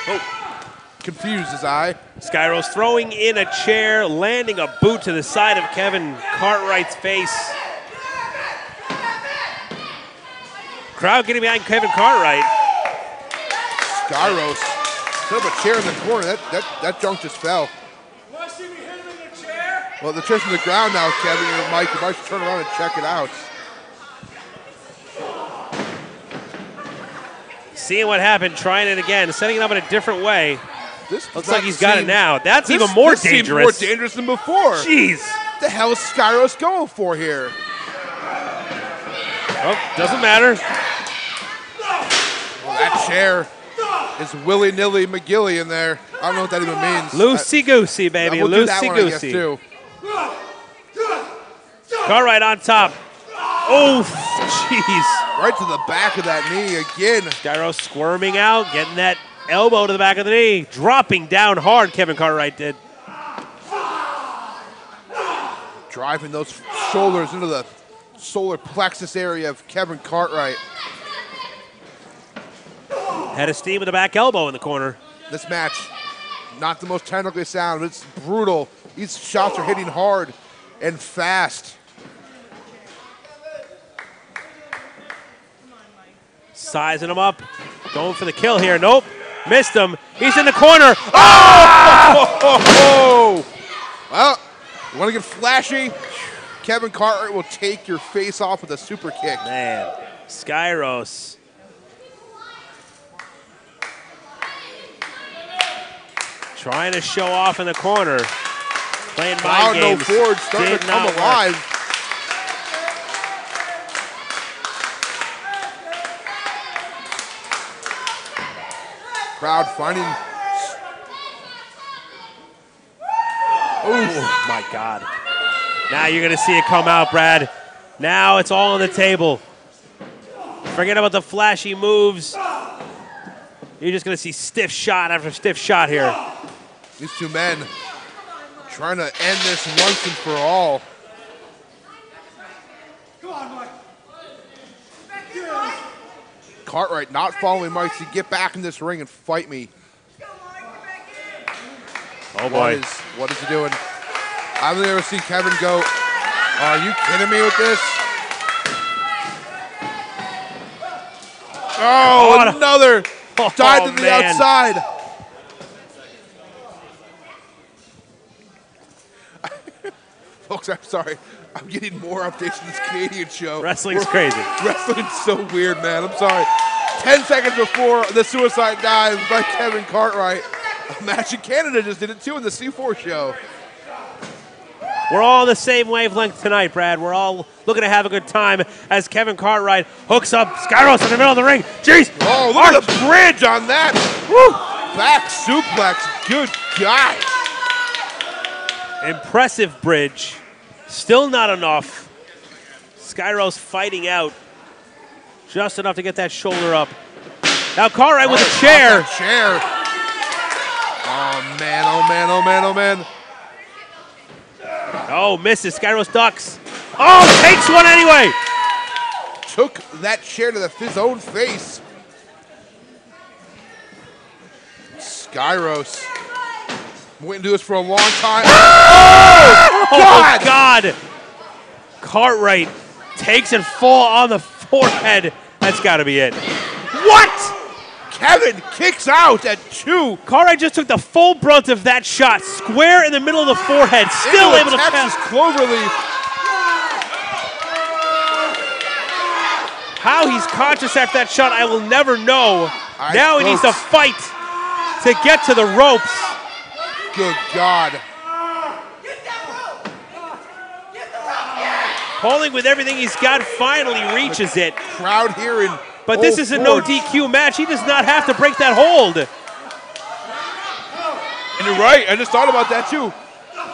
[SPEAKER 7] Oh, confused his eye.
[SPEAKER 8] Skyros throwing in a chair, landing a boot to the side of Kevin Cartwright's face. Crowd getting behind Kevin Cartwright.
[SPEAKER 7] Skyros set up a chair in the corner. That junk just fell.
[SPEAKER 1] Want to see me hit him in the chair?
[SPEAKER 7] Well, the chair's on the ground now, Kevin. And Mike, you might should turn around and check it out.
[SPEAKER 8] Seeing what happened, trying it again, setting it up in a different way.
[SPEAKER 7] This
[SPEAKER 8] looks like he's got it now. That's even more dangerous.
[SPEAKER 7] Seems more dangerous than before.
[SPEAKER 8] Jeez.
[SPEAKER 7] What the hell is Skyros going for here?
[SPEAKER 8] Oh, doesn't matter.
[SPEAKER 7] Well, that chair is willy-nilly McGilly in there. I don't know what that even means.
[SPEAKER 8] Loosey-goosey, baby. Loosey-goosey. Cartwright on top. Oh, jeez.
[SPEAKER 7] Right to the back of that knee again.
[SPEAKER 8] Skyros squirming out, getting that elbow to the back of the knee. Dropping down hard, Kevin Cartwright did.
[SPEAKER 7] Driving those shoulders into the solar plexus area of Kevin Cartwright.
[SPEAKER 8] Head of steam with the back elbow in the corner.
[SPEAKER 7] This match, not the most technically sound, but it's brutal. These shots are hitting hard and fast.
[SPEAKER 8] Sizing him up. Going for the kill here. Nope. Missed him. He's in the corner. Oh!
[SPEAKER 7] Well, you want to get flashy? Kevin Cartwright will take your face off with a super kick.
[SPEAKER 8] Man, Skyros. Trying to show off in the corner. Playing mind games.
[SPEAKER 7] No Ford starting to come alive. Crowd finding.
[SPEAKER 8] Oh my God. Now you're going to see it come out, Brad. Now it's all on the table. Forget about the flashy moves. You're just going to see stiff shot after stiff shot here.
[SPEAKER 7] These two men trying to end this once and for all.
[SPEAKER 1] Come on, Mike.
[SPEAKER 7] Cartwright not following Mike to get back in this ring and fight me.
[SPEAKER 8] Oh boy.
[SPEAKER 7] What is he doing? I've never seen Kevin go, are you kidding me with this? Oh, another dive to the outside. Folks, I'm sorry. I'm getting more updates on this Canadian show.
[SPEAKER 8] Wrestling's crazy.
[SPEAKER 7] Wrestling's so weird, man. I'm sorry. 10 seconds before the suicide dive by Kevin Cartwright. A match in Canada just did it too in the C4 show.
[SPEAKER 8] We're all on the same wavelength tonight, Brad. We're all looking to have a good time as Kevin Cartwright hooks up Skyros in the middle of the ring. Jeez.
[SPEAKER 7] Oh, look at the bridge on that. Woo. Back suplex. Good God.
[SPEAKER 8] Impressive bridge. Still not enough. Skyros fighting out. Just enough to get that shoulder up. Now Cartwright with a chair.
[SPEAKER 7] Chair. Oh, man, oh, man, oh, man, oh, man.
[SPEAKER 8] Oh, misses. Skyros ducks. Oh, takes one anyway.
[SPEAKER 7] Took that chair to his own face. Skyros. Waiting to do this for a long time.
[SPEAKER 8] Oh, God. Cartwright takes it full on the forehead. That's got to be it. What?
[SPEAKER 7] Kevin kicks out at 2.
[SPEAKER 8] Cartwright just took the full brunt of that shot, square in the middle of the forehead, still able to
[SPEAKER 7] Texas Cloverleaf.
[SPEAKER 8] How he's conscious after that shot, I will never know. Now he needs to fight to get to the ropes.
[SPEAKER 7] Good God.
[SPEAKER 8] Pulling with everything he's got, finally reaches it.
[SPEAKER 7] Crowd here in
[SPEAKER 8] But this is a no DQ match. He does not have to break that hold.
[SPEAKER 7] And you're right. I just thought about that too.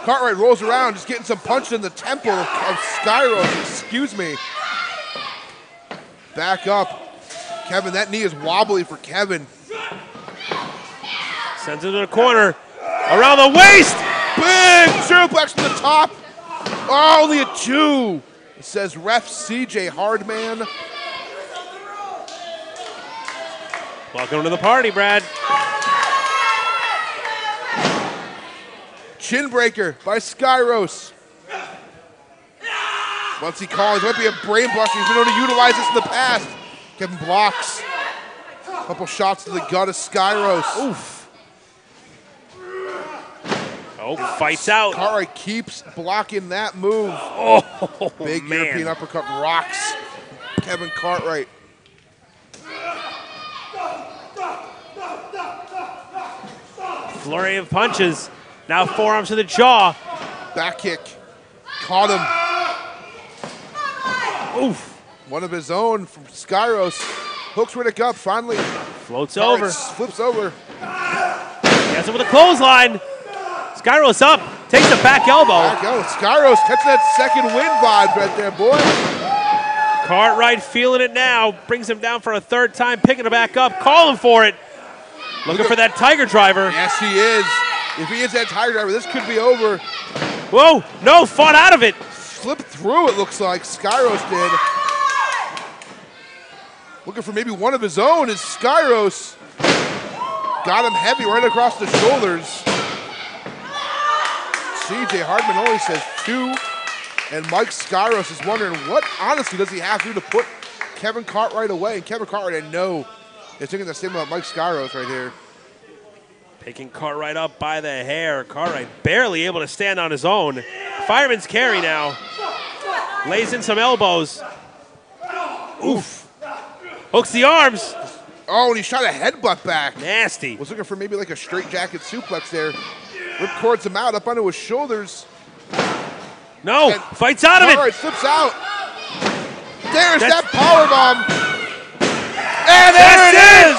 [SPEAKER 7] Cartwright rolls around, just getting some punches in the temple of Skyros. Excuse me. Back up. Kevin, that knee is wobbly for Kevin.
[SPEAKER 8] Sends him to the corner. Around the waist.
[SPEAKER 7] Big suplex from the top. Oh, only a 2. It says ref CJ Hardman.
[SPEAKER 8] Welcome to the party, Brad.
[SPEAKER 7] Chin breaker by Skyros. Once he calls, might be a brain buster. He's been able to utilize this in the past. Kevin blocks. Couple shots to the gut of Skyros.
[SPEAKER 8] Oof. Oh, fights out.
[SPEAKER 7] Cartwright keeps blocking that move.
[SPEAKER 8] Oh,
[SPEAKER 7] big
[SPEAKER 8] man.
[SPEAKER 7] European uppercut rocks Kevin Cartwright.
[SPEAKER 8] Flurry of punches. Now forearms to the jaw.
[SPEAKER 7] Back kick. Caught him.
[SPEAKER 8] Oof.
[SPEAKER 7] One of his own from Skyros. Hooks Riddick up, finally.
[SPEAKER 8] Floats over.
[SPEAKER 7] Flips over.
[SPEAKER 8] Gets it with a clothesline. Skyros up. Takes the back elbow.
[SPEAKER 7] Back elbow. Skyros catching that second win vibe right there, boy.
[SPEAKER 8] Cartwright feeling it now. Brings him down for a third time. Picking it back up. Calling for it. Looking for that Tiger Driver.
[SPEAKER 7] Yes, he is. If he hits that Tiger Driver, this could be over.
[SPEAKER 8] Whoa. No, fought out of it.
[SPEAKER 7] Slipped through, it looks like. Skyros did. Looking for maybe one of his own is Skyros. Got him heavy right across the shoulders. CJ Hardman only says 2. And Mike Skyros is wondering what, honestly, does he have to do to put Kevin Cartwright away? And Kevin Cartwright, I know, is thinking the same about Mike Skyros right here.
[SPEAKER 8] Picking Cartwright up by the hair. Cartwright barely able to stand on his own. Fireman's carry now. Lays in some elbows. Oof. Hooks the arms.
[SPEAKER 7] Oh, and he shot a headbutt back.
[SPEAKER 8] Nasty.
[SPEAKER 7] Was looking for maybe like a straight jacket suplex there. Ripcords him out up onto his shoulders.
[SPEAKER 8] No, and fights out of it.
[SPEAKER 7] Cartwright slips out. There's that powerbomb. And there it is.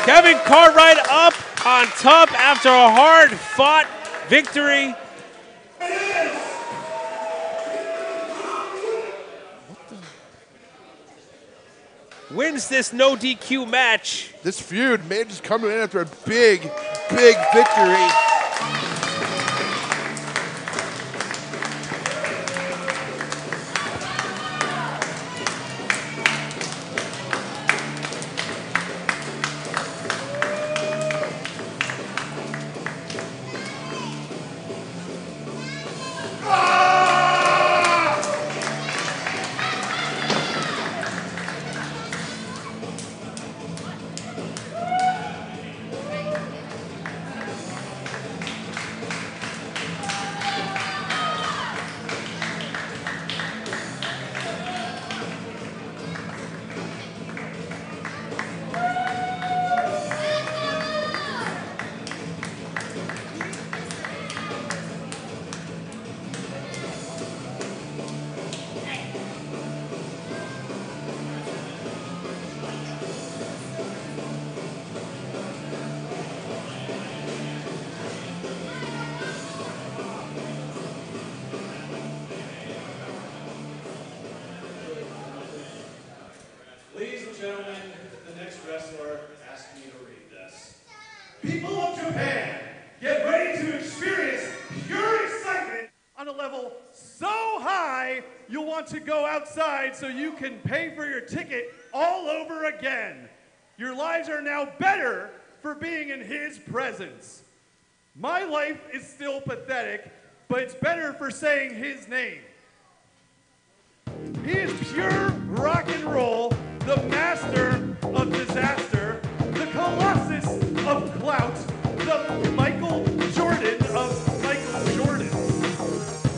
[SPEAKER 8] Kevin Cartwright up on top after a hard-fought victory. Wins this no DQ match.
[SPEAKER 7] This feud may just come in after a big, big victory.
[SPEAKER 6] Japan. Get ready to experience pure excitement on a level so high you'll want to go outside so you can pay for your ticket all over again. Your lives are now better for being in his presence. My life is still pathetic, but it's better for saying his name. He is pure rock and roll, the master of disaster, the colossus of clout, the Michael Jordan of Michael Jordan.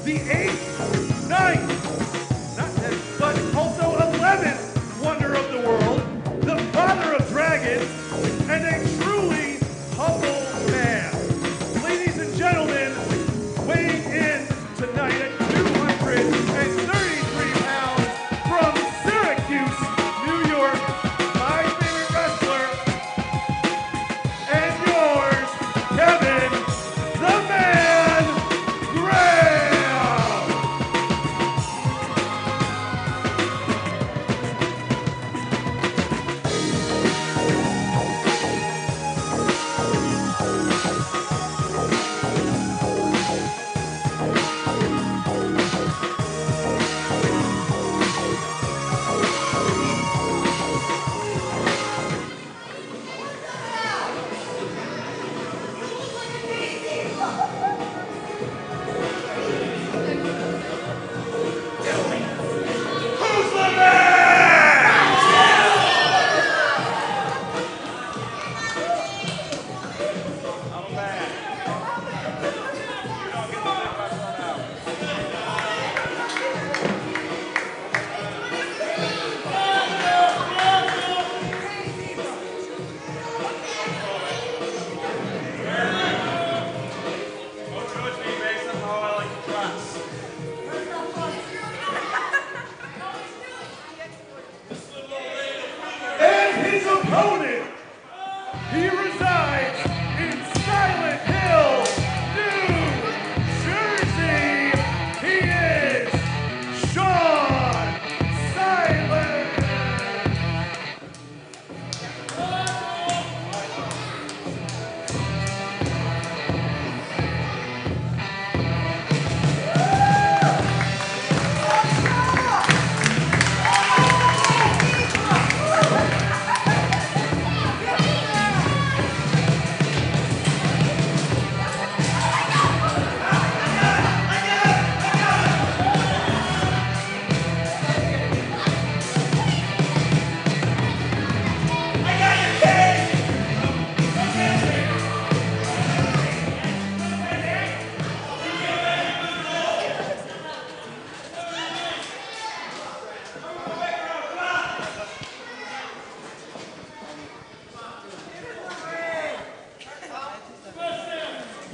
[SPEAKER 6] The 8th, 9th, not 10th, but also 11th wonder of the world, the father of dragons, and a truly humble man. Ladies and gentlemen, weighing in tonight at 233 pounds from Syracuse, New York, my favorite wrestler, and yours, Kevin the Man Graham. And his opponent, he resides in Silent Hill, New Jersey. He is Sean Silent.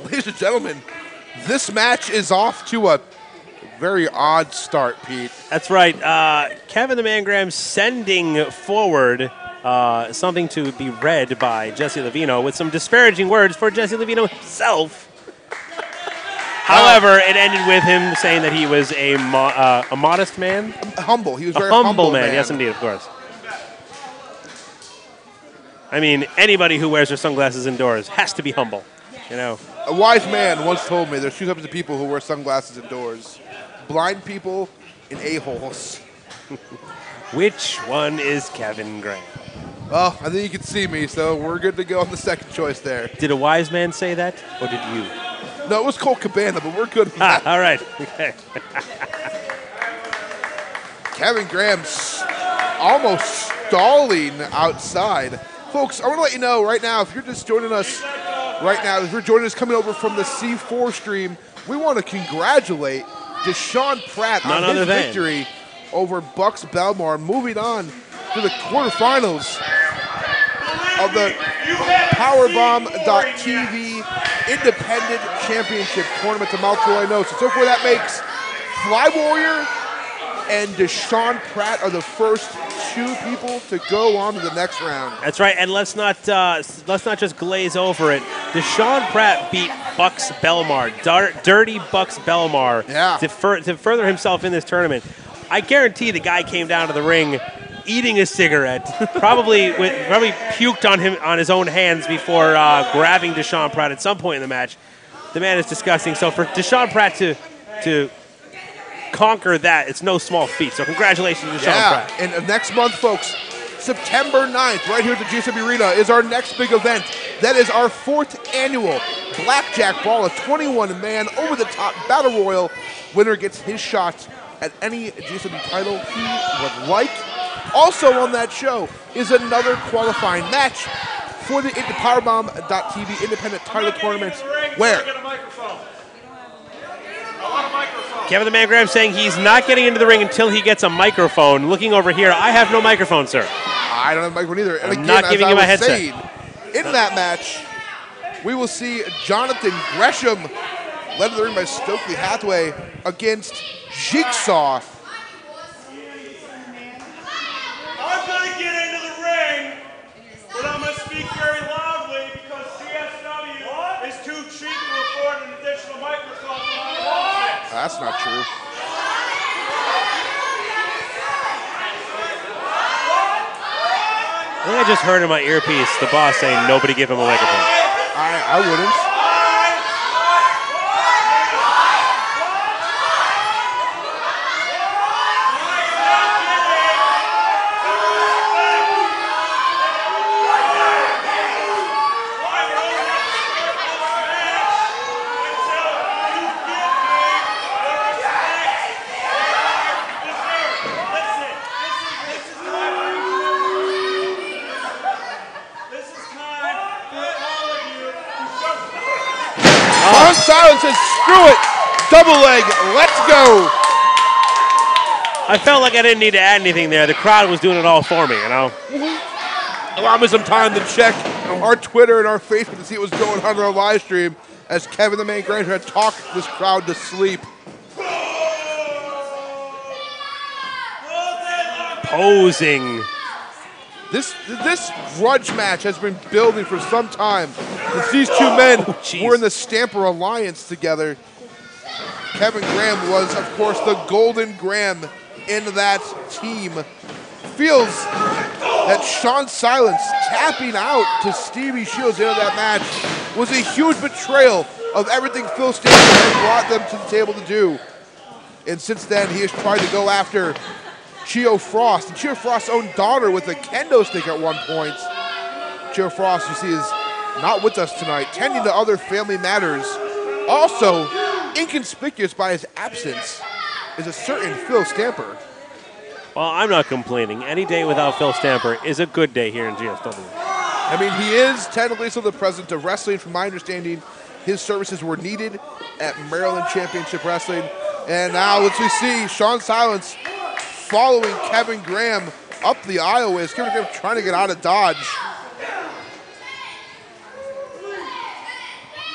[SPEAKER 7] Ladies and gentlemen, this match is off to a very odd start, Pete.
[SPEAKER 8] That's right. Kevin the Man Graham sending forward something to be read by Jesse Levino with some disparaging words for Jesse Levino himself. However, it ended with him saying that he was a modest man.
[SPEAKER 7] Humble. He was
[SPEAKER 8] a
[SPEAKER 7] very
[SPEAKER 8] humble man. Yes, indeed, of course. I mean, anybody who wears their sunglasses indoors has to be humble, you know.
[SPEAKER 7] A wise man once told me there's two types of people who wear sunglasses indoors. Blind people and a-holes.
[SPEAKER 8] Which one is Kevin Graham?
[SPEAKER 7] Well, I think you can see me, so we're good to go on the second choice there.
[SPEAKER 8] Did a wise man say that, or did you?
[SPEAKER 7] No, it was Colt Cabana, but we're good with that.
[SPEAKER 8] All right. Okay.
[SPEAKER 7] Kevin Graham's almost stalling outside. Folks, I want to let you know right now, if you're just joining us right now, if you're joining us coming over from the C4 stream, we want to congratulate Deshaun Pratt on his victory over Bucks Belmar, moving on to the quarterfinals of the Powerbomb.tv Independent Championship Tournament to Mount Troy. So for that makes Fly Warrior and Deshaun Pratt are the first two people to go on to the next round.
[SPEAKER 8] That's right, and let's not just glaze over it. Deshaun Pratt beat Bucks Belmar, dirty Bucks Belmar, to further himself in this tournament. I guarantee the guy came down to the ring eating a cigarette. probably puked on his own hands before grabbing Deshaun Pratt at some point in the match. The man is disgusting. So for Deshaun Pratt to conquer that, it's no small feat. So congratulations to Deshaun Pratt.
[SPEAKER 7] And next month, folks, September 9th, right here at the GSW Arena, is our next big event. That is our 4th annual Blackjack Brawl, a 21-man over-the-top battle royal. Winner gets his shot at any GSW title he would like. Also on that show is another qualifying match for the Powerbomb.tv independent title tournament, where
[SPEAKER 8] Kevin the Man Graham saying he's not getting into the ring until he gets a microphone. Looking over here, I have no microphone, sir.
[SPEAKER 7] I don't have a microphone either. And
[SPEAKER 8] I'm
[SPEAKER 7] again,
[SPEAKER 8] not giving
[SPEAKER 7] as
[SPEAKER 8] you
[SPEAKER 7] I
[SPEAKER 8] my
[SPEAKER 7] was
[SPEAKER 8] headset.
[SPEAKER 7] saying, in that match, we will see Jonathan Gresham, led to the ring by Stokely Hathaway, against Jigsaw.
[SPEAKER 6] I'm going to get into the ring, but I'm going to speak very loudly because GSW is too cheap to afford an additional microphone for my office.
[SPEAKER 7] That's not true.
[SPEAKER 8] I think I just heard in my earpiece the boss saying nobody give him a microphone.
[SPEAKER 7] I wouldn't. Silence says, screw it, double leg, let's go.
[SPEAKER 8] I felt like I didn't need to add anything there. The crowd was doing it all for me, you know?
[SPEAKER 7] Allow me some time to check our Twitter and our Facebook to see what was going on in our live stream as Kevin the Man Graham had talked this crowd to sleep.
[SPEAKER 8] Posing.
[SPEAKER 7] This grudge match has been building for some time. Since these two men were in the Stamper Alliance together. Kevin Graham was, of course, the Golden Graham in that team. Feels that Sean Silence tapping out to Stevie Shields into that match was a huge betrayal of everything Phil Stamper had brought them to the table to do. And since then, he has tried to go after Chio Frost, and Chio Frost's own daughter with a kendo stick at one point. Chio Frost, you see, is not with us tonight, tending to other family matters. Also, inconspicuous by his absence is a certain Phil Stamper.
[SPEAKER 8] Well, I'm not complaining. Any day without Phil Stamper is a good day here in GSW.
[SPEAKER 7] I mean, he is technically still the president of wrestling. From my understanding, his services were needed at Maryland Championship Wrestling. And now let's see Sean Silence following Kevin Graham up the aisleways. Kevin Graham trying to get out of Dodge.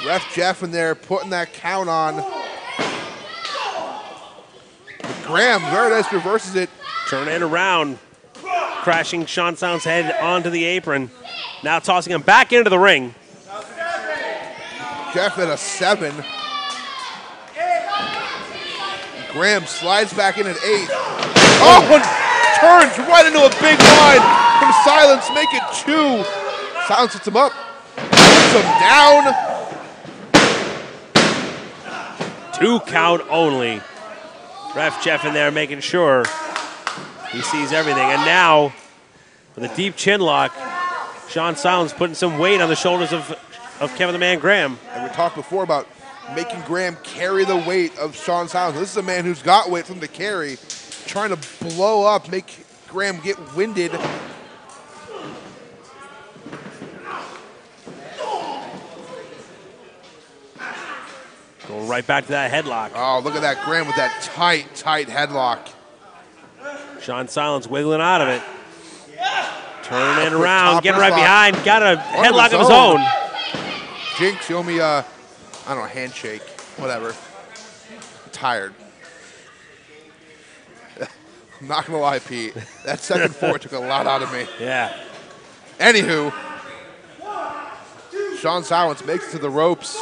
[SPEAKER 7] Ref Jeff in there putting that count on. Graham, very nice, reverses it.
[SPEAKER 8] Turn it around. Crashing Sean Silence's head onto the apron. Now tossing him back into the ring.
[SPEAKER 7] Jeff at a 7. Graham slides back in at 8. Oh, and turns right into a big line from Silence, make it 2. Silence hits him up, puts him down.
[SPEAKER 8] 2 count only. Ref Jeff in there making sure he sees everything. And now, with a deep chin lock, Sean Silence putting some weight on the shoulders of Kevin the Man Graham.
[SPEAKER 7] And we talked before about making Graham carry the weight of Sean Silence. This is a man who's got weight for him to carry, trying to blow up, make Graham get winded.
[SPEAKER 8] Going right back to that headlock.
[SPEAKER 7] Oh, look at that Graham with that tight headlock.
[SPEAKER 8] Sean Silence wiggling out of it. Turning it around, getting right behind. Got a headlock of his own.
[SPEAKER 7] Jinx, you owe me I don't know, handshake, whatever. I'm tired. I'm not gonna lie, Pete. That second 4 took a lot out of me.
[SPEAKER 8] Yeah.
[SPEAKER 7] Anywho, Sean Silence makes it to the ropes.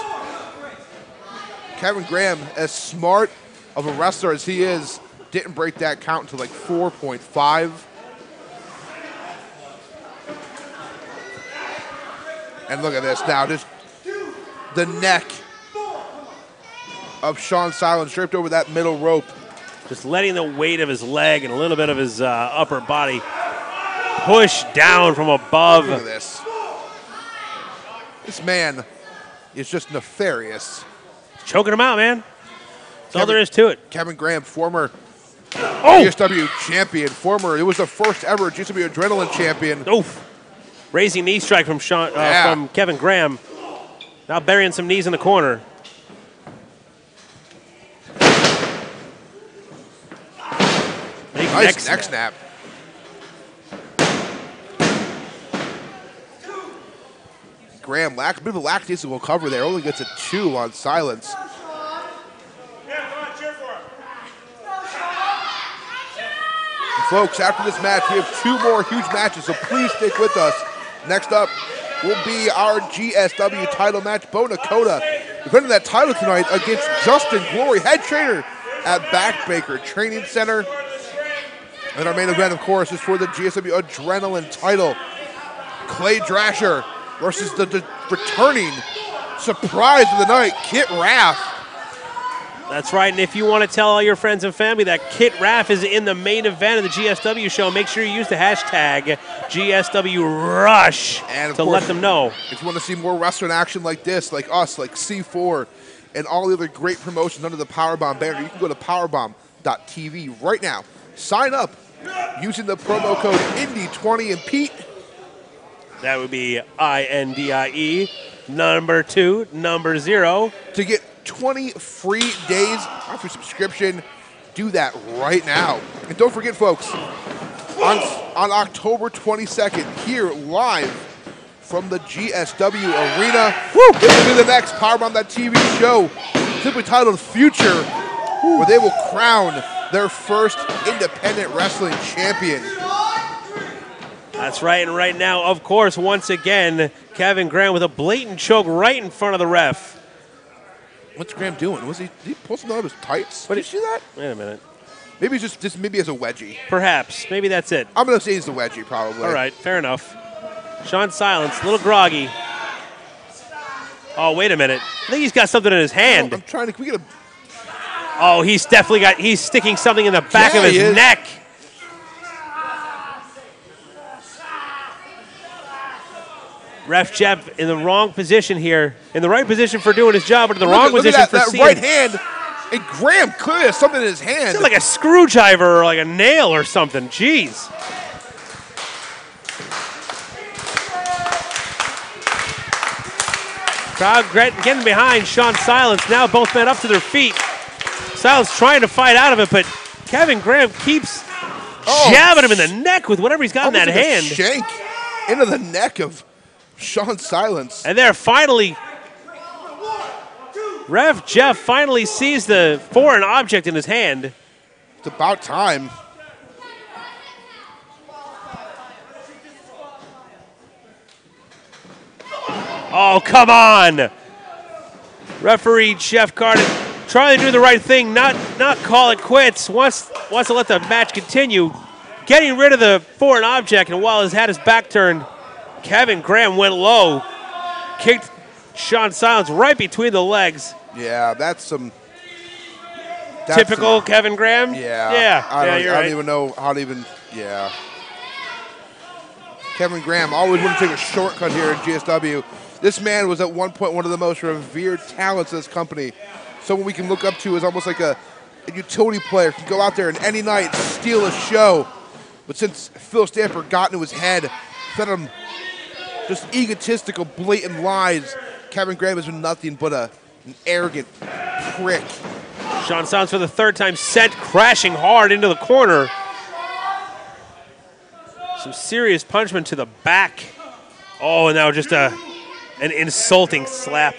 [SPEAKER 7] Kevin Graham, as smart of a wrestler as he is, didn't break that count until like 4.5. And look at this now, just the neck of Sean Silence draped over that middle rope.
[SPEAKER 8] Just letting the weight of his leg and a little bit of his upper body push down from above.
[SPEAKER 7] Look at this. This man is just nefarious.
[SPEAKER 8] Choking him out, man. That's all there is to it.
[SPEAKER 7] Kevin Graham, former GSW champion, it was the first ever GSW Adrenaline champion.
[SPEAKER 8] Oof. Raising knee strike from from Kevin Graham. Now burying some knees in the corner.
[SPEAKER 7] Nice neck snap. Graham, a bit of a lackadaisical cover there. Only gets a 2 on Silence. And folks, after this match, we have 2 more huge matches, so please stick with us. Next up will be our GSW title match. Bo Nakota defending that title tonight against Justin Glory, head trainer at Backbaker Training Center. And our main event, of course, is for the GSW Adrenaline title. Clay Drasher versus the returning surprise of the night, Kit Raff.
[SPEAKER 8] That's right, and if you want to tell all your friends and family that Kit Raff is in the main event of the GSW show, make sure you use the hashtag GSWRush
[SPEAKER 7] and
[SPEAKER 8] to let them know.
[SPEAKER 7] If you want to see more wrestling action like this, like us, like C4, and all the other great promotions under the Powerbomb banner, you can go to powerbomb.tv right now. Sign up using the promo code INDIE20, and Pete,
[SPEAKER 8] that would be INDIE, number 2, number 0.
[SPEAKER 7] To get 20 free days off your subscription. Do that right now. And don't forget, folks, on October 22nd, here live from the GSW Arena, this will be the next Powerbomb.tv show, simply titled Future, where they will crown their first independent wrestling champion.
[SPEAKER 8] That's right, and right now, of course, once again, Kevin Graham with a blatant choke right in front of the ref.
[SPEAKER 7] What's Graham doing? Did he pull something out of his tights? Did you see that?
[SPEAKER 8] Wait a minute.
[SPEAKER 7] Maybe he's just maybe as a wedgie.
[SPEAKER 8] Perhaps. Maybe that's it.
[SPEAKER 7] I'm going to say he's the wedgie, probably.
[SPEAKER 8] All right, fair enough. Sean Silence, a little groggy. Oh, wait a minute. I think he's got something in his hand.
[SPEAKER 7] No, I'm trying to. Can we get a?
[SPEAKER 8] Oh, he's definitely got. He's sticking something in the back of his neck. Ref Jeff in the wrong position here. In the right position for doing his job, but in the wrong position for seeing.
[SPEAKER 7] That right hand. And Graham clearly has something in his hand.
[SPEAKER 8] It's like a screwdriver or like a nail or something. Jeez. Crowd getting behind Sean Silence. Now both men up to their feet. Silence trying to fight out of it, but Kevin Graham keeps jabbing him in the neck with whatever he's got in that hand.
[SPEAKER 7] Shank into the neck of Sean Silence.
[SPEAKER 8] And there finally, Ref Jeff finally sees the foreign object in his hand.
[SPEAKER 7] It's about time.
[SPEAKER 8] Oh, come on. Referee Jeff Carter trying to do the right thing, not call it quits, wants to let the match continue. Getting rid of the foreign object, and while he's had his back turned, Kevin Graham went low, kicked Sean Silence right between the legs.
[SPEAKER 7] Yeah, that's
[SPEAKER 8] typical Kevin Graham?
[SPEAKER 7] Yeah. I
[SPEAKER 8] you're right.
[SPEAKER 7] don't even know how to even, yeah. Kevin Graham always wanted to take a shortcut here at GSW. This man was at one point one of the most revered talents of this company. Someone we can look up to as almost like a utility player, can go out there and any night steal a show. But since Phil Stamper got into his head, fed him just egotistical, blatant lies, Kevin Graham has been nothing but an arrogant prick.
[SPEAKER 8] Sean Silence for the third time sent crashing hard into the corner. Some serious punishment to the back. Oh, and now just an insulting slap.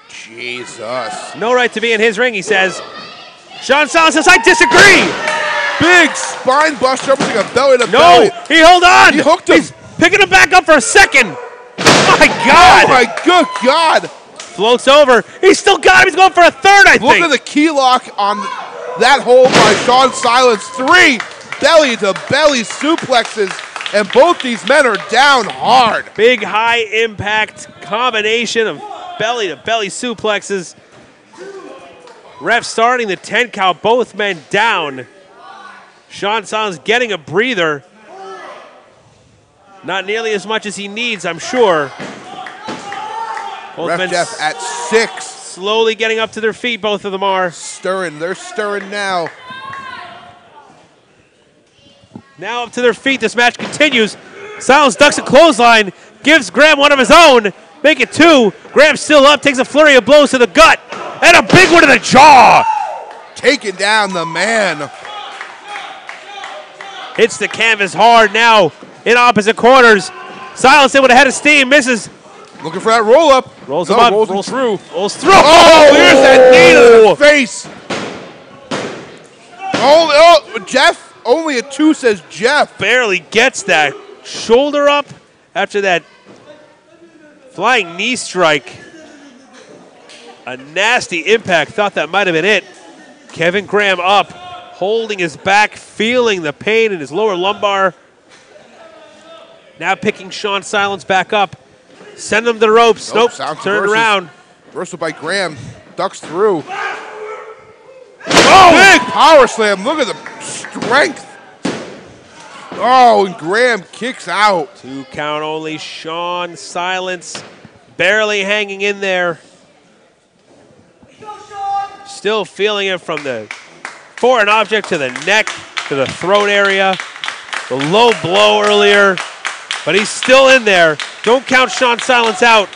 [SPEAKER 7] Jesus.
[SPEAKER 8] No right to be in his ring, he says. Sean Silence says, I disagree.
[SPEAKER 7] Big spine buster, almost like a belly to belly.
[SPEAKER 8] No, he held on.
[SPEAKER 7] He hooked him.
[SPEAKER 8] He's picking him back up for a second. My God.
[SPEAKER 7] Oh, my good God.
[SPEAKER 8] Floats over. He's still got him. He's going for a third, I think.
[SPEAKER 7] Look at the key lock on that hold by Sean Silence. 3 belly to belly suplexes And both these men are down hard.
[SPEAKER 8] Big high impact combination of belly to belly suplexes. Ref starting the 10 count, both men down. Sean Silence getting a breather. Not nearly as much as he needs, I'm sure. Both
[SPEAKER 7] Ref
[SPEAKER 8] men
[SPEAKER 7] Jeff at 6.
[SPEAKER 8] slowly getting up to their feet, both of them are.
[SPEAKER 7] Stirring, they're stirring now.
[SPEAKER 8] Now up to their feet, this match continues. Silence ducks a clothesline, gives Graham one of his own. Make it 2. Graham's still up, takes a flurry of blows to the gut. And a big one to the jaw.
[SPEAKER 7] Taking down the man.
[SPEAKER 8] Hits the canvas hard now in opposite corners. Silence able to head of steam, misses.
[SPEAKER 7] Looking for that roll up.
[SPEAKER 8] Rolls
[SPEAKER 7] no,
[SPEAKER 8] him up.
[SPEAKER 7] rolls through.
[SPEAKER 8] Rolls through.
[SPEAKER 7] Oh, here's that knee to the face. Oh, Jeff, only a 2 says Jeff.
[SPEAKER 8] Barely gets that shoulder up after that flying knee strike. A nasty impact. Thought that might have been it. Kevin Graham up, holding his back, feeling the pain in his lower lumbar. Now picking Sean Silence back up. Send him to the ropes. Nope. Turn around.
[SPEAKER 7] Reversal by Graham. Ducks through. Oh! Big power slam. Look at the strength. Oh, and Graham kicks out.
[SPEAKER 8] 2 count only. Sean Silence barely hanging in there. Still feeling it from the foreign object to the neck, to the throat area. The low blow earlier, but he's still in there. Don't count Sean Silence out,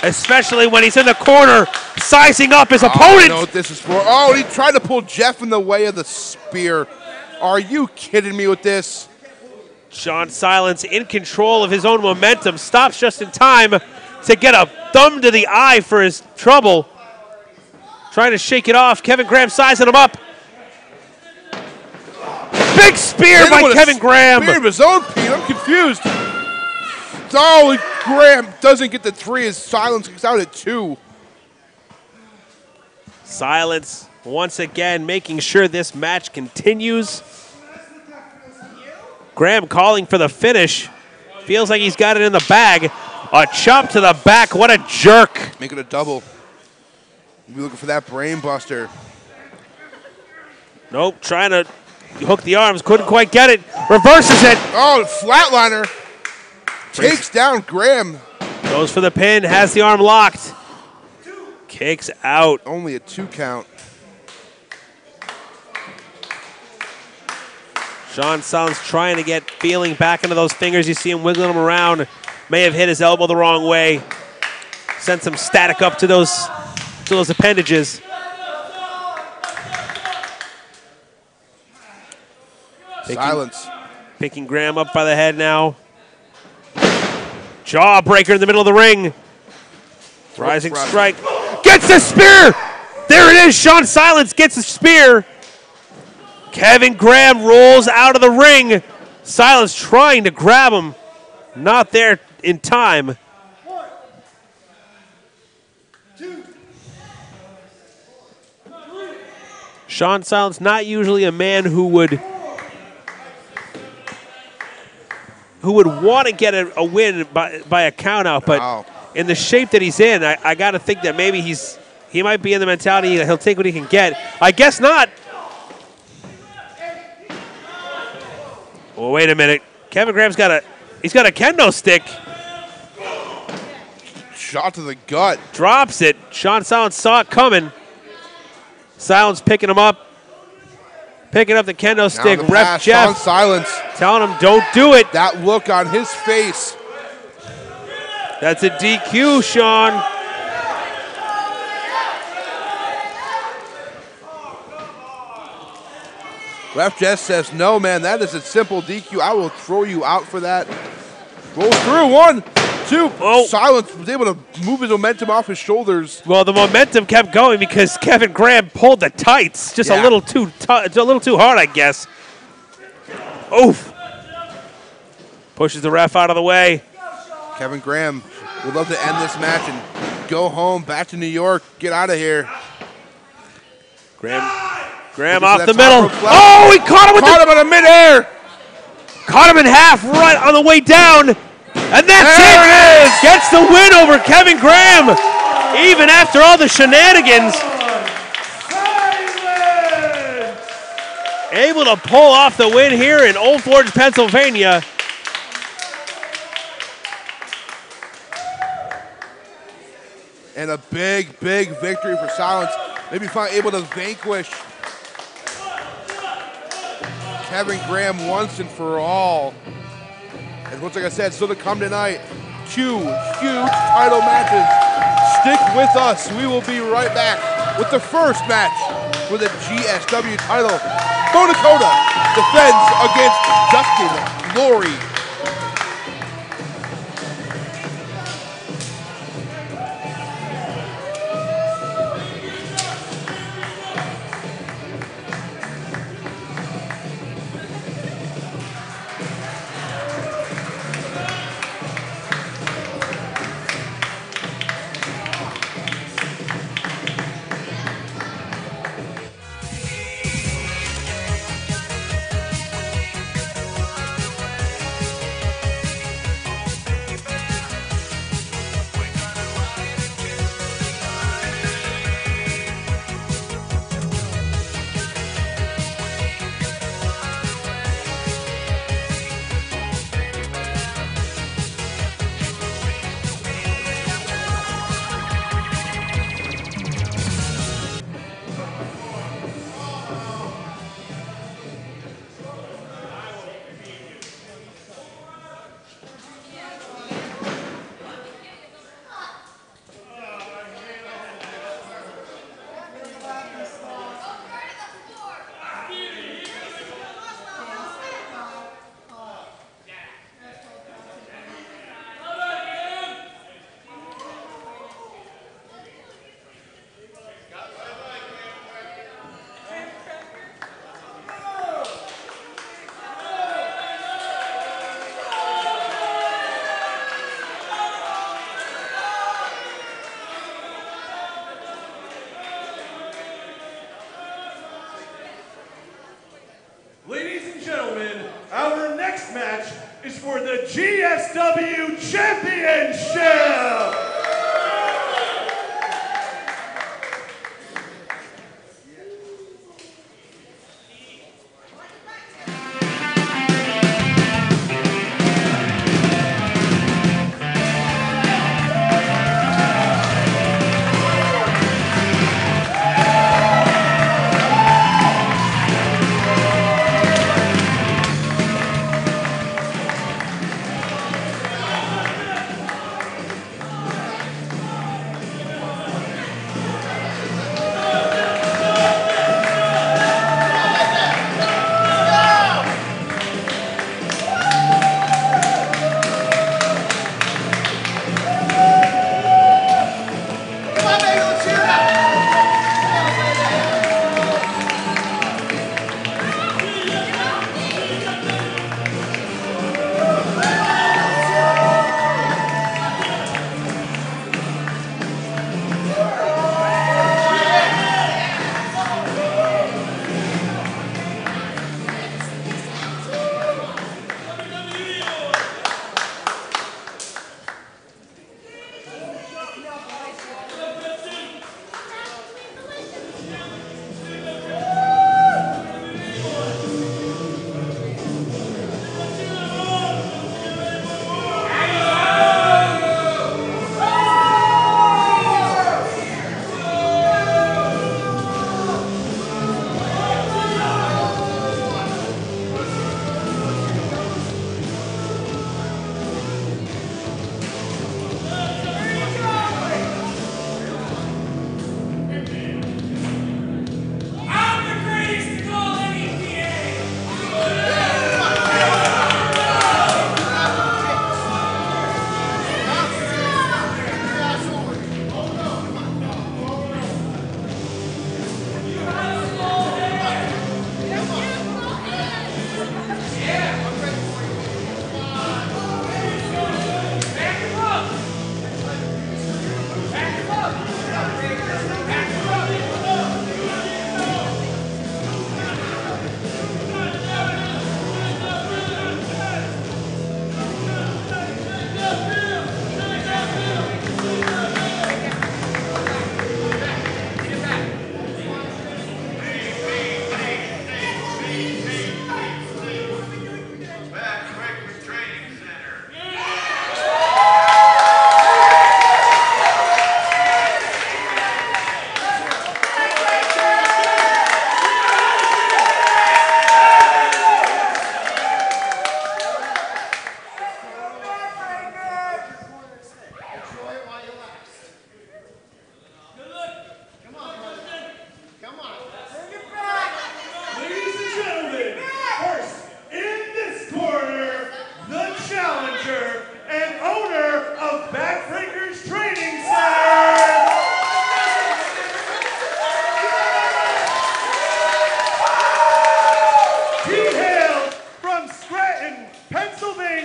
[SPEAKER 8] especially when he's in the corner, sizing up his opponent.
[SPEAKER 7] I know what this is for. Oh, and he tried to pull Jeff in the way of the spear. Are you kidding me with this?
[SPEAKER 8] Sean Silence in control of his own momentum, stops just in time to get a thumb to the eye for his trouble. Trying to shake it off. Kevin Graham sizing him up. Big spear by Kevin Graham.
[SPEAKER 7] Spear of his own, Pete. I'm confused. Oh, Graham doesn't get the 3 as Silence kicks out at 2.
[SPEAKER 8] Silence once again making sure this match continues. Graham calling for the finish. Feels like he's got it in the bag. A chop to the back. What a jerk.
[SPEAKER 7] Make it a double. We're looking for that brain buster.
[SPEAKER 8] Nope, trying to hook the arms. Couldn't quite get it. Reverses it.
[SPEAKER 7] Oh, flatliner. Takes down Graham.
[SPEAKER 8] Goes for the pin. Has the arm locked. Kicks out.
[SPEAKER 7] Only a 2 count.
[SPEAKER 8] Sean Silence trying to get feeling back into those fingers. You see him wiggling them around. May have hit his elbow the wrong way. Sent some static up to those appendages.
[SPEAKER 7] Silence.
[SPEAKER 8] Picking Graham up by the head now. Jawbreaker in the middle of the ring. Rising strike. Gets the spear! There it is. Sean Silence gets the spear. Kevin Graham rolls out of the ring. Silence trying to grab him. Not there in time. Sean Silence, not usually a man who would want to get a win by a count out, but in the shape that he's in, I got to think that maybe he might be in the mentality that he'll take what he can get. I guess not. Well, wait a minute. Kevin Graham's got a kendo stick.
[SPEAKER 7] Shot to the gut.
[SPEAKER 8] Drops it. Sean Silence saw it coming. Silence picking him up. Picking up the kendo stick. Ref Jeff.
[SPEAKER 7] Sean Silence.
[SPEAKER 8] Telling him, don't do it.
[SPEAKER 7] That look on his face.
[SPEAKER 8] That's a DQ, Sean.
[SPEAKER 7] Ref Jeff says, no, man, that is a simple DQ. I will throw you out for that. Rolls through. 1, 2. Oh. Silence was able to move his momentum off his shoulders.
[SPEAKER 8] Well, the momentum kept going because Kevin Graham pulled the tights just a little too hard, I guess. Oof. Pushes the ref out of the way.
[SPEAKER 7] Kevin Graham would love to end this match and go home, back to New York, get out of here.
[SPEAKER 8] Graham off the middle. Oh, he caught him with
[SPEAKER 7] him in midair.
[SPEAKER 8] Caught him in half right on the way down. And that's it! Gets the win over Kevin Graham. Even after all the shenanigans. Able to pull off the win here in Old Forge, Pennsylvania.
[SPEAKER 7] And a big, big victory for Silence. Maybe finally able to vanquish Kevin Graham once and for all. And once, like I said, still to come tonight, 2 huge title matches. Stick with us. We will be right back with the first match for the GSW title. Bo Dakota defends against Dustin Laurie.
[SPEAKER 6] is for the GSW Championship.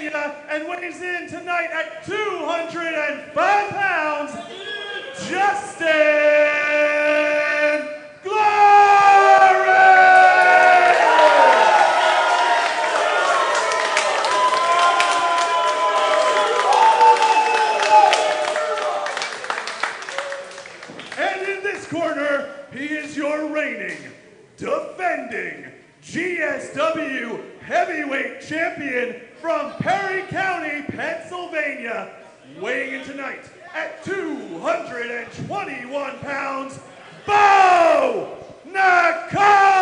[SPEAKER 6] Pennsylvania, and weighs in tonight at 205 pounds, Justin Glory! And in this corner, he is your reigning, defending GSW heavyweight champion from Perry County, Pennsylvania, weighing in tonight at 221 pounds, Bo Nakota!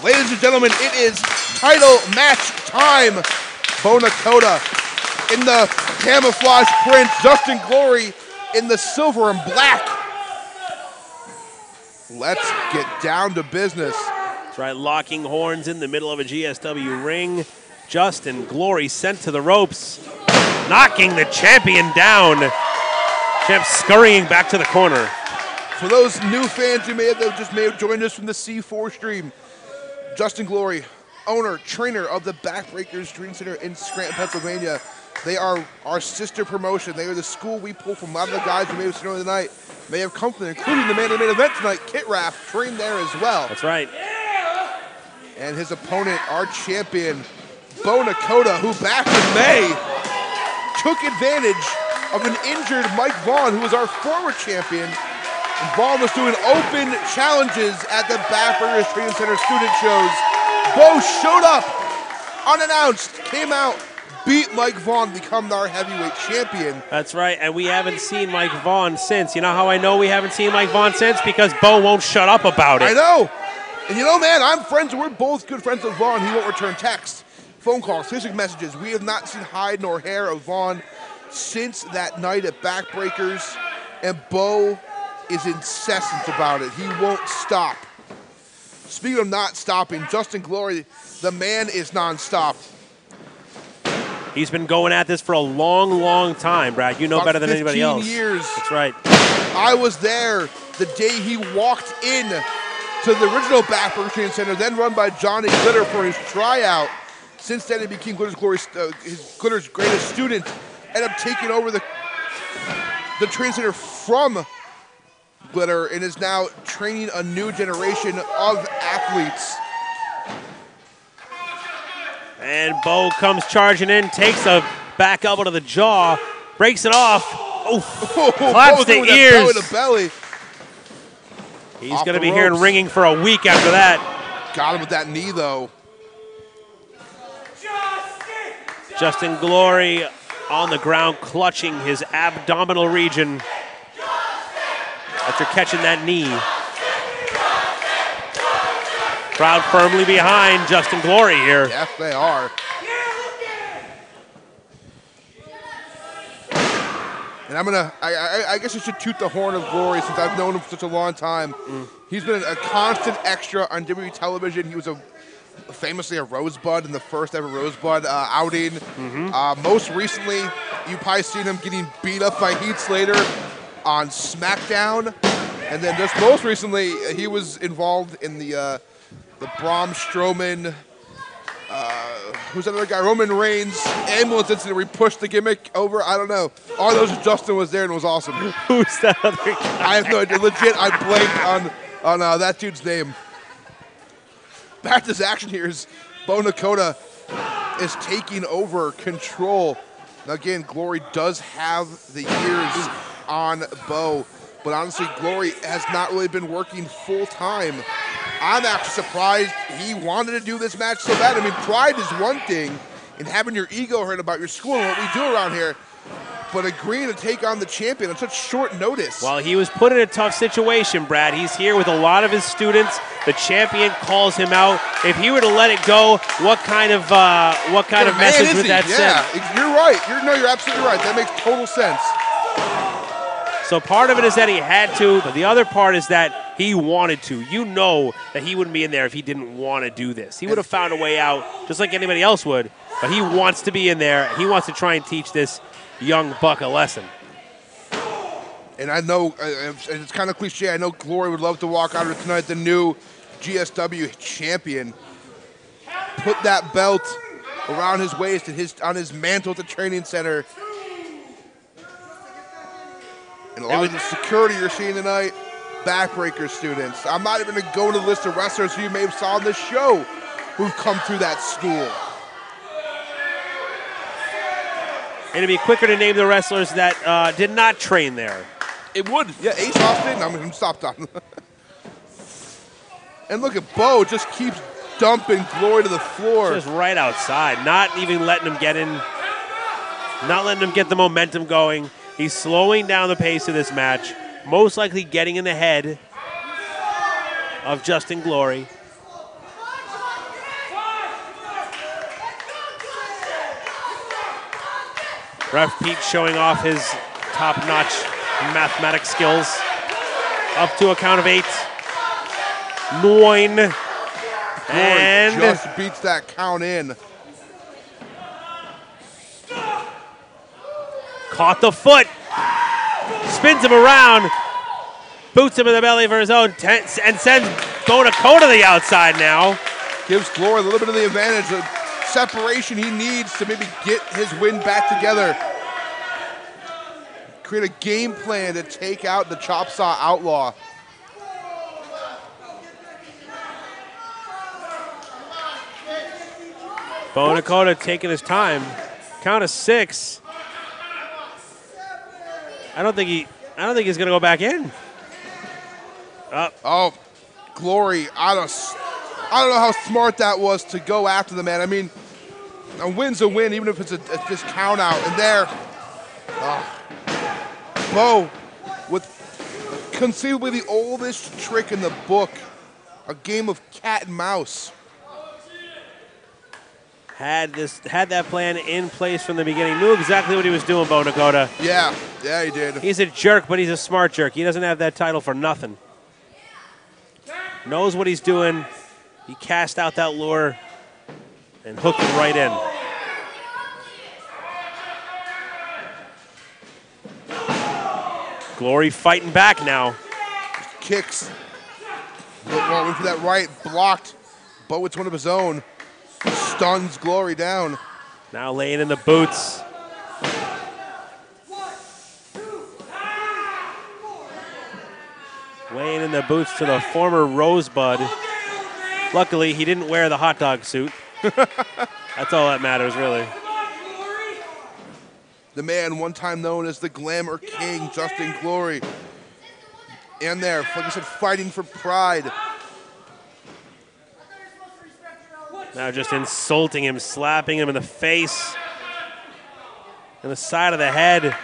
[SPEAKER 7] Ladies and gentlemen, it is title match time. Bo Nakota in the camouflage print, Justin Glory in the silver and black. Let's get down to business.
[SPEAKER 8] That's right, locking horns in the middle of a GSW ring. Justin Glory sent to the ropes, knocking the champion down. Champ scurrying back to the corner.
[SPEAKER 7] For those new fans who may have joined us from the C4 stream, Justin Glory, owner, trainer of the Backbreakers Training Center in Scranton, Pennsylvania. They are our sister promotion. They are the school we pull from. A lot of the guys who may have seen earlier tonight may have come from there, including the man of the main event tonight, Kit Raff, trained there as well.
[SPEAKER 8] That's right.
[SPEAKER 7] And his opponent, our champion, Bo Nakota, who back in May took advantage of an injured Mike Vaughn, who was our former champion. And Vaughn was doing open challenges at the Backbreakers Training Center student shows. Bo showed up unannounced, came out, beat Mike Vaughn, become our heavyweight champion.
[SPEAKER 8] That's right, and we haven't seen Mike Vaughn since. You know how I know we haven't seen Mike Vaughn since? Because Bo won't shut up about it.
[SPEAKER 7] I know. And you know, man, we're both good friends with Vaughn. He won't return texts, phone calls, Facebook messages. We have not seen hide nor hair of Vaughn since that night at Backbreakers, and Bo is incessant about it. He won't stop. Speaking of not stopping, Justin Glory, the man is non-stop.
[SPEAKER 8] He's been going at this for a long, long time, Brad. You know
[SPEAKER 7] About
[SPEAKER 8] better than anybody else.
[SPEAKER 7] 15 years.
[SPEAKER 8] That's right.
[SPEAKER 7] I was there the day he walked in to the original Backbreakers Training Center, then run by Johnny Glitter for his tryout. Since then, he became Glitter's greatest student. Ended up taking over the training center from Glitter and is now training a new generation of athletes.
[SPEAKER 8] And Bo comes charging in, takes a back elbow to the jaw, breaks it off. Claps the ears.
[SPEAKER 7] Belly to belly.
[SPEAKER 8] He's going to be hearing ringing for a week after that.
[SPEAKER 7] Got him with that knee, though.
[SPEAKER 8] Justin Glory on the ground, clutching his abdominal region after catching that knee. Crowd firmly behind Justin Glory here.
[SPEAKER 7] Yes, they are. And I guess I should toot the horn of Glory since I've known him for such a long time. He's been a constant extra on WWE television. He was famously a Rosebud in the first ever Rosebud outing. Most recently, you've probably seen him getting beat up by Heath Slater on SmackDown. And then just most recently, he was involved in the Braun Strowman, who's that other guy? Roman Reigns ambulance incident where he pushed the gimmick over. I don't know. All I know is Justin was there and it was awesome.
[SPEAKER 8] Who's that other guy?
[SPEAKER 7] I have no idea. Legit, I blanked on that dude's name. Back to this action here is Bo Nakota is taking over control. Now again, Glory does have the years on Bo, but honestly, Glory has not really been working full time. I'm actually surprised he wanted to do this match so bad. I mean, pride is one thing, and having your ego hurt about your school and what we do around here, but agreeing to take on the champion on such short notice.
[SPEAKER 8] Well, he was put in a tough situation, Brad. He's here with a lot of his students. The champion calls him out. If he were to let it go, what kind of message would that send?
[SPEAKER 7] Yeah, you're right. You're absolutely right. That makes total sense.
[SPEAKER 8] So part of it is that he had to, but the other part is that he wanted to. You know that he wouldn't be in there if he didn't want to do this. He would have found a way out, just like anybody else would, but he wants to be in there. He wants to try and teach this young buck a lesson.
[SPEAKER 7] And I know, it's kind of cliche, I know Glory would love to walk out of here tonight, the new GSW champion. Put that belt around his waist and on his mantle at the training center. And a lot of the security you're seeing tonight, backbreaker students. I'm not even going to go into the list of wrestlers who you may have saw on this show who've come through that school.
[SPEAKER 8] It'd be quicker to name the wrestlers that did not train there.
[SPEAKER 7] It would. Yeah, Ace Austin. I'm going to stop talking. And look at Bo, just keeps dumping Glory to the floor.
[SPEAKER 8] Just right outside, not even letting him get in, not letting him get the momentum going. He's slowing down the pace of this match, most likely getting in the head of Justin Glory. Ref Pete showing off his top-notch mathematic skills. Up to a count of 8. 9. And
[SPEAKER 7] just beats that count in.
[SPEAKER 8] Caught the foot. Spins him around. Boots him in the belly for his own and sends Bo Dakota to the outside now.
[SPEAKER 7] Gives Glory a little bit of the advantage, the separation he needs to maybe get his win back together. Create a game plan to take out the Chop Saw Outlaw.
[SPEAKER 8] Bo Dakota taking his time. Count of 6. I don't think he's gonna go back in.
[SPEAKER 7] Oh, Glory! I don't know how smart that was to go after the man. I mean, a win's a win, even if it's a just count out. And there, Bo, with conceivably the oldest trick in the book, a game of cat and mouse.
[SPEAKER 8] Had that plan in place from the beginning. Knew exactly what he was doing, Bo Dakota.
[SPEAKER 7] Yeah, he did.
[SPEAKER 8] He's a jerk, but he's a smart jerk. He doesn't have that title for nothing. Knows what he's doing. He cast out that lure and hooked it right in. Glory fighting back now.
[SPEAKER 7] Kicks. Went for that right, blocked. Bo with one of his own. Stuns Glory down.
[SPEAKER 8] Now laying in the boots. Laying in the boots to the former Rosebud. Luckily, he didn't wear the hot dog suit. That's all that matters, really.
[SPEAKER 7] The man one time known as the Glamour King, Justin Glory. And there, like I said, fighting for pride.
[SPEAKER 8] Now just insulting him, slapping him in the face, in the side of the head.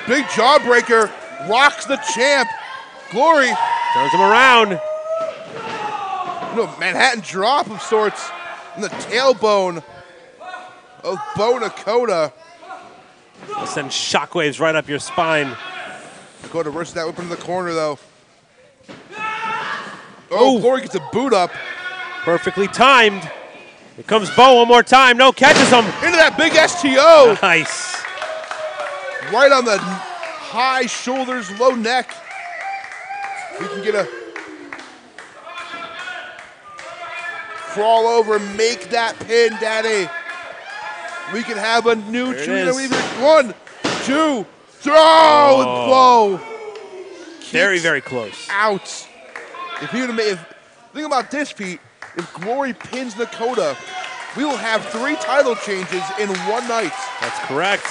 [SPEAKER 7] Big jawbreaker, rocks the champ. Glory.
[SPEAKER 8] Turns him around.
[SPEAKER 7] Manhattan drop of sorts in the tailbone of Bo Dakota.
[SPEAKER 8] Will send shockwaves right up your spine.
[SPEAKER 7] Dakota versus that whip in the corner, though. Oh, Glory gets a boot up.
[SPEAKER 8] Perfectly timed. Here comes Bo one more time. No, catches him.
[SPEAKER 7] Into that big STO.
[SPEAKER 8] Nice.
[SPEAKER 7] Right on the high shoulders, low neck. We can get a crawl over, make that pin, Daddy. We can have a new
[SPEAKER 8] There it is.
[SPEAKER 7] 1, 2, 3. Oh, Bo.
[SPEAKER 8] Very, very close.
[SPEAKER 7] Out. If he would have made, think about this, Pete. If Glory pins Dakota, we will have 3 title changes in one night.
[SPEAKER 8] That's correct.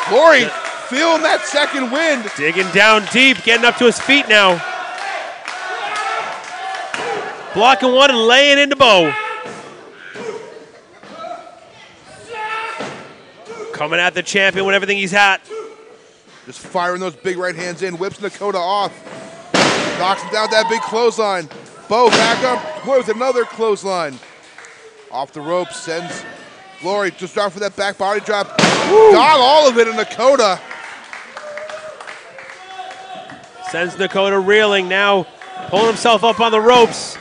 [SPEAKER 7] Glory feeling that second wind.
[SPEAKER 8] Digging down deep, getting up to his feet now. Blocking one and laying into Bo. Coming at the champion with everything he's at.
[SPEAKER 7] Just firing those big right hands in, whips Dakota off. Knocks him down with that big clothesline. Bo back up, with another clothesline. Off the ropes, sends Glory just off for that back body drop. Got all of it in Dakota.
[SPEAKER 8] Sends Dakota reeling, now pulling himself up on the ropes.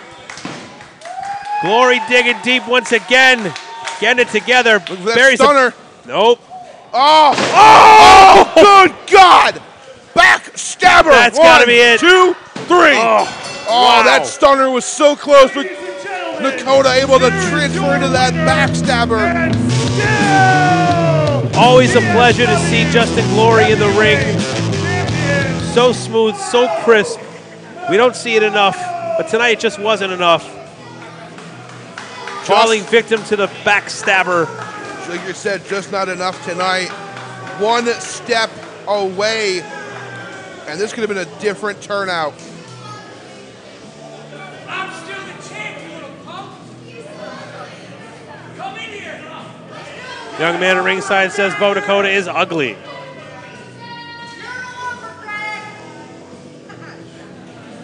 [SPEAKER 8] Glory digging deep once again. Getting it together.
[SPEAKER 7] Look for that stunner.
[SPEAKER 8] Nope.
[SPEAKER 7] Oh, good God. Backstabber.
[SPEAKER 8] That's got to be it.
[SPEAKER 7] 2, 3.
[SPEAKER 8] Wow.
[SPEAKER 7] That stunner was so close, but Dakota able to transfer into that backstabber.
[SPEAKER 8] Always a pleasure to see Justin Glory in the ring. So smooth, so crisp. We don't see it enough, but tonight it just wasn't enough. Falling victim to the backstabber.
[SPEAKER 7] Like you said, just not enough tonight. One step away, and this could have been a different turnout.
[SPEAKER 1] I'm still the champ, you little punk. Come in here.
[SPEAKER 8] Young man at ringside says Bo Dakota is ugly.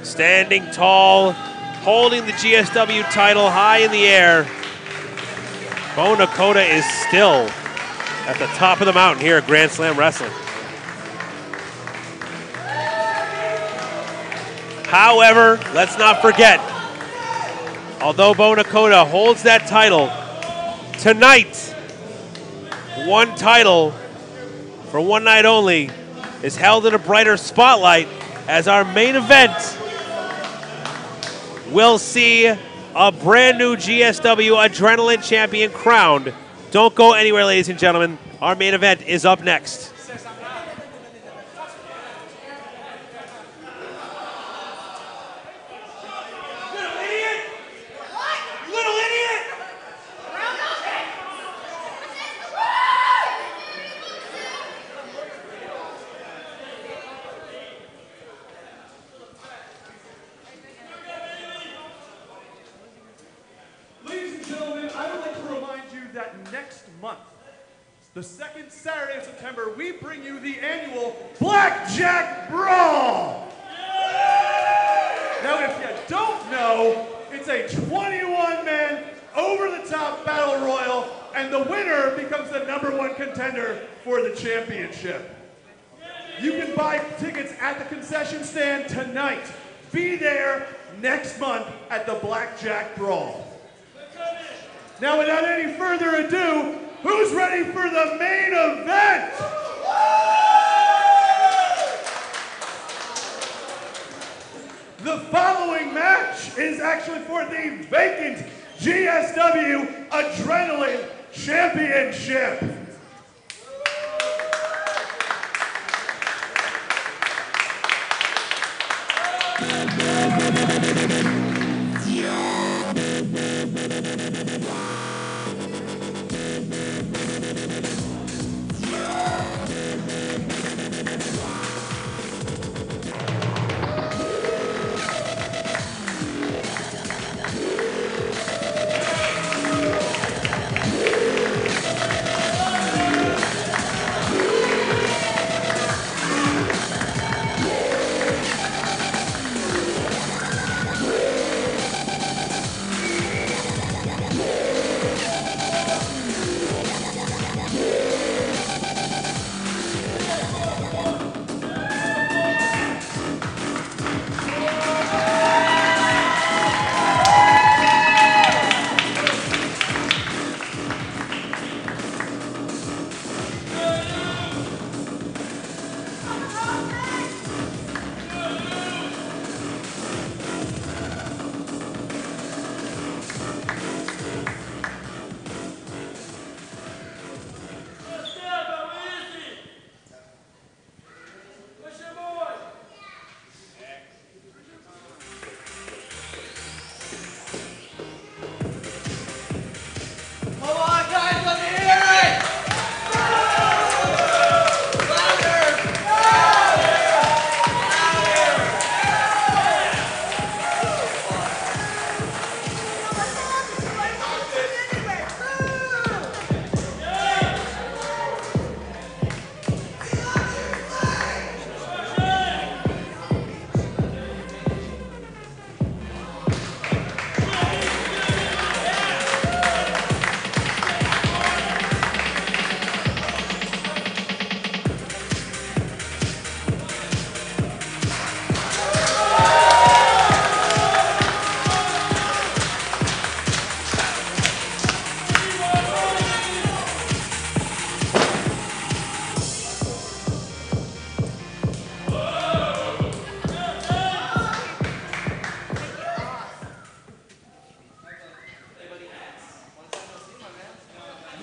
[SPEAKER 8] Standing tall, holding the GSW title high in the air. Bo Dakota is still at the top of the mountain here at Grand Slam Wrestling. However, let's not forget, although Bo Dakota holds that title, tonight, one title for one night only is held in a brighter spotlight as our main event will see a brand new GSW Adrenaline Champion crowned. Don't go anywhere, ladies and gentlemen. Our main event is up next.
[SPEAKER 6] The second Saturday of September, we bring you the annual Blackjack Brawl. Now, if you don't know, it's a 21-man over-the-top battle royal, and the winner becomes the #1 contender for the championship. You can buy tickets at the concession stand tonight. Be there next month at the Blackjack Brawl. Now, without any further ado, who's ready for the main event? The following match is actually for the vacant GSW Adrenaline Championship.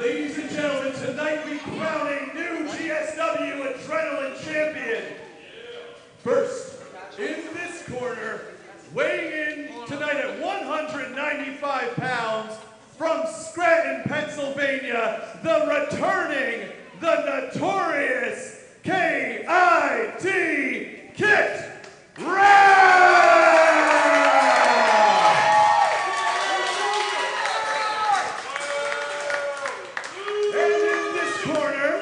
[SPEAKER 6] Ladies and gentlemen, tonight we crown a new GSW Adrenaline Champion. First, in this corner, weighing in tonight at 195 pounds, from Scranton, Pennsylvania, the returning, the notorious K.I.T. Kit Raff! And in this corner,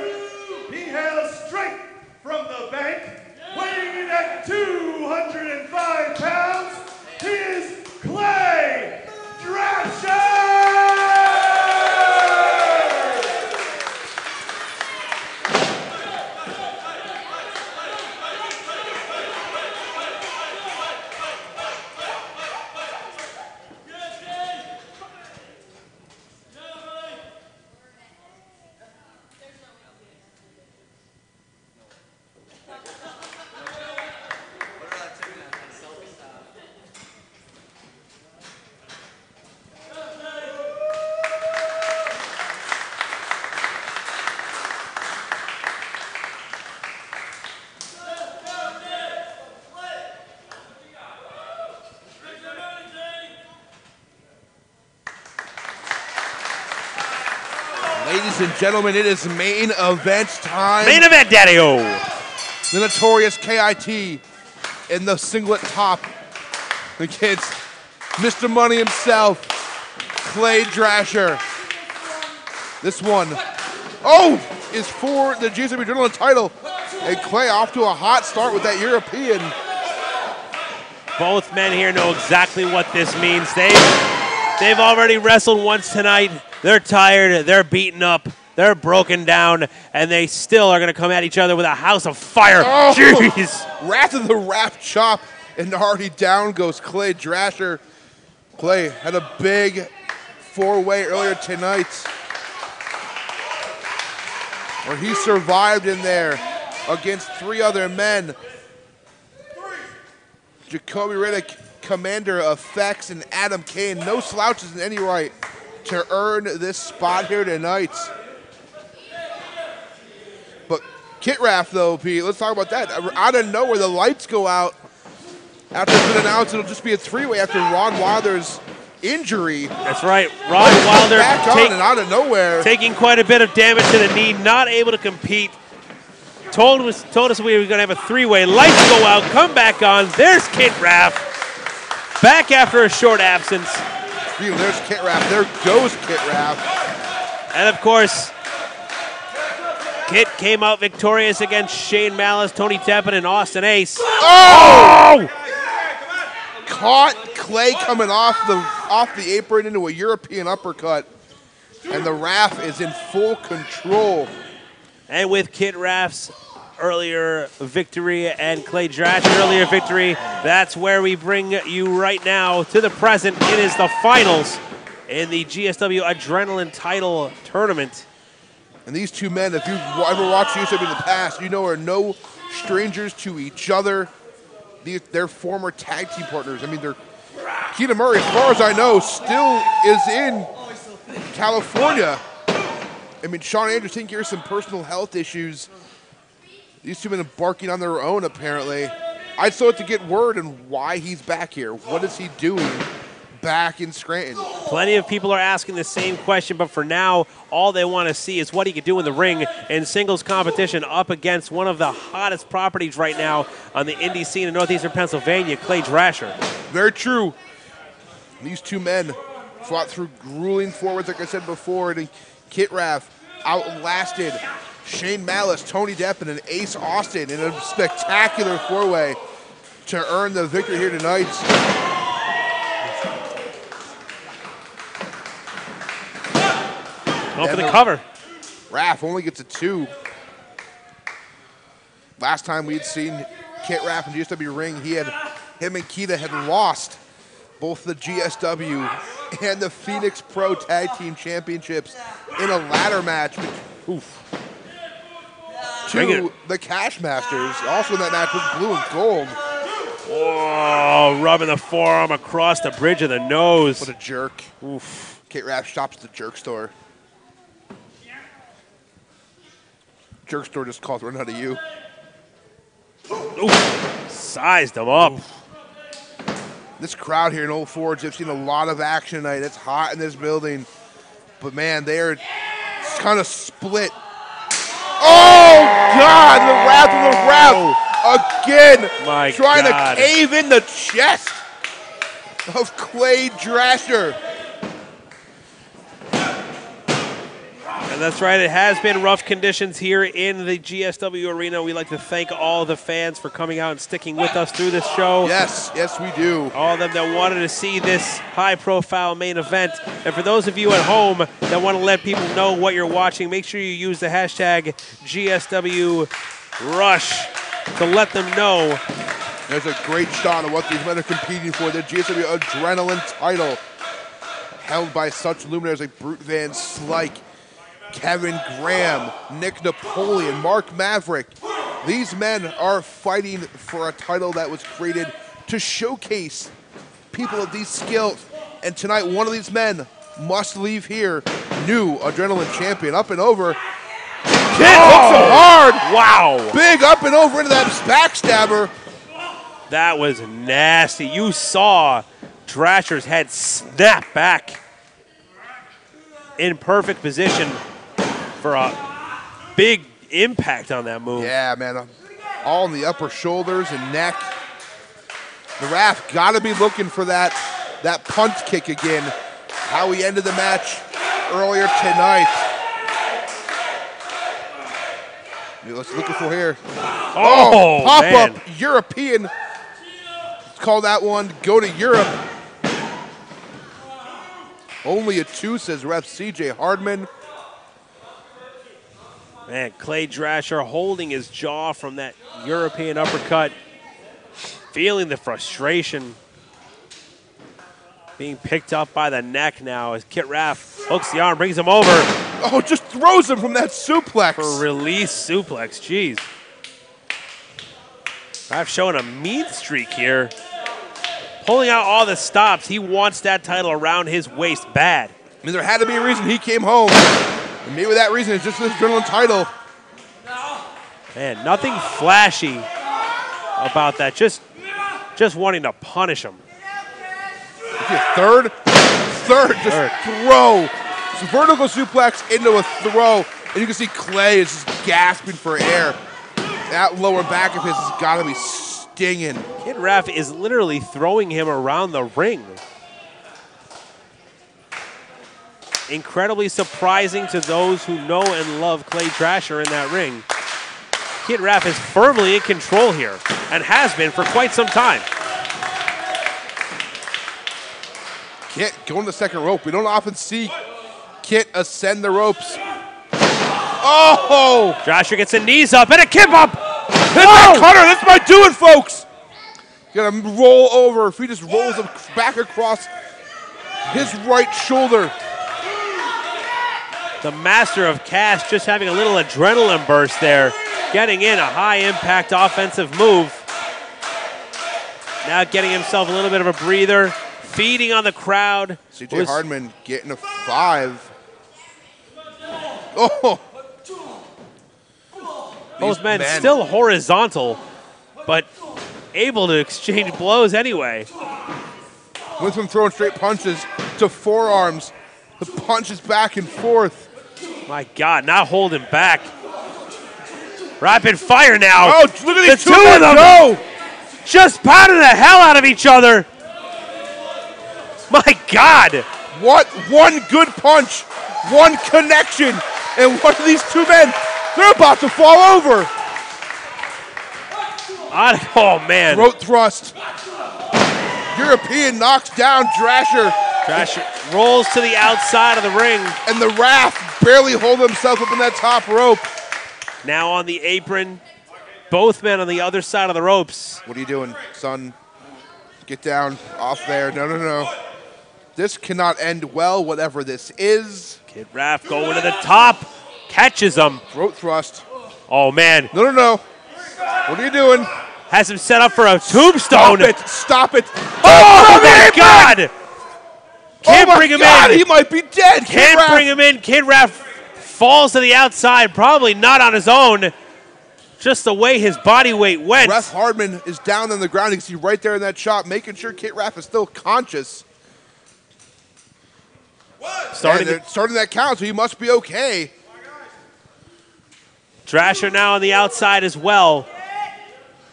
[SPEAKER 6] he hails straight from the bank, weighing in at 205 pounds, he is Clay Drasher!
[SPEAKER 7] Ladies and gentlemen, it is main event time.
[SPEAKER 8] Main event, Daddy-O.
[SPEAKER 7] The notorious KIT in the singlet top against Mr. Money himself, Clay Drasher. This one, is for the GSW Adrenaline title. And Clay off to a hot start with that European.
[SPEAKER 8] Both men here know exactly what this means. They've already wrestled once tonight. They're tired, they're beaten up, they're broken down, and they still are going to come at each other with a house of fire.
[SPEAKER 7] Oh,
[SPEAKER 8] jeez.
[SPEAKER 7] Wrath of the Wrap chop, and already down goes Clay Drasher. Clay had a big four-way earlier tonight where he survived in there against three other men. Jacoby Riddick, Commander of Fex, and Adam Kane. No slouches in any right to earn this spot here tonight. But Kit Raff, though, Pete, let's talk about that. Out of nowhere, the lights go out. After it's been announced, it'll just be a three-way after Ron Wilder's injury.
[SPEAKER 8] That's right. Ron Wilder
[SPEAKER 7] back on and out of nowhere.
[SPEAKER 8] Taking quite a bit of damage to the knee, not able to compete. Told us we were going to have a three-way. Lights go out, come back on. There's Kit Raff. Back after a short absence.
[SPEAKER 7] There's Kit Raff. There goes Kit Raff.
[SPEAKER 8] And of course, Kit came out victorious against Shane Malice, Tony Deppen, and Austin Ace.
[SPEAKER 7] Oh! Caught Clay coming off the apron into a European uppercut. And the Raff is in full control.
[SPEAKER 8] And with Kit Raff's earlier victory and Clay Drasher's earlier victory, that's where we bring you right now to the present. It is the finals in the GSW Adrenaline title tournament.
[SPEAKER 7] And these two men, if you've ever watched GSW in the past, you know are no strangers to each other. They're former tag team partners. I mean, Keita Murray, as far as I know, still is in California. I mean, Shawn Andrews taking care of some personal health issues. These two men are barking on their own, apparently. I'd still have to get word on why he's back here. What is he doing back in Scranton?
[SPEAKER 8] Plenty of people are asking the same question, but for now, all they want to see is what he can do in the ring in singles competition up against one of the hottest properties right now on the indie scene in northeastern Pennsylvania, Clay Drasher.
[SPEAKER 7] Very true. These two men fought through grueling forwards, like I said before, and Kit Raff outlasted Shane Malice, Tony Deppen, and Ace Austin in a spectacular four-way to earn the victory here tonight.
[SPEAKER 8] Going for the cover.
[SPEAKER 7] Raff only gets a 2. Last time we'd seen Kit Raff in GSW ring, him and Keita had lost both the GSW and the Phoenix Pro Tag Team Championships in a ladder match. To the Cash Masters. Also in that match was blue and gold.
[SPEAKER 8] Whoa, rubbing the forearm across the bridge of the nose.
[SPEAKER 7] What a jerk. Kit Raff stops at the jerk store. Jerk store just called right out of you.
[SPEAKER 8] Ooh, sized him up.
[SPEAKER 7] This crowd here in Old Forge, they've seen a lot of action tonight. It's hot in this building. But, man, they're kind of split. Oh, God, the wrath of the ref. Again,
[SPEAKER 8] My
[SPEAKER 7] trying
[SPEAKER 8] God.
[SPEAKER 7] to cave in the chest of Clay Drasher.
[SPEAKER 8] And that's right, it has been rough conditions here in the GSW arena. We'd like to thank all the fans for coming out and sticking with us through this show.
[SPEAKER 7] Yes, yes, we do.
[SPEAKER 8] All of them that wanted to see this high-profile main event. And for those of you at home that want to let people know what you're watching, make sure you use the hashtag GSW Rush to let them know.
[SPEAKER 7] There's a great shot of what these men are competing for. The GSW Adrenaline title, held by such luminaries like Brute Van Slyke, Kevin Graham, Nick Napoleon, Mark Maverick. These men are fighting for a title that was created to showcase people of these skills. And tonight, one of these men must leave here new Adrenaline champion. Up and over. Kid hooks him hard.
[SPEAKER 8] Wow.
[SPEAKER 7] Big up and over into that backstabber.
[SPEAKER 8] That was nasty. You saw Drasher's head snap back in perfect position for a big impact on that move.
[SPEAKER 7] Yeah, man. All in the upper shoulders and neck. The ref got to be looking for that punch kick again. How he ended the match earlier tonight. Let's look for here.
[SPEAKER 8] Oh,
[SPEAKER 7] pop-up
[SPEAKER 8] man.
[SPEAKER 7] European. Let's call that one Go to Europe. Only a 2, says ref CJ Hardman.
[SPEAKER 8] Man, Clay Drasher holding his jaw from that European uppercut. Feeling the frustration. Being picked up by the neck now as Kit Raff hooks the arm, brings him over.
[SPEAKER 7] Oh, just throws him from that suplex.
[SPEAKER 8] For release suplex, jeez. Raff showing a mean streak here. Pulling out all the stops. He wants that title around his waist bad.
[SPEAKER 7] I mean, there had to be a reason he came home. And maybe that reason is just this Adrenaline title.
[SPEAKER 8] Man, nothing flashy about that. Just wanting to punish him.
[SPEAKER 7] Third, just throw. So vertical suplex into a throw. And you can see Clay is just gasping for air. That lower back of his has got to be stinging.
[SPEAKER 8] Kid Raff is literally throwing him around the ring. Incredibly surprising to those who know and love Clay Drasher in that ring. Kid Raff is firmly in control here and has been for quite some time.
[SPEAKER 7] Kit going to the second rope. We don't often see Kit ascend the ropes. Oh!
[SPEAKER 8] Drasher gets the knees up and a kip up.
[SPEAKER 7] Hit that cutter. That's my doing, folks. Gonna roll over. If he just rolls him back across his right shoulder.
[SPEAKER 8] The master of Cash just having a little adrenaline burst there. Getting in a high-impact offensive move. Now getting himself a little bit of a breather. Feeding on the crowd.
[SPEAKER 7] CJ Hardman getting a 5. Oh!
[SPEAKER 8] Both men still horizontal, but able to exchange blows anyway.
[SPEAKER 7] Went from throwing straight punches to forearms. The punches back and forth.
[SPEAKER 8] My God, not holding back. Rapid fire now.
[SPEAKER 7] Oh, look at these
[SPEAKER 8] the two of them
[SPEAKER 7] go.
[SPEAKER 8] Just pounding the hell out of each other. My God.
[SPEAKER 7] What one good punch, one connection, and one of these two men, they're about to fall over.
[SPEAKER 8] Oh, man.
[SPEAKER 7] Throat thrust. European knocks down Drasher.
[SPEAKER 8] Drasher rolls to the outside of the ring.
[SPEAKER 7] And the Raff barely hold himself up in that top rope.
[SPEAKER 8] Now on the apron. Both men on the other side of the ropes.
[SPEAKER 7] What are you doing, son? Get down off there. No, no, no. This cannot end well, whatever this is.
[SPEAKER 8] Kid Raff going to the top. Catches him.
[SPEAKER 7] Throat thrust.
[SPEAKER 8] Oh, man.
[SPEAKER 7] No, no, no. What are you doing?
[SPEAKER 8] Has him set up for a tombstone.
[SPEAKER 7] Stop it. Stop it.
[SPEAKER 8] Oh, my God. Can't bring him in.
[SPEAKER 7] He might be dead.
[SPEAKER 8] Can't bring him in. Kid Raff falls to the outside, probably not on his own, just the way his body weight went.
[SPEAKER 7] Ref Hardman is down on the ground. You can see right there in that shot, making sure Kit Raff is still conscious. Starting that count, so he must be okay.
[SPEAKER 8] Drasher now on the outside as well,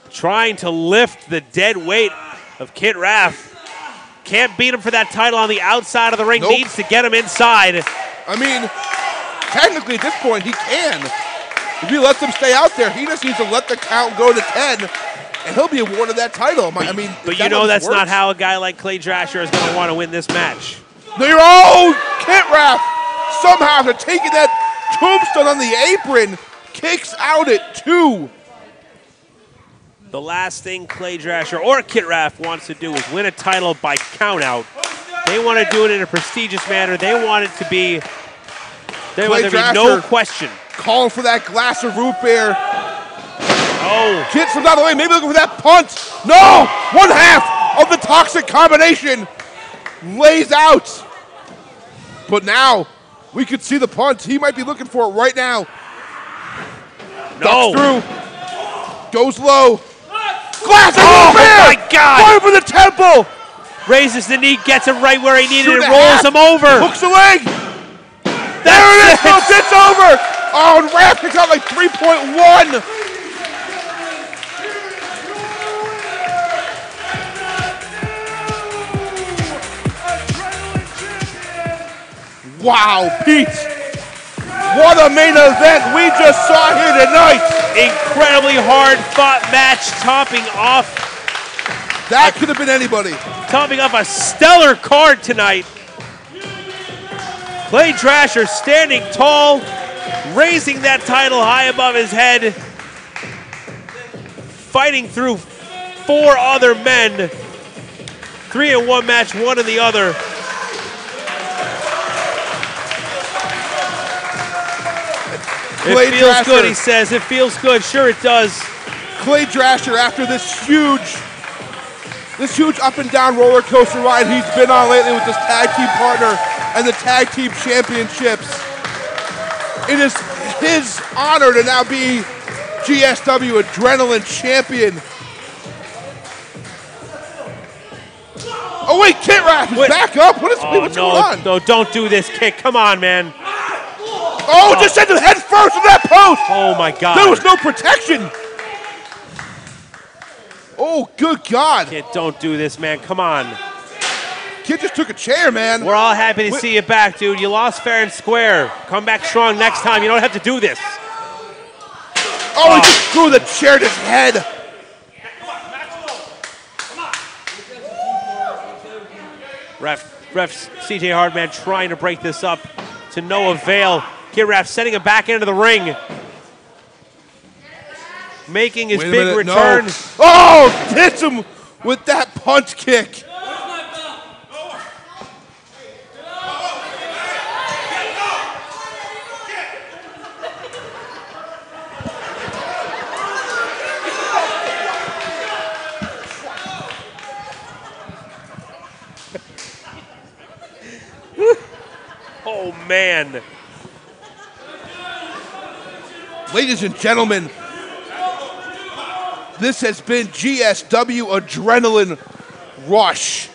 [SPEAKER 8] trying to lift the dead weight of Kit Raff. Can't beat him for that title on the outside of the ring.
[SPEAKER 7] Nope.
[SPEAKER 8] Needs to get him inside.
[SPEAKER 7] I mean, technically at this point, he can. If he lets him stay out there, he just needs to let the count go to 10, and he'll be awarded that title. I mean,
[SPEAKER 8] but you know that's not how a guy like Clay Drasher is going to want to win this match.
[SPEAKER 7] They're all Kit Raff somehow after taking that tombstone on the apron, kicks out at 2.
[SPEAKER 8] The last thing Clay Drasher or Kit Raff wants to do is win a title by countout. They want to do it in a prestigious manner. They want it to be, there want there to be no question.
[SPEAKER 7] Calling for that glass of root beer.
[SPEAKER 8] Oh.
[SPEAKER 7] Kit from out of the way, maybe looking for that punch. No! One half of the toxic combination lays out. But now, we could see the punch. He might be looking for it right now.
[SPEAKER 8] No.
[SPEAKER 7] Ducks through. Goes low. Glass of root beer!
[SPEAKER 8] Oh my God!
[SPEAKER 7] Right over the temple!
[SPEAKER 8] Raises the knee, gets him right where he needed
[SPEAKER 7] Shoot
[SPEAKER 8] it,
[SPEAKER 7] a
[SPEAKER 8] rolls
[SPEAKER 7] half.
[SPEAKER 8] him over.
[SPEAKER 7] Hooks the leg. There it is, folks. It's over. Oh, and Raff picks out like 3.1. Wow, Pete. What a main event we just saw here tonight.
[SPEAKER 8] Incredibly hard fought match, topping off.
[SPEAKER 7] That could have been anybody.
[SPEAKER 8] Topping off a stellar card tonight. Clay Drasher standing tall, raising that title high above his head, fighting through 4 other men. 3 in one match, 1 in the other. It feels good, he says. It feels good. Sure it does.
[SPEAKER 7] Clay Drasher, after this huge up and down roller coaster ride he's been on lately with this tag team partner and the tag team championships, it is his honor to now be GSW Adrenaline Champion. Oh wait, Kit Raff is back up. What's going on?
[SPEAKER 8] No, don't do this, Kit. Come on, man.
[SPEAKER 7] Oh, just sent him head first in that post.
[SPEAKER 8] Oh my God.
[SPEAKER 7] There was no protection. Oh, good God.
[SPEAKER 8] Kit, don't do this, man. Come on.
[SPEAKER 7] Kid just took a chair, man.
[SPEAKER 8] We're all happy to see you back, dude. You lost fair and square. Come back strong next time. You don't have to do this.
[SPEAKER 7] Oh, he just threw the chair at his head.
[SPEAKER 8] Ref CJ Hardman trying to break this up to no avail. Kit Raff sending him back into the ring. Making his big return.
[SPEAKER 7] No. Oh, hits him with that punch kick.
[SPEAKER 8] Oh, man.
[SPEAKER 7] Ladies and gentlemen, this has been GSW Adrenaline Rush.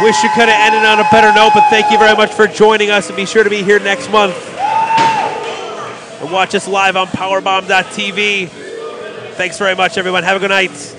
[SPEAKER 8] Wish you could have ended on a better note, but thank you very much for joining us, and be sure to be here next month. And watch us live on powerbomb.tv. Thanks very much, everyone. Have a good night.